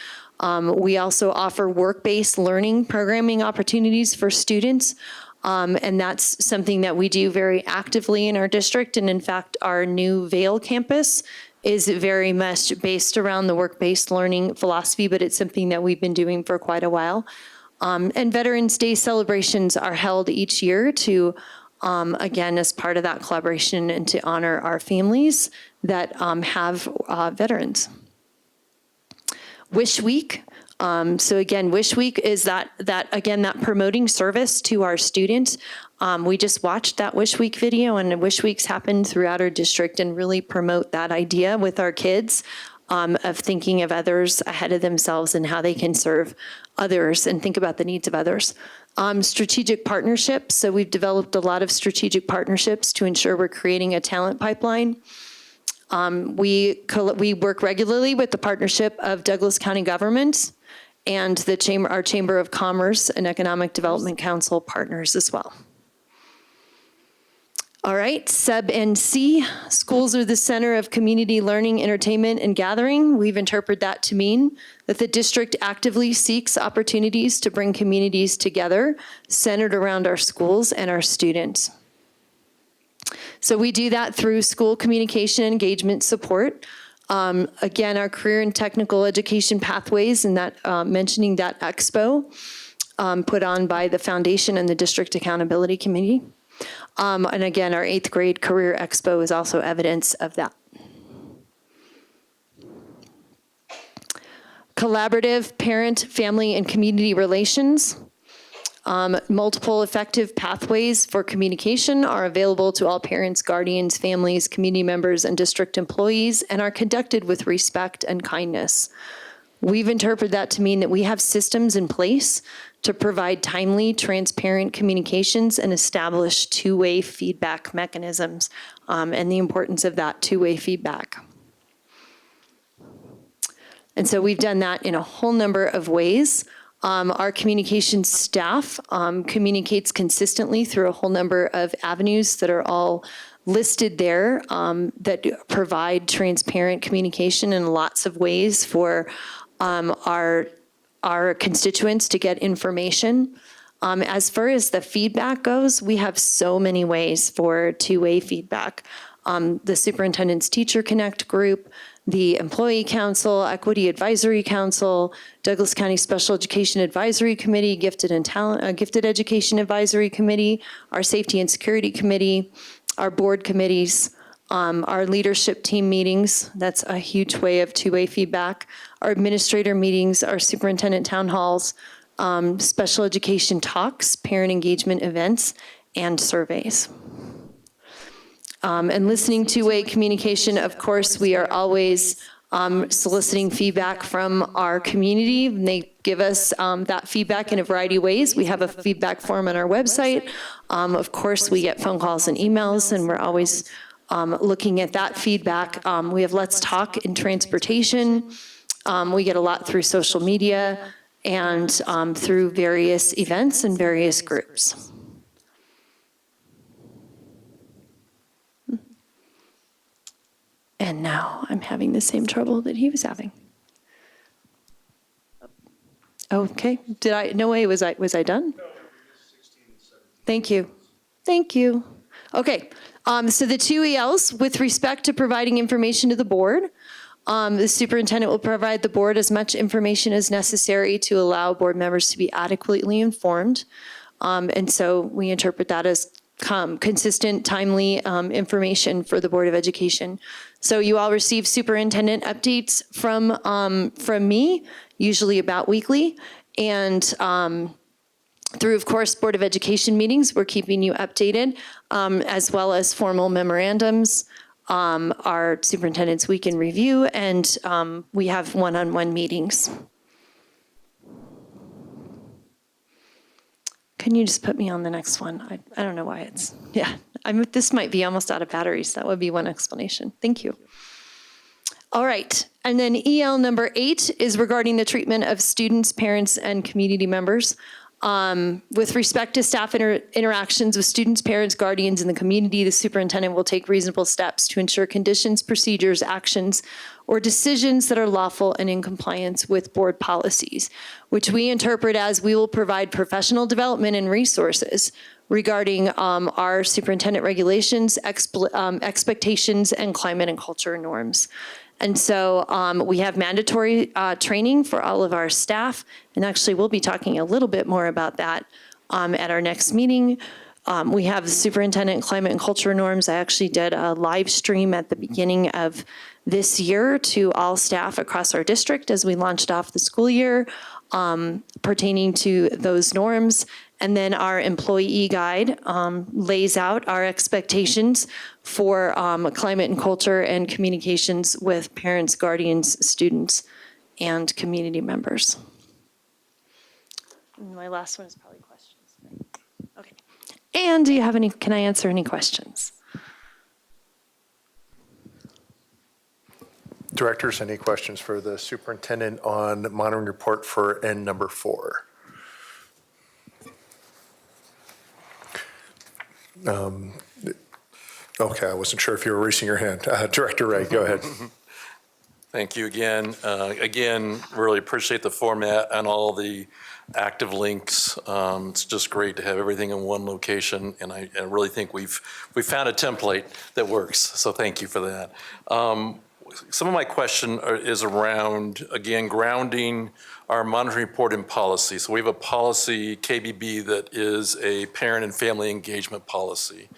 Speaker 2: We also offer work-based learning programming opportunities for students. And that's something that we do very actively in our district. And in fact, our new Vail campus is very much based around the work-based learning philosophy, but it's something that we've been doing for quite a while. And Veterans Day celebrations are held each year to, again, as part of that collaboration and to honor our families that have veterans. Wish Week. So again, Wish Week is that promoting service to our students. We just watched that Wish Week video, and Wish Weeks happen throughout our district and really promote that idea with our kids of thinking of others ahead of themselves and how they can serve others and think about the needs of others. Strategic partnerships. So we've developed a lot of strategic partnerships to ensure we're creating a talent pipeline. We work regularly with the partnership of Douglas County governments and our Chamber of Commerce and Economic Development Council partners as well. All right, sub-NC, schools are the center of community learning, entertainment, and gathering. We've interpreted that to mean that the district actively seeks opportunities to bring communities together, centered around our schools and our students. So we do that through school communication engagement support. Again, our career and technical education pathways, and that mentioning that expo put on by the foundation and the district accountability committee. And again, our 8th grade career expo is also evidence of that. Collaborative parent, family, and community relations. Multiple effective pathways for communication are available to all parents, guardians, families, community members, and district employees, and are conducted with respect and kindness. We've interpreted that to mean that we have systems in place to provide timely, transparent communications and establish two-way feedback mechanisms, and the importance of that two-way feedback. And so we've done that in a whole number of ways. Our communications staff communicates consistently through a whole number of avenues that are all listed there that provide transparent communication in lots of ways for our constituents to get information. As far as the feedback goes, we have so many ways for two-way feedback. The Superintendent's Teacher Connect group, the Employee Council, Equity Advisory Council, Douglas County Special Education Advisory Committee, Gifted Education Advisory Committee, our Safety and Security Committee, our board committees, our leadership team meetings. That's a huge way of two-way feedback. Our administrator meetings, our superintendent town halls, special education talks, parent engagement events, and surveys. And listening two-way communication, of course, we are always soliciting feedback from our community. And they give us that feedback in a variety of ways. We have a feedback form on our website. Of course, we get phone calls and emails, and we're always looking at that feedback. We have Let's Talk in transportation. We get a lot through social media and through various events and various groups. And now I'm having the same trouble that he was having. Okay, no way, was I done? Thank you. Thank you. Okay, so the two ELs with respect to providing information to the board. The superintendent will provide the board as much information as necessary to allow board members to be adequately informed. And so we interpret that as consistent, timely information for the Board of Education. So you all receive superintendent updates from me, usually about weekly. And through, of course, Board of Education meetings, we're keeping you updated, as well as formal memorandums, our Superintendent's Week in Review, and we have one-on-one meetings. Can you just put me on the next one? I don't know why it's, yeah. This might be almost out of batteries. That would be one explanation. Thank you. All right. And then EL number 8 is regarding the treatment of students, parents, and community members. With respect to staff interactions with students, parents, guardians, and the community, the superintendent will take reasonable steps to ensure conditions, procedures, actions, or decisions that are lawful and in compliance with board policies, which we interpret as we will provide professional development and resources regarding our superintendent regulations, expectations, and climate and culture norms. And so we have mandatory training for all of our staff, and actually we'll be talking a little bit more about that at our next meeting. We have the superintendent climate and culture norms. I actually did a live stream at the beginning of this year to all staff across our district as we launched off the school year pertaining to those norms. And then our employee guide lays out our expectations for climate and culture and communications with parents, guardians, students, and community members. And my last one is probably questions. Okay. And do you have any, can I answer any questions?
Speaker 1: Directors, any questions for the superintendent on monitoring report for N number 4? Okay, I wasn't sure if you were raising your hand. Director Ray, go ahead.
Speaker 12: Thank you again. Again, really appreciate the format and all the active links. It's just great to have everything in one location, and I really think we've found a template that works. So thank you for that. Some of my question is around, again, grounding our monitoring report in policy. So we have a policy, KBB, that is a parent and family engagement policy.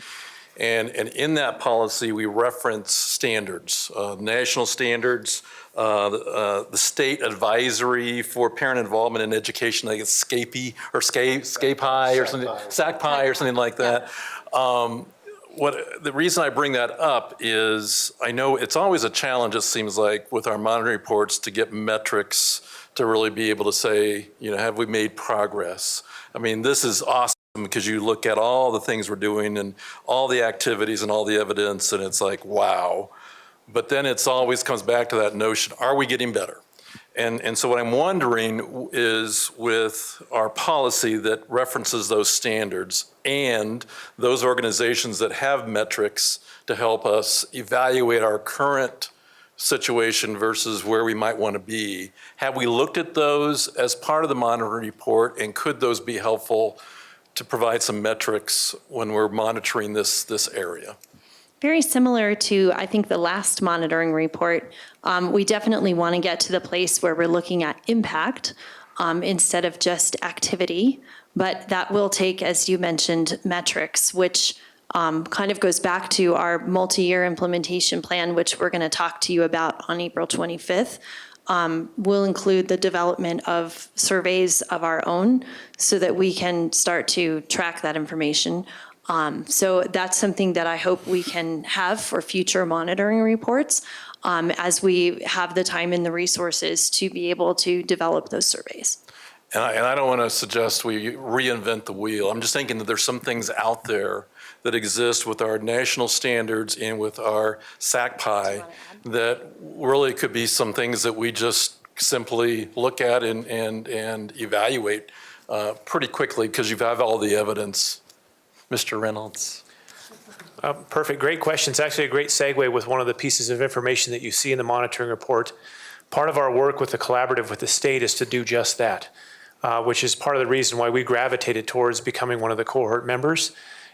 Speaker 12: And in that policy, we reference standards, national standards, the state advisory for parent involvement in education, like it's SCAPI or SCAPI or something, SACPI or something like that. The reason I bring that up is I know it's always a challenge, it seems like, with our monitoring reports to get metrics to really be able to say, you know, have we made progress? I mean, this is awesome because you look at all the things we're doing and all the activities and all the evidence, and it's like, wow. But then it's always comes back to that notion, are we getting better? And so what I'm wondering is with our policy that references those standards and those organizations that have metrics to help us evaluate our current situation versus where we might want to be, have we looked at those as part of the monitoring report, and could those be helpful to provide some metrics when we're monitoring this area?
Speaker 2: Very similar to, I think, the last monitoring report. We definitely want to get to the place where we're looking at impact instead of just activity. But that will take, as you mentioned, metrics, which kind of goes back to our multi-year implementation plan, which we're going to talk to you about on April 25th. We'll include the development of surveys of our own so that we can start to track that information. So that's something that I hope we can have for future monitoring reports as we have the time and the resources to be able to develop those surveys.
Speaker 12: And I don't want to suggest we reinvent the wheel. I'm just thinking that there's some things out there that exist with our national standards and with our SACPI that really could be some things that we just simply look at and evaluate pretty quickly because you have all the evidence. Mr. Reynolds.
Speaker 19: Perfect. Great question. It's actually a great segue with one of the pieces of information that you see in the monitoring report. Part of our work with the collaborative with the state is to do just that, which is part of the reason why we gravitated towards becoming one of the cohort members,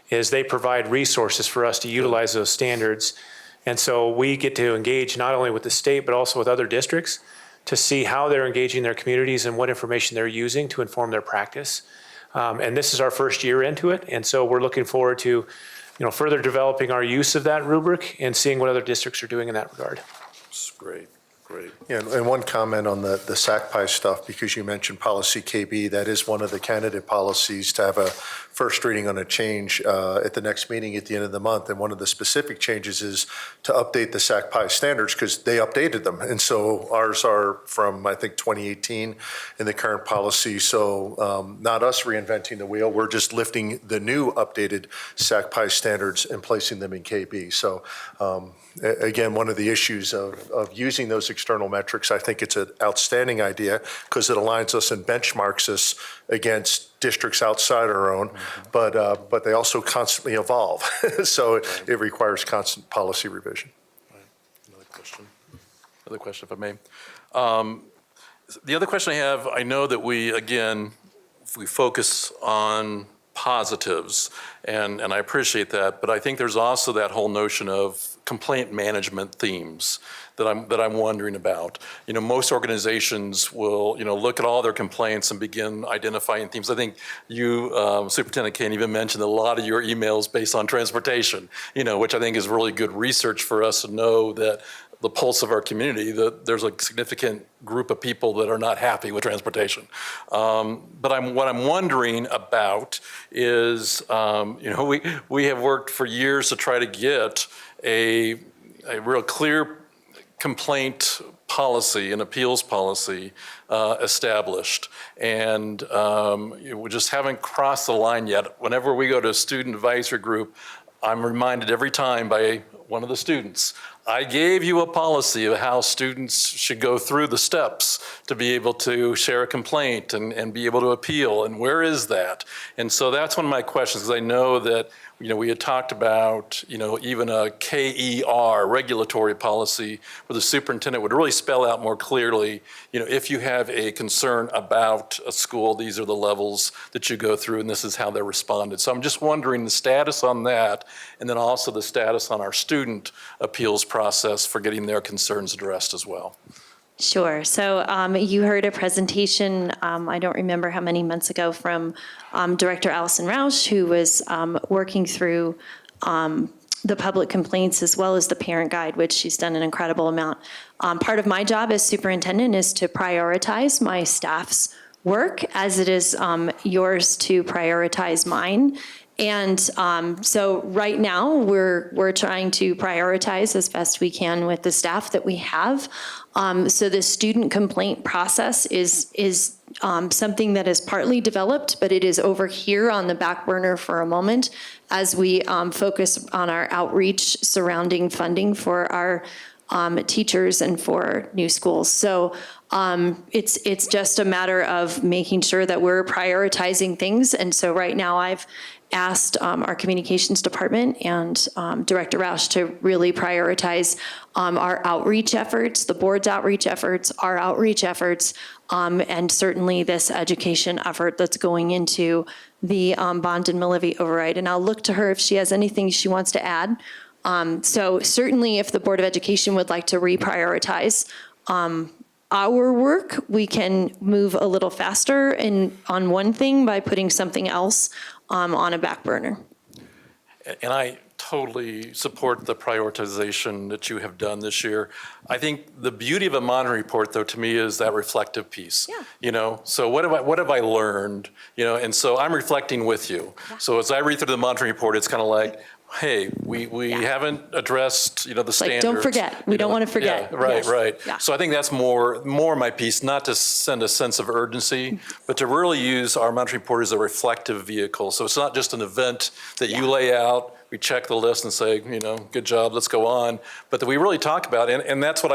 Speaker 19: is they provide resources for us to utilize those standards. And so we get to engage not only with the state, but also with other districts to see how they're engaging their communities and what information they're using to inform their practice. And this is our first year into it. And so we're looking forward to, further developing our use of that rubric and seeing what other districts are doing in that regard.
Speaker 1: That's great. Great. Yeah, and one comment on the SACPI stuff, because you mentioned policy KB, that is one of the candidate policies to have a first reading on a change at the next meeting at the end of the month. And one of the specific changes is to update the SACPI standards because they updated them. And so ours are from, I think, 2018 in the current policy. So not us reinventing the wheel, we're just lifting the new updated SACPI standards and placing them in KB. So again, one of the issues of using those external metrics, I think it's an outstanding idea because it aligns us and benchmarks us against districts outside our own, but they also constantly evolve. So it requires constant policy revision.
Speaker 12: Another question, if I may. The other question I have, I know that we focus on positives, and I appreciate that, but I think there's also that whole notion of complaint management themes that I'm wondering about. Most organizations will, look at all their complaints and begin identifying themes. I think you, Superintendent Kane, even mentioned a lot of your emails based on transportation, which I think is really good research for us to know that the pulse of our community, that there's a significant group of people that are not happy with transportation. But what I'm wondering about is, we have worked for years to try to get a real clear complaint policy and appeals policy established. And we just haven't crossed the line yet. Whenever we go to a student advisory group, I'm reminded every time by one of the students, I gave you a policy of how students should go through the steps to be able to share a complaint and be able to appeal, and where is that? And so that's one of my questions, because I know that we had talked about, even a KER regulatory policy where the superintendent would really spell out more clearly, if you have a concern about a school, these are the levels that you go through and this is how they're responded. So I'm just wondering the status on that, and then also the status on our student appeals process for getting their concerns addressed as well.
Speaker 2: Sure. So you heard a presentation, I don't remember how many months ago, from Director Allison Roush, who was working through the public complaints as well as the parent guide, which she's done an incredible amount. Part of my job as superintendent is to prioritize my staff's work, as it is yours to prioritize mine. And so right now we're trying to prioritize as best we can with the staff that we have. So the student complaint process is something that is partly developed, but it is over here on the back burner for a moment as we focus on our outreach surrounding funding for our teachers and for new schools. So it's just a matter of making sure that we're prioritizing things. And so right now I've asked our communications department and Director Roush to really prioritize our outreach efforts, the board's outreach efforts, our outreach efforts, and certainly this education effort that's going into the bond and mill levy override. And I'll look to her if she has anything she wants to add. So certainly if the Board of Education would like to reprioritize our work, we can move a little faster on one thing by putting something else on a back burner.
Speaker 12: And I totally support the prioritization that you have done this year. I think the beauty of a monitoring report, though, to me, is that reflective piece. Yeah. So what have I learned? And so I'm reflecting with you. Yeah. So as I read through the monitoring report, it's kind of like, hey, we haven't addressed, the standards.
Speaker 2: Like, don't forget. We don't want to forget.
Speaker 12: Yeah, right,
Speaker 2: yes.
Speaker 12: right.
Speaker 2: Yeah.
Speaker 12: So I think that's more my piece, not to send a sense of urgency, but to really use our monitoring report as a reflective vehicle. So it's not just an event that you lay out, we check the list and say, good job, let's go on. But that we really talk about, and that's what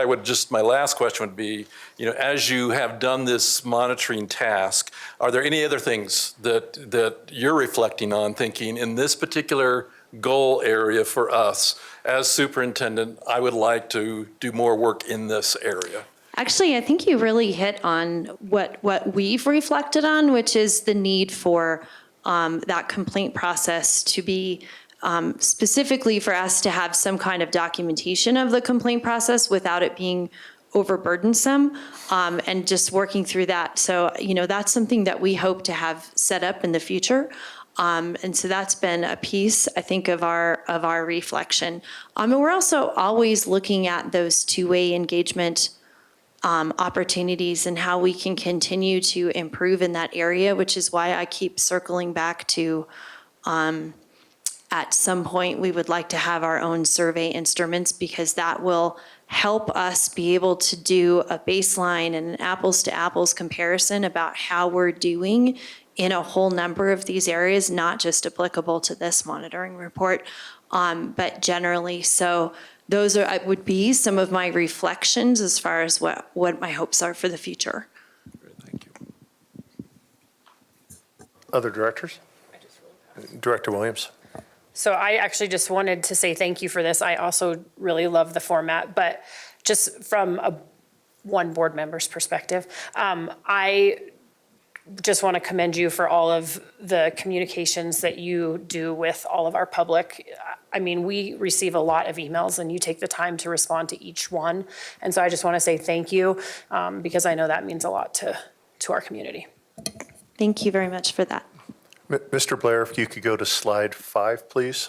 Speaker 12: my last question would be, as you have done this monitoring task, are there any other things that you're reflecting on, thinking in this particular goal area for us as superintendent, I would like to do more work in this area?
Speaker 2: Actually, I think you really hit on what we've reflected on, which is the need for that complaint process to be specifically for us to have some kind of documentation of the complaint process without it being overburdensome, and just working through that. So, that's something that we hope to have set up in the future. And so that's been a piece, I think, of our reflection. And we're also always looking at those two-way engagement opportunities and how we can continue to improve in that area, which is why I keep circling back to at some point we would like to have our own survey instruments, because that will help us be able to do a baseline and an apples to apples comparison about how we're doing in a whole number of these areas, not just applicable to this monitoring report, but generally. So those would be some of my reflections as far as what my hopes are for the future.
Speaker 1: Thank you. Other directors? Director Williams.
Speaker 20: So I actually just wanted to say thank you for this. I also really love the format, but just from one board member's perspective, I just want to commend you for all of the communications that you do with all of our public. I mean, we receive a lot of emails and you take the time to respond to each one. And so I just want to say thank you, because I know that means a lot to our community.
Speaker 2: Thank you very much for that.
Speaker 1: Mr. Blair, if you could go to slide 5, please.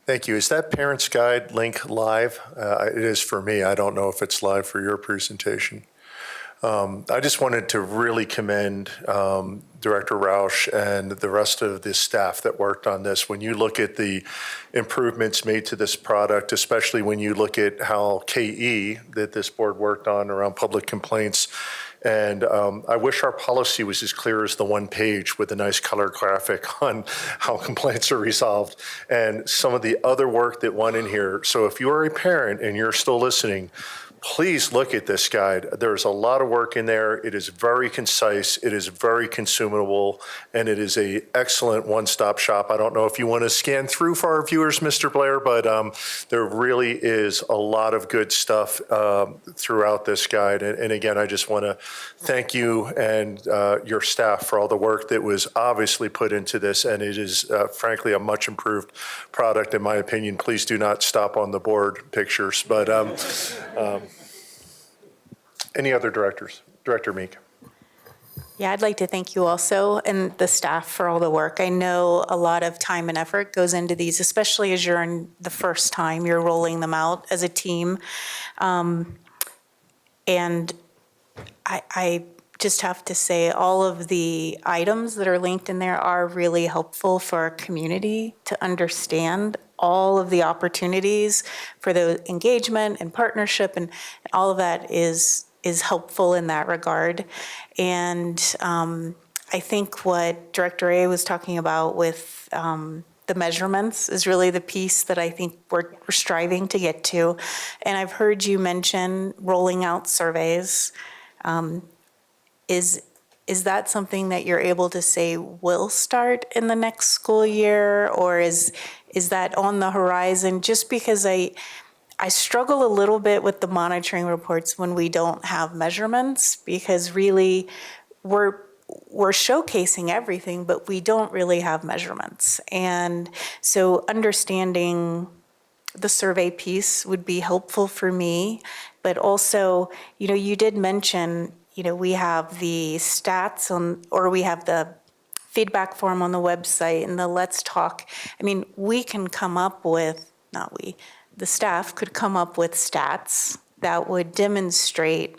Speaker 1: Thank you. Is that Parents Guide link live? It is for me. I don't know if it's live for your presentation. I just wanted to really commend Director Roush and the rest of the staff that worked on this. When you look at the improvements made to this product, especially when you look at how KE that this board worked on around public complaints, and I wish our policy was as clear as the one page with a nice color graphic on how complaints are resolved and some of the other work that went in here. So if you are a parent and you're still listening, please look at this guide. There's a lot of work in there. It is very concise. It is very consumable, and it is an excellent one-stop shop. I don't know if you want to scan through for our viewers, Mr. Blair, but there really is a lot of good stuff throughout this guide. And again, I just want to thank you and your staff for all the work that was obviously put into this, and it is frankly a much improved product in my opinion. Please do not stop on the board pictures, but any other directors? Director Meek.
Speaker 14: Yeah, I'd like to thank you also and the staff for all the work. I know a lot of time and effort goes into these, especially as you're in the first time you're rolling them out as a team. And I just have to say all of the items that are linked in there are really helpful for our community to understand all of the opportunities for the engagement and partnership, and all of that is helpful in that regard. And I think what Director A was talking about with the measurements is really the piece that I think we're striving to get to. And I've heard you mention rolling out surveys. Is that something that you're able to say will start in the next school year, or is that on the horizon? Just because I struggle a little bit with the monitoring reports when we don't have measurements, because really we're showcasing everything, but we don't really have measurements. And so understanding the survey piece would be helpful for me, but also, you did mention, we have the stats or we have the feedback form on the website and the Let's Talk. I mean, we can come up with, the staff could come up with stats that would demonstrate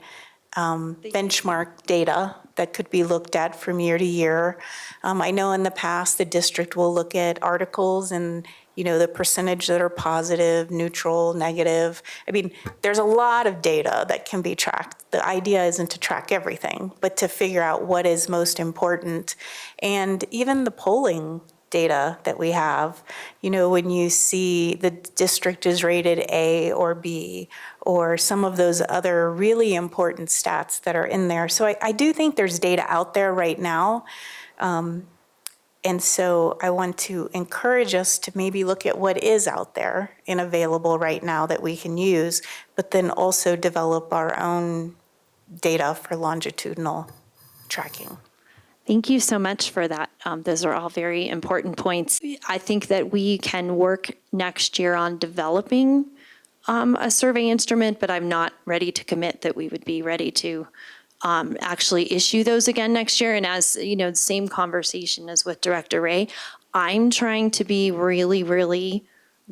Speaker 14: benchmark data that could be looked at from year to year. I know in the past, the district will look at articles and the percentage that are positive, neutral, negative. I mean, there's a lot of data that can be tracked. The idea isn't to track everything, but to figure out what is most important. And even the polling data that we have, when you see the district is rated A or B, or some of those other really important stats that are in there. So I do think there's data out there right now. And so I want to encourage us to maybe look at what is out there and available right now that we can use, but then also develop our own data for longitudinal tracking.
Speaker 2: Thank you so much for that. Those are all very important points. I think that we can work next year on developing a survey instrument, but I'm not ready to commit that we would be ready to actually issue those again next year. And as you know, the same conversation as with Director Ray, I'm trying to be really, really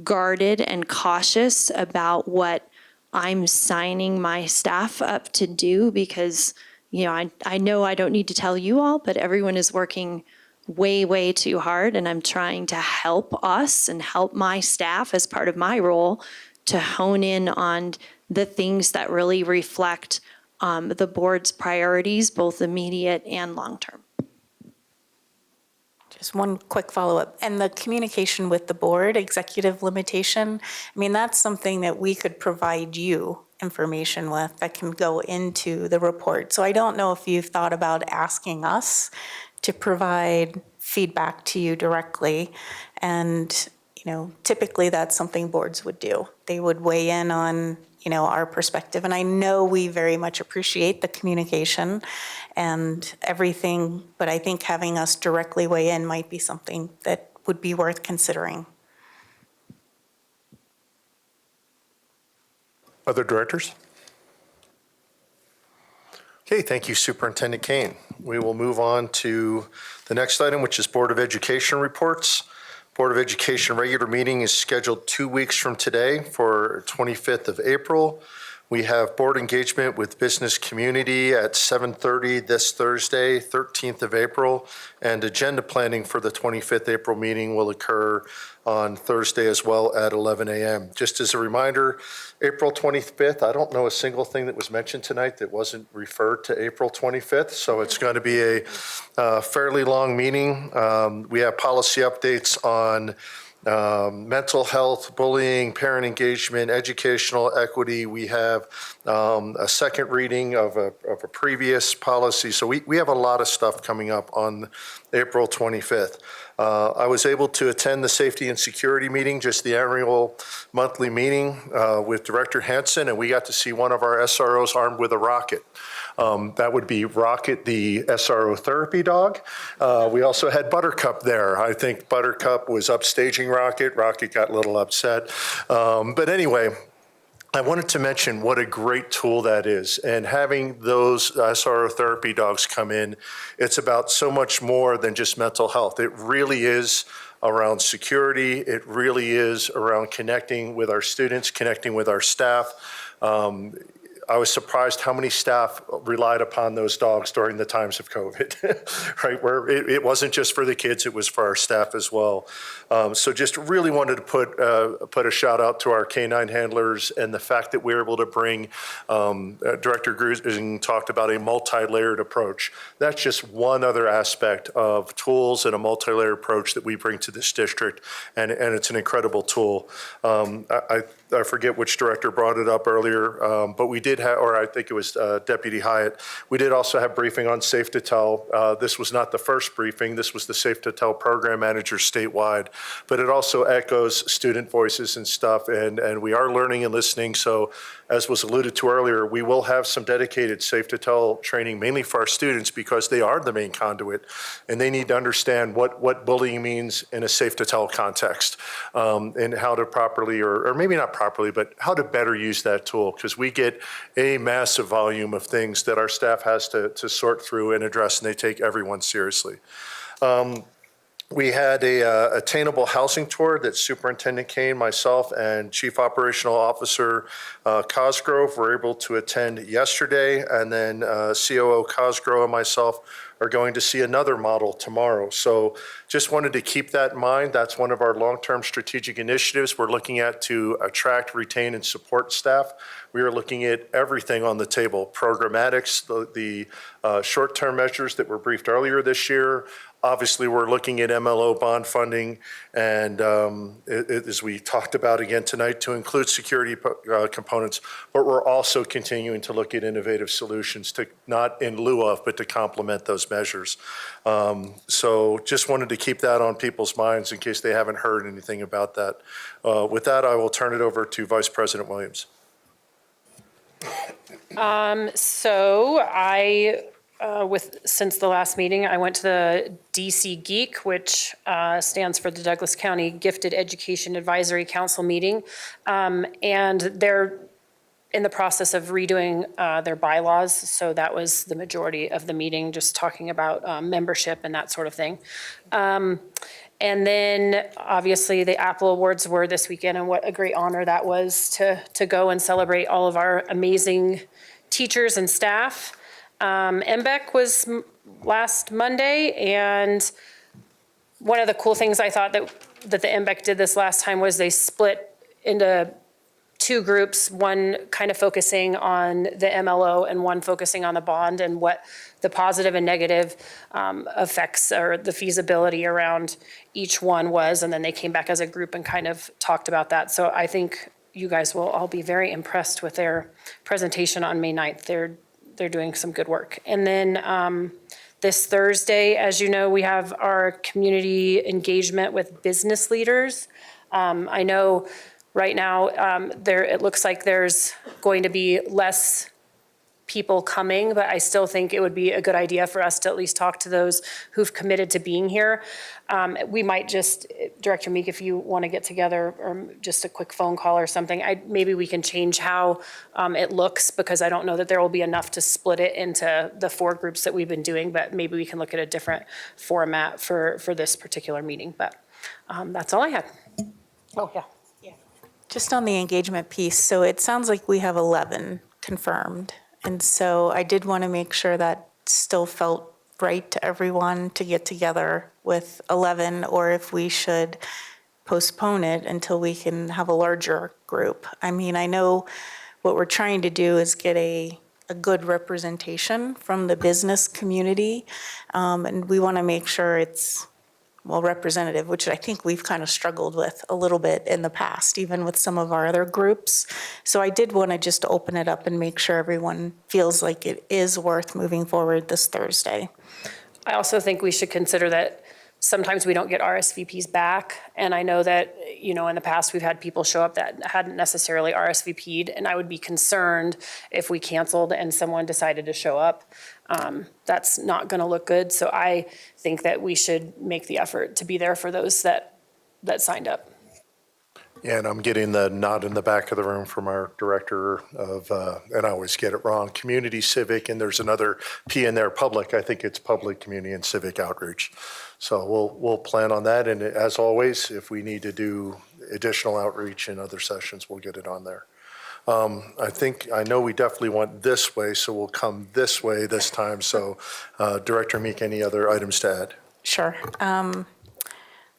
Speaker 2: guarded and cautious about what I'm signing my staff up to do because, you know, I know I don't need to tell you all, but everyone is working way, way too hard. And I'm trying to help us and help my staff as part of my role to hone in on the things that really reflect the board's priorities, both immediate and long-term.
Speaker 14: Just one quick follow-up. And the communication with the board, executive limitation, I mean, that's something that we could provide you information with that can go into the report. So I don't know if you've thought about asking us to provide feedback to you directly. And, you know, typically that's something boards would do. They would weigh in on, you know, our perspective. And I know we very much appreciate the communication and everything, but I think having us directly weigh in might be something that would be worth considering.
Speaker 1: Other directors? Okay, thank you, Superintendent Kane. We will move on to the next item, which is Board of Education reports. Board of Education regular meeting is scheduled 2 weeks from today for 25th of April. We have board engagement with business community at 7:30 this Thursday, 13th of April, and agenda planning for the 25th April meeting will occur on Thursday as well at 11 a.m. Just as a reminder, April 25th, I don't know a single thing that was mentioned tonight that wasn't referred to April 25th, so it's going to be a fairly long meeting. We have policy updates on mental health, bullying, parent engagement, educational equity. We have a second reading of a previous policy. So we have a lot of stuff coming up on April 25th. I was able to attend the safety and security meeting, just the annual monthly meeting with Director Hansen, and we got to see one of our SROs armed with a rocket. That would be Rocket, the SRO therapy dog. We also had Buttercup there. I think Buttercup was upstaging Rocket. Rocket got a little upset. But anyway, I wanted to mention what a great tool that is. And having those SRO therapy dogs come in, it's about so much more than just mental health. It really is around security. It really is around connecting with our students, connecting with our staff. I was surprised how many staff relied upon those dogs during the times of COVID, right? Where it wasn't just for the kids, it was for our staff as well. So just really wanted to put a shout out to our canine handlers and the fact that we were able to bring, Director Grusing talked about a multi-layered approach. That's just one other aspect of tools and a multi-layered approach that we bring to this district, and it's an incredible tool. I forget which director brought it up earlier, but we did have, or I think it was Deputy Hyatt, we did also have briefing on Safe to Tell. This was not the first briefing. This was the Safe to Tell program manager statewide, but it also echoes student voices and stuff, and we are learning and listening. So as was alluded to earlier, we will have some dedicated Safe to Tell training, mainly for our students, because they are the main conduit, and they need to understand what bullying means in a Safe to Tell context, and how to properly, or maybe not properly, but how to better use that tool, because we get a massive volume of things that our staff has to sort through and address, and they take everyone seriously. We had a attainable housing tour that Superintendent Kane, myself, and Chief Operational Officer Cosgrove were able to attend yesterday, and then COO Cosgrove and myself are going to see another model tomorrow. So just wanted to keep that in mind. That's one of our long-term strategic initiatives we're looking at to attract, retain, and support staff. We are looking at everything on the table: programmatics, the short-term measures that were briefed earlier this year. Obviously, we're looking at MLO bond funding, and as we talked about again tonight, to include security components, but we're also continuing to look at innovative solutions, to not in lieu of, but to complement those measures. So just wanted to keep that on people's minds in case they haven't heard anything about that. With that, I will turn it over to Vice President Williams.
Speaker 20: So since the last meeting, I went to the DC Geek, which stands for the Douglas County Gifted Education Advisory Council meeting. And they're in the process of redoing their bylaws. So that was the majority of the meeting, just talking about membership and that sort of thing. And then obviously the Apple Awards were this weekend, and what a great honor that was to go and celebrate all of our amazing teachers and staff. MBEC was last Monday, and one of the cool things I thought that the MBEC did this last time was they split into two groups, one kind of focusing on the MLO and one focusing on the bond and what the positive and negative effects or the feasibility around each one was. And then they came back as a group and kind of talked about that. So I think you guys will all be very impressed with their presentation on May 9th. They're doing some good work. And then this Thursday, as you know, we have our community engagement with business leaders. I know right now, it looks like there's going to be less people coming, but I still think it would be a good idea for us to at least talk to those who've committed to being here. We might just, Director Meek, if you want to get together or just a quick phone call or something, maybe we can change how it looks, because I don't know that there will be enough to split it into the 4 groups that we've been doing, but maybe we can look at a different format for this particular meeting. But that's all I had. Oh, yeah.
Speaker 14: Just on the engagement piece, so it sounds like we have 11 confirmed. And so I did want to make sure that still felt right to everyone to get together with 11, or if we should postpone it until we can have a larger group. I mean, I know what we're trying to do is get a good representation from the business community, and we want to make sure it's representative, which I think we've kind of struggled with a little bit in the past, even with some of our other groups. So I did want to just open it up and make sure everyone feels like it is worth moving forward this Thursday.
Speaker 20: I also think we should consider that sometimes we don't get RSVPs back. And I know that, in the past, we've had people show up that hadn't necessarily RSVP'd, and I would be concerned if we canceled and someone decided to show up. That's not going to look good. So I think that we should make the effort to be there for those that signed up.
Speaker 1: Yeah, and I'm getting the nod in the back of the room from our director of, and I always get it wrong, community civic, and there's another P in there, public. I think it's public, community, and civic outreach. So we'll plan on that. And as always, if we need to do additional outreach in other sessions, we'll get it on there. I know we definitely want this way, so we'll come this way this time. So Director Meek, any other items to add?
Speaker 14: Sure.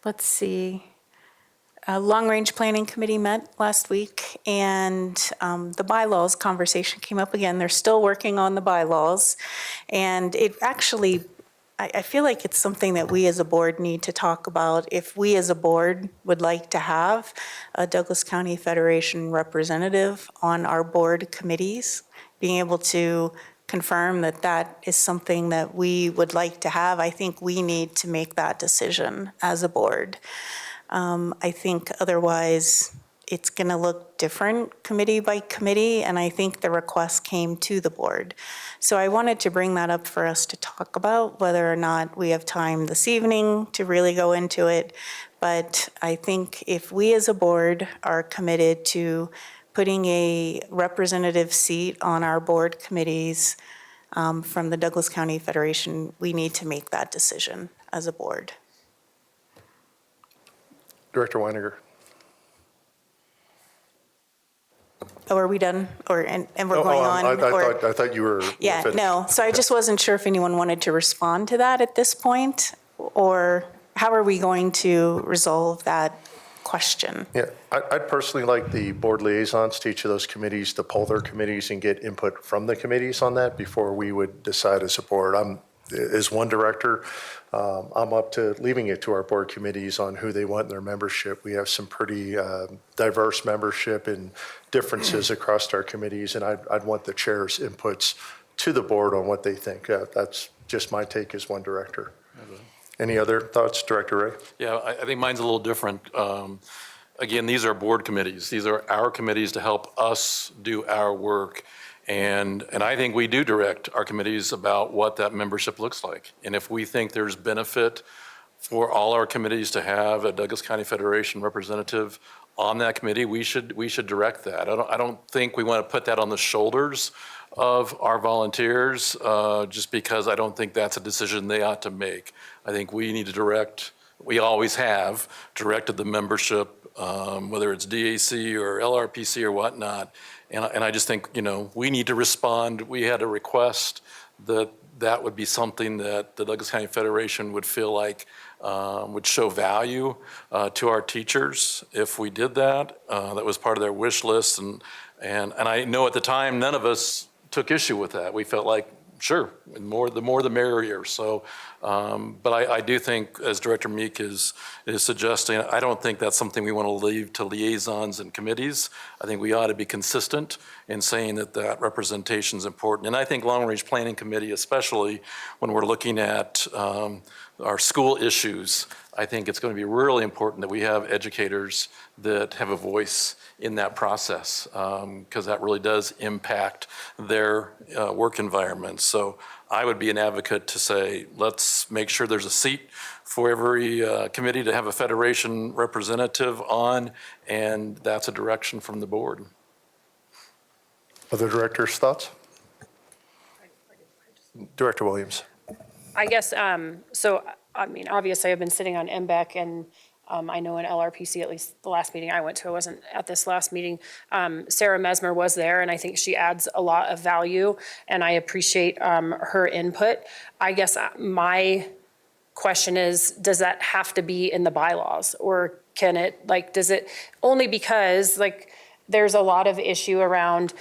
Speaker 14: Let's see. Long-range planning committee met last week, and the bylaws conversation came up again. They're still working on the bylaws, and it actually, I feel like it's something that we as a board need to talk about. If we as a board would like to have a Douglas County Federation representative on our board committees, being able to confirm that that is something that we would like to have, I think we need to make that decision as a board. I think otherwise it's going to look different committee by committee, and I think the request came to the board. So I wanted to bring that up for us to talk about, whether or not we have time this evening to really go into it. But I think if we as a board are committed to putting a representative seat on our board committees from the Douglas County Federation, we need to make that decision as a board.
Speaker 1: Director Weiniger.
Speaker 14: Oh, are we done? And we're going on?
Speaker 1: I thought you were
Speaker 14: Yeah,
Speaker 1: finished.
Speaker 14: no. So I just wasn't sure if anyone wanted to respond to that at this point, or how are we going to resolve that question?
Speaker 1: Yeah, I'd personally like the board liaisons to each of those committees to poll their committees and get input from the committees on that before we would decide as a board. As one director, I'm up to leaving it to our board committees on who they want in their membership. We have some pretty diverse membership and differences across our committees, and I'd want the chair's inputs to the board on what they think. That's just my take as one director. Any other thoughts, Director Ray?
Speaker 12: Yeah, I think mine's a little different. Again, these are board committees. These are our committees to help us do our work. And I think we do direct our committees about what that membership looks like. And if we think there's benefit for all our committees to have a Douglas County Federation representative on that committee, we should direct that. I don't think we want to put that on the shoulders of our volunteers, just because I don't think that's a decision they ought to make. I think we need to direct, we always have directed the membership, whether it's DAC or LRPC or whatnot. And I just think, we need to respond. We had a request that would be something that the Douglas County Federation would feel like would show value to our teachers if we did that. That was part of their wish list. And I know at the time, none of us took issue with that. We felt like, sure, the more the merrier. So, but I do think, as Director Meek is suggesting, I don't think that's something we want to leave to liaisons and committees. I think we ought to be consistent in saying that representation is important. And I think Long Range Planning Committee, especially when we're looking at our school issues, I think it's going to be really important that we have educators that have a voice in that process, because that really does impact their work environment. So I would be an advocate to say, let's make sure there's a seat for every committee to have a Federation representative on, and that's a direction from the board.
Speaker 1: Other directors' thoughts? Director Williams.
Speaker 20: I guess, obviously I've been sitting on MBEC, and I know in LRPC, at least the last meeting I went to, I wasn't at this last meeting, Sarah Mesmer was there, and I think she adds a lot of value, and I appreciate her input. I guess my question is, does that have to be in the bylaws, or can it, does it, only because, there's a lot of issue around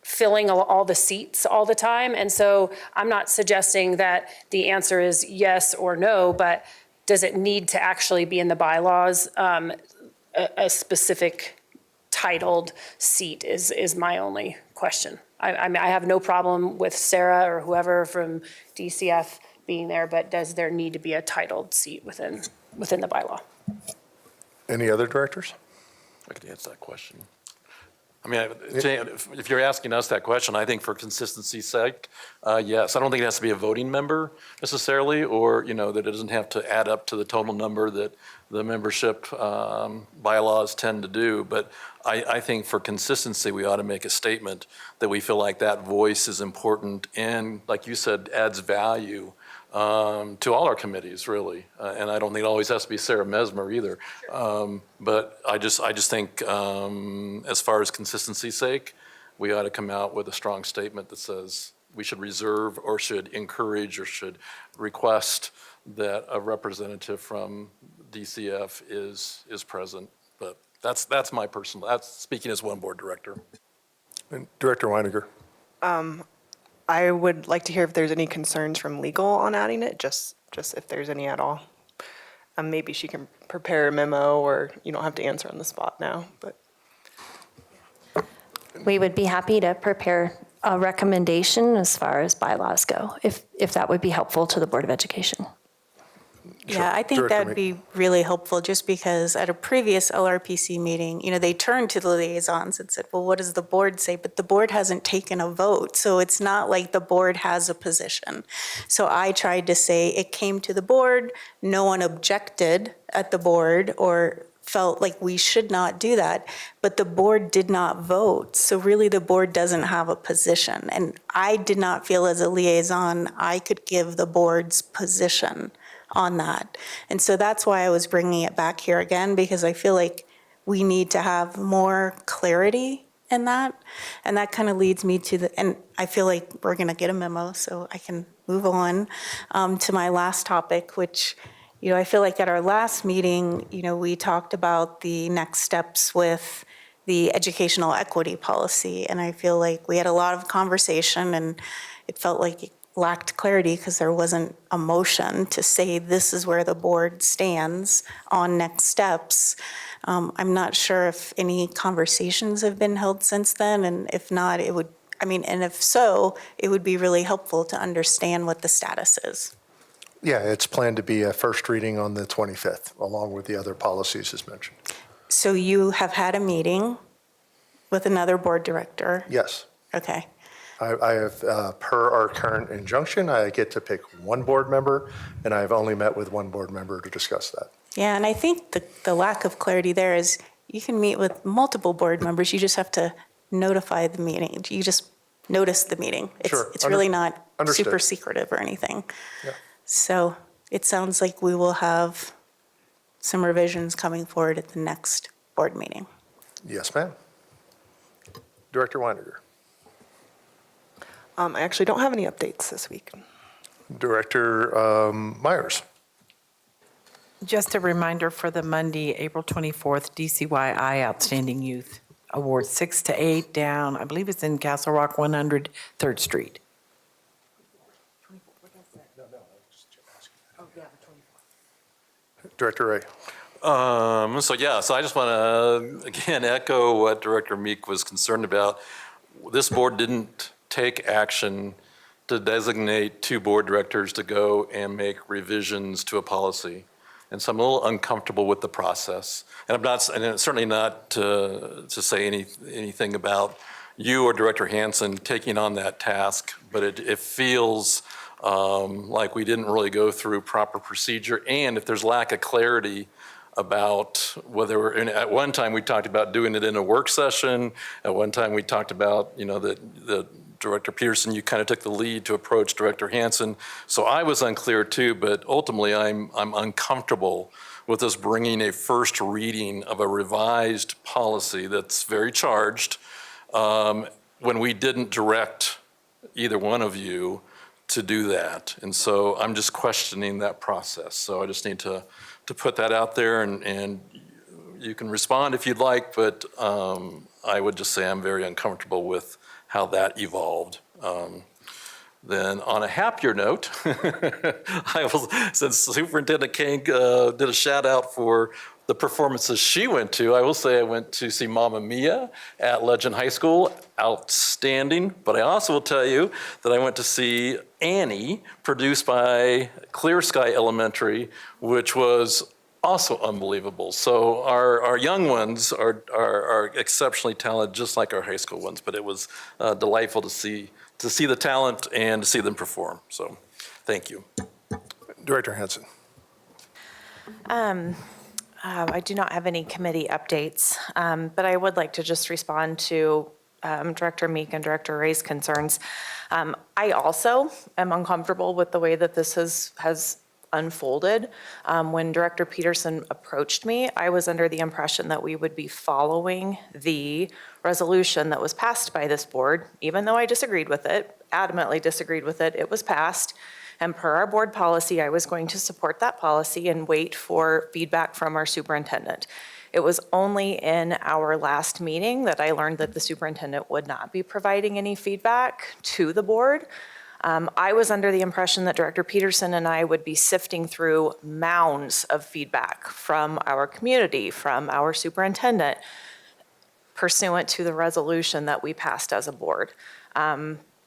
Speaker 20: filling all the seats all the time. And so I'm not suggesting that the answer is yes or no, but does it need to actually be in the bylaws? A specific titled seat is my only question. I have no problem with Sarah or whoever from DCF being there, but does there need to be a titled seat within the bylaw?
Speaker 1: Any other directors?
Speaker 12: I could answer that question. I mean, if you're asking us that question, I think for consistency's sake, yes. I don't think it has to be a voting member necessarily, or, that it doesn't have to add up to the total number that the membership bylaws tend to do. But I think for consistency, we ought to make a statement that we feel like that voice is important and, like you said, adds value to all our committees, really. And I don't think it always has to be Sarah Mesmer either. But I just think, as far as consistency's sake, we ought to come out with a strong statement that says we should reserve or should encourage or should request that a representative from DCF is present. But that's my personal, that's speaking as one board director.
Speaker 1: And Director Weiniger.
Speaker 18: I would like to hear if there's any concerns from legal on adding it, just if there's any at all. Maybe she can prepare a memo, or you don't have to answer on the spot now. But
Speaker 2: We would be happy to prepare a recommendation as far as bylaws go, if that would be helpful to the Board of Education.
Speaker 14: Yeah, I think that would be really helpful, just because at a previous LRPC meeting, they turned to the liaisons and said, well, what does the board say? But the board hasn't taken a vote, so it's not like the board has a position. So I tried to say it came to the board, no one objected at the board or felt like we should not do that, but the board did not vote. So really the board doesn't have a position. And I did not feel as a liaison I could give the board's position on that. And so that's why I was bringing it back here again, because I feel like we need to have more clarity in that. And that kind of leads me to and I feel like we're going to get a memo, so I can move on to my last topic, which, I feel like at our last meeting, we talked about the next steps with the educational equity policy. And I feel like we had a lot of conversation, and it felt like it lacked clarity because there wasn't a motion to say this is where the board stands on next steps. I'm not sure if any conversations have been held since then, and if not, and if so, it would be really helpful to understand what the status is.
Speaker 1: Yeah, it's planned to be a first reading on the 25th, along with the other policies as mentioned.
Speaker 14: So you have had a meeting With another board director?
Speaker 1: Yes.
Speaker 14: Okay.
Speaker 1: I have, per our current injunction, I get to pick one board member, and I've only met with one board member to discuss that.
Speaker 14: Yeah, and I think the lack of clarity there is you can meet with multiple board members. You just have to notify the meeting. You just notice the meeting. It's really not super secretive or anything.
Speaker 1: Yeah.
Speaker 14: So it sounds like we will have some revisions coming forward at the next board meeting.
Speaker 1: Yes, ma'am. Director Weininger.
Speaker 18: I actually don't have any updates this week.
Speaker 1: Director Myers.
Speaker 21: Just a reminder for the Monday, April 24th, DCYI Outstanding Youth Award, 6 to 8 down, I believe it's in Castle Rock, 100 3rd Street.
Speaker 1: Director Ray.
Speaker 12: So I just want to, again, echo what Director Meek was concerned about. This board didn't take action to designate 2 board directors to go and make revisions to a policy. And so I'm a little uncomfortable with the process. And I'm not, and it's certainly not to say anything about you or Director Hansen taking on that task, but it feels like we didn't really go through proper procedure. And if there's lack of clarity about whether and at one time we talked about doing it in a work session. At one time we talked about, that Director Peterson, you kind of took the lead to approach Director Hansen. So I was unclear too, but ultimately I'm uncomfortable with us bringing a first reading of a revised policy that's very charged when we didn't direct either one of you to do that. And so I'm just questioning that process. So I just need to put that out there, and you can respond if you'd like, but I would just say I'm very uncomfortable with how that evolved. Then on a happier note, since Superintendent King did a shout out for the performances she went to, I will say I went to see Mamma Mia at Legend High School, outstanding. But I also will tell you that I went to see Annie, produced by Clear Sky Elementary, which was also unbelievable. So our young ones are exceptionally talented, just like our high school ones. But it was delightful to see the talent and to see them perform. So, thank you,
Speaker 1: Director Hansen.
Speaker 2: I do not have any committee updates, but I would like to just respond to Director Meek and Director Ray's concerns. I also am uncomfortable with the way that this has unfolded. When Director Peterson approached me, I was under the impression that we would be following the resolution that was passed by this board, even though I disagreed with it, adamantly disagreed with it. It was passed. And per our board policy, I was going to support that policy and wait for feedback from our superintendent. It was only in our last meeting that I learned that the superintendent would not be providing any feedback to the board. I was under the impression that Director Peterson and I would be sifting through mounds of feedback from our community, from our superintendent, pursuant to the resolution that we passed as a board.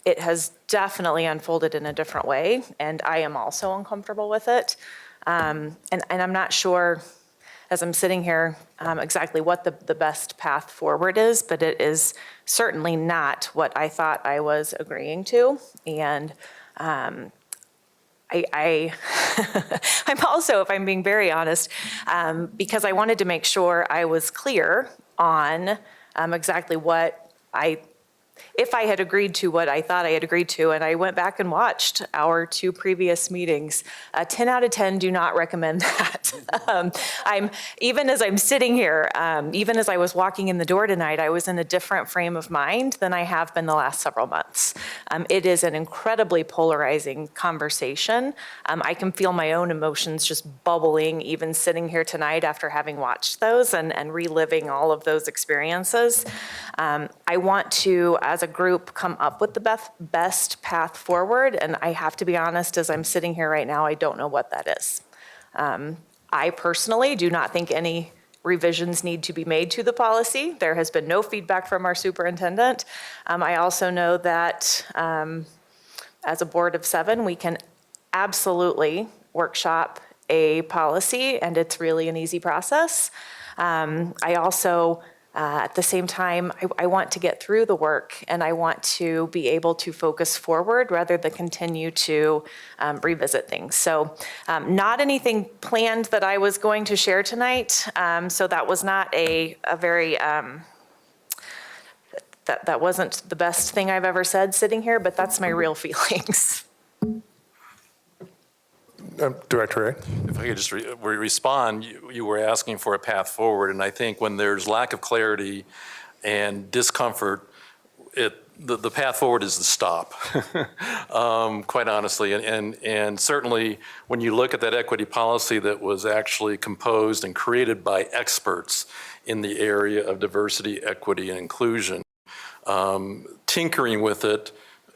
Speaker 2: It has definitely unfolded in a different way, and I am also uncomfortable with it. And I'm not sure, as I'm sitting here, exactly what the best path forward is, but it is certainly not what I thought I was agreeing to. And I'm also, if I'm being very honest, because I wanted to make sure I was clear on exactly what if I had agreed to what I thought I had agreed to, and I went back and watched our 2 previous meetings, 10 out of 10 do not recommend that. Even as I'm sitting here, even as I was walking in the door tonight, I was in a different frame of mind than I have been the last several months. It is an incredibly polarizing conversation. I can feel my own emotions just bubbling, even sitting here tonight after having watched those and reliving all of those experiences. I want to, as a group, come up with the best path forward, and I have to be honest, as I'm sitting here right now, I don't know what that is. I personally do not think any revisions need to be made to the policy. There has been no feedback from our superintendent. I also know that as a board of 7, we can absolutely workshop a policy, and it's really an easy process. I also
Speaker 4: At the same time, I want to get through the work, and I want to be able to focus forward rather than continue to revisit things. So not anything planned that I was going to share tonight. So that was not a very, that wasn't the best thing I've ever said sitting here, but that's my real feelings.
Speaker 1: Director Ray?
Speaker 12: If I could just respond, you were asking for a path forward, and I think when there's lack of clarity and discomfort, the path forward is to stop, quite honestly. And certainly when you look at that equity policy that was actually composed and created by experts in the area of diversity, equity, and inclusion, tinkering with it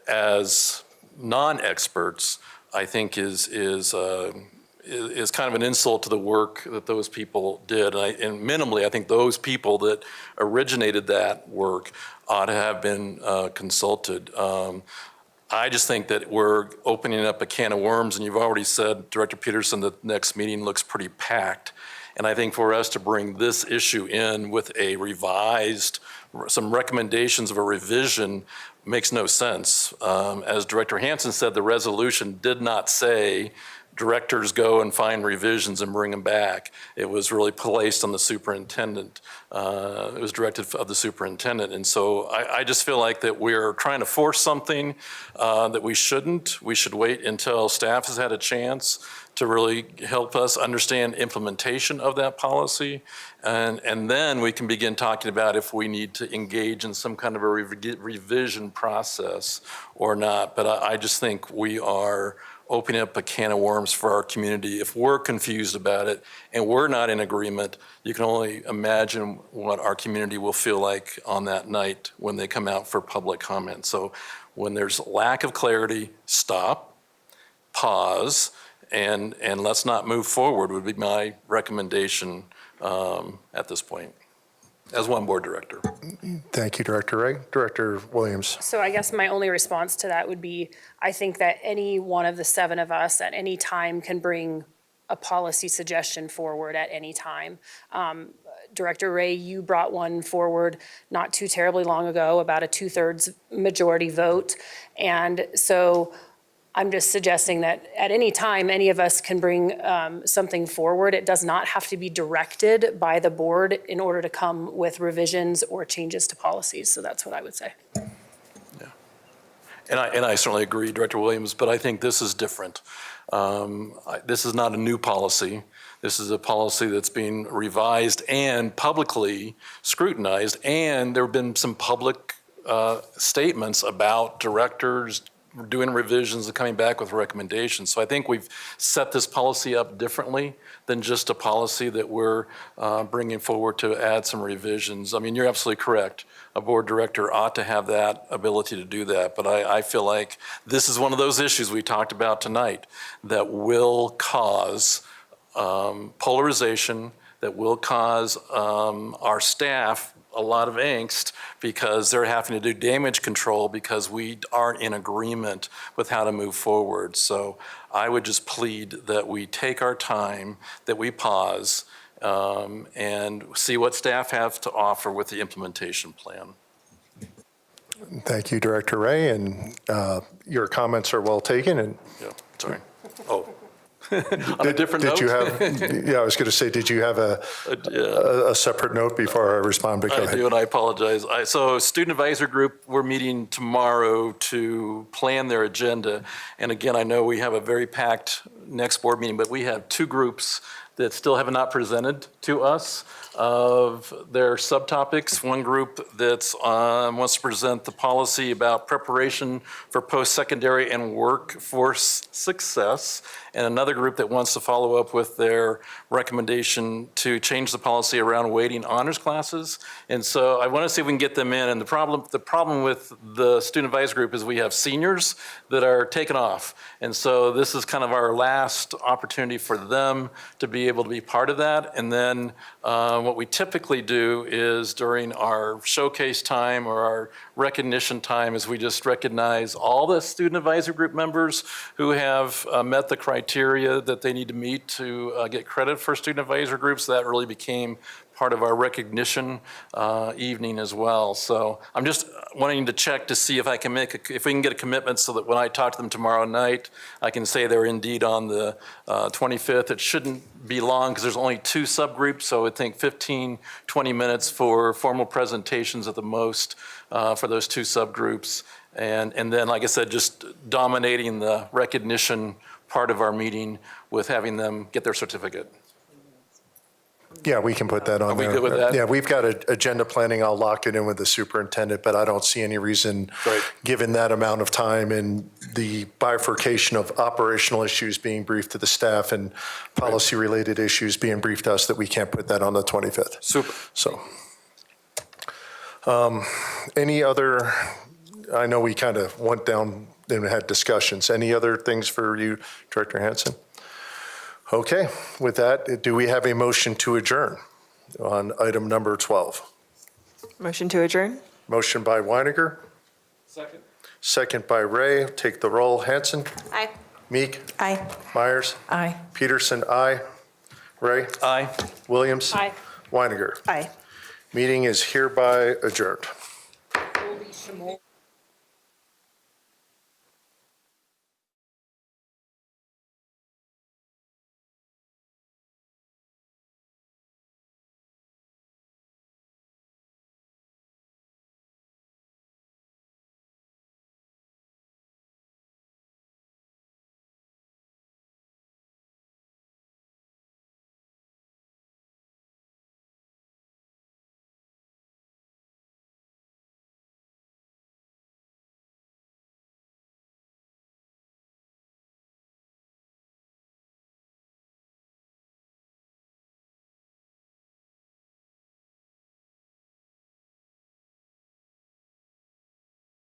Speaker 12: as non-experts, I think is kind of an insult to the work that those people did. And minimally, I think those people that originated that work ought to have been consulted. I just think that we're opening up a can of worms, and you've already said, Director Peterson, that the next meeting looks pretty packed. And I think for us to bring this issue in with a revised, some recommendations of a revision makes no sense. As Director Hansen said, the resolution did not say directors go and find revisions and bring them back. It was really placed on the superintendent. It was directed of the superintendent. And so I just feel like that we're trying to force something that we shouldn't. We should wait until staff has had a chance to really help us understand implementation of that policy. And then we can begin talking about if we need to engage in some kind of a revision process or not. But I just think we are opening up a can of worms for our community. If we're confused about it and we're not in agreement, you can only imagine what our community will feel like on that night when they come out for public comment. So when there's lack of clarity, stop, pause, and let's not move forward would be my recommendation at this point as one board director.
Speaker 1: Thank you, Director Ray. Director Williams.
Speaker 20: So I guess my only response to that would be, I think that any one of the 7 of us at any time can bring a policy suggestion forward at any time. Director Ray, you brought one forward not too terribly long ago about a 2/3 majority vote. And so I'm just suggesting that at any time, any of us can bring something forward. It does not have to be directed by the board in order to come with revisions or changes to policies. So that's what I would say.
Speaker 12: Yeah. And I certainly agree, Director Williams, but I think this is different. This is not a new policy. This is a policy that's being revised and publicly scrutinized, and there have been some public statements about directors doing revisions and coming back with recommendations. So I think we've set this policy up differently than just a policy that we're bringing forward to add some revisions. I mean, you're absolutely correct. A board director ought to have that ability to do that. But I feel like this is one of those issues we talked about tonight that will cause polarization, that will cause our staff a lot of angst because they're having to do damage control because we aren't in agreement with how to move forward. So I would just plead that we take our time, that we pause, and see what staff have to offer with the implementation plan.
Speaker 1: Thank you, Director Ray, and your comments are well taken. And
Speaker 12: yeah, sorry. Oh. On a different note?
Speaker 1: Did you have, yeah, I was going to say, did you have a separate note before I respond? But go ahead.
Speaker 12: I do, and I apologize. So Student Advisory Group, we're meeting tomorrow to plan their agenda. And again, I know we have a very packed next board meeting, but we have 2 groups that still have not presented to us of their subtopics. One group that wants to present the policy about preparation for post-secondary and workforce success, and another group that wants to follow up with their recommendation to change the policy around weighting honors classes. And so I want to see if we can get them in. And the problem with the student advisory group is we have seniors that are taken off. And so this is kind of our last opportunity for them to be able to be part of that. And then what we typically do is during our showcase time or our recognition time is we just recognize all the student advisory group members who have met the criteria that they need to meet to get credit for student advisory groups. That really became part of our recognition evening as well. So I'm just wanting to check to see if I can if we can get a commitment so that when I talk to them tomorrow night, I can say they're indeed on the 25th. It shouldn't be long because there's only 2 subgroups, so I would think 15, 20 minutes for formal presentations at the most for those 2 subgroups. And then, like I said, just dominating the recognition part of our meeting with having them get their certificate.
Speaker 1: Yeah, we can put that on there.
Speaker 12: Are we good with that?
Speaker 1: Yeah, we've got agenda planning. I'll lock it in with the superintendent, but I don't see any reason, given that amount of time and the bifurcation of operational issues being briefed to the staff and policy-related issues being briefed to us, that we can't put that on the 25th.
Speaker 12: Super.
Speaker 1: So, any other, I know we kind of went down and had discussions. Any other things for you, Director Hansen? Okay, with that, do we have a motion to adjourn on item number 12?
Speaker 18: Motion to adjourn?
Speaker 1: Motion by Weiniger.
Speaker 11: Second.
Speaker 1: Second by Ray. Take the roll. Hansen?
Speaker 18: Aye.
Speaker 1: Meek?
Speaker 14: Aye.
Speaker 1: Myers?
Speaker 21: Aye.
Speaker 1: Peterson, aye. Ray?
Speaker 12: Aye.
Speaker 1: Williams?
Speaker 20: Aye.
Speaker 1: Weiniger?
Speaker 18: Aye.
Speaker 1: Meeting is hereby adjourned.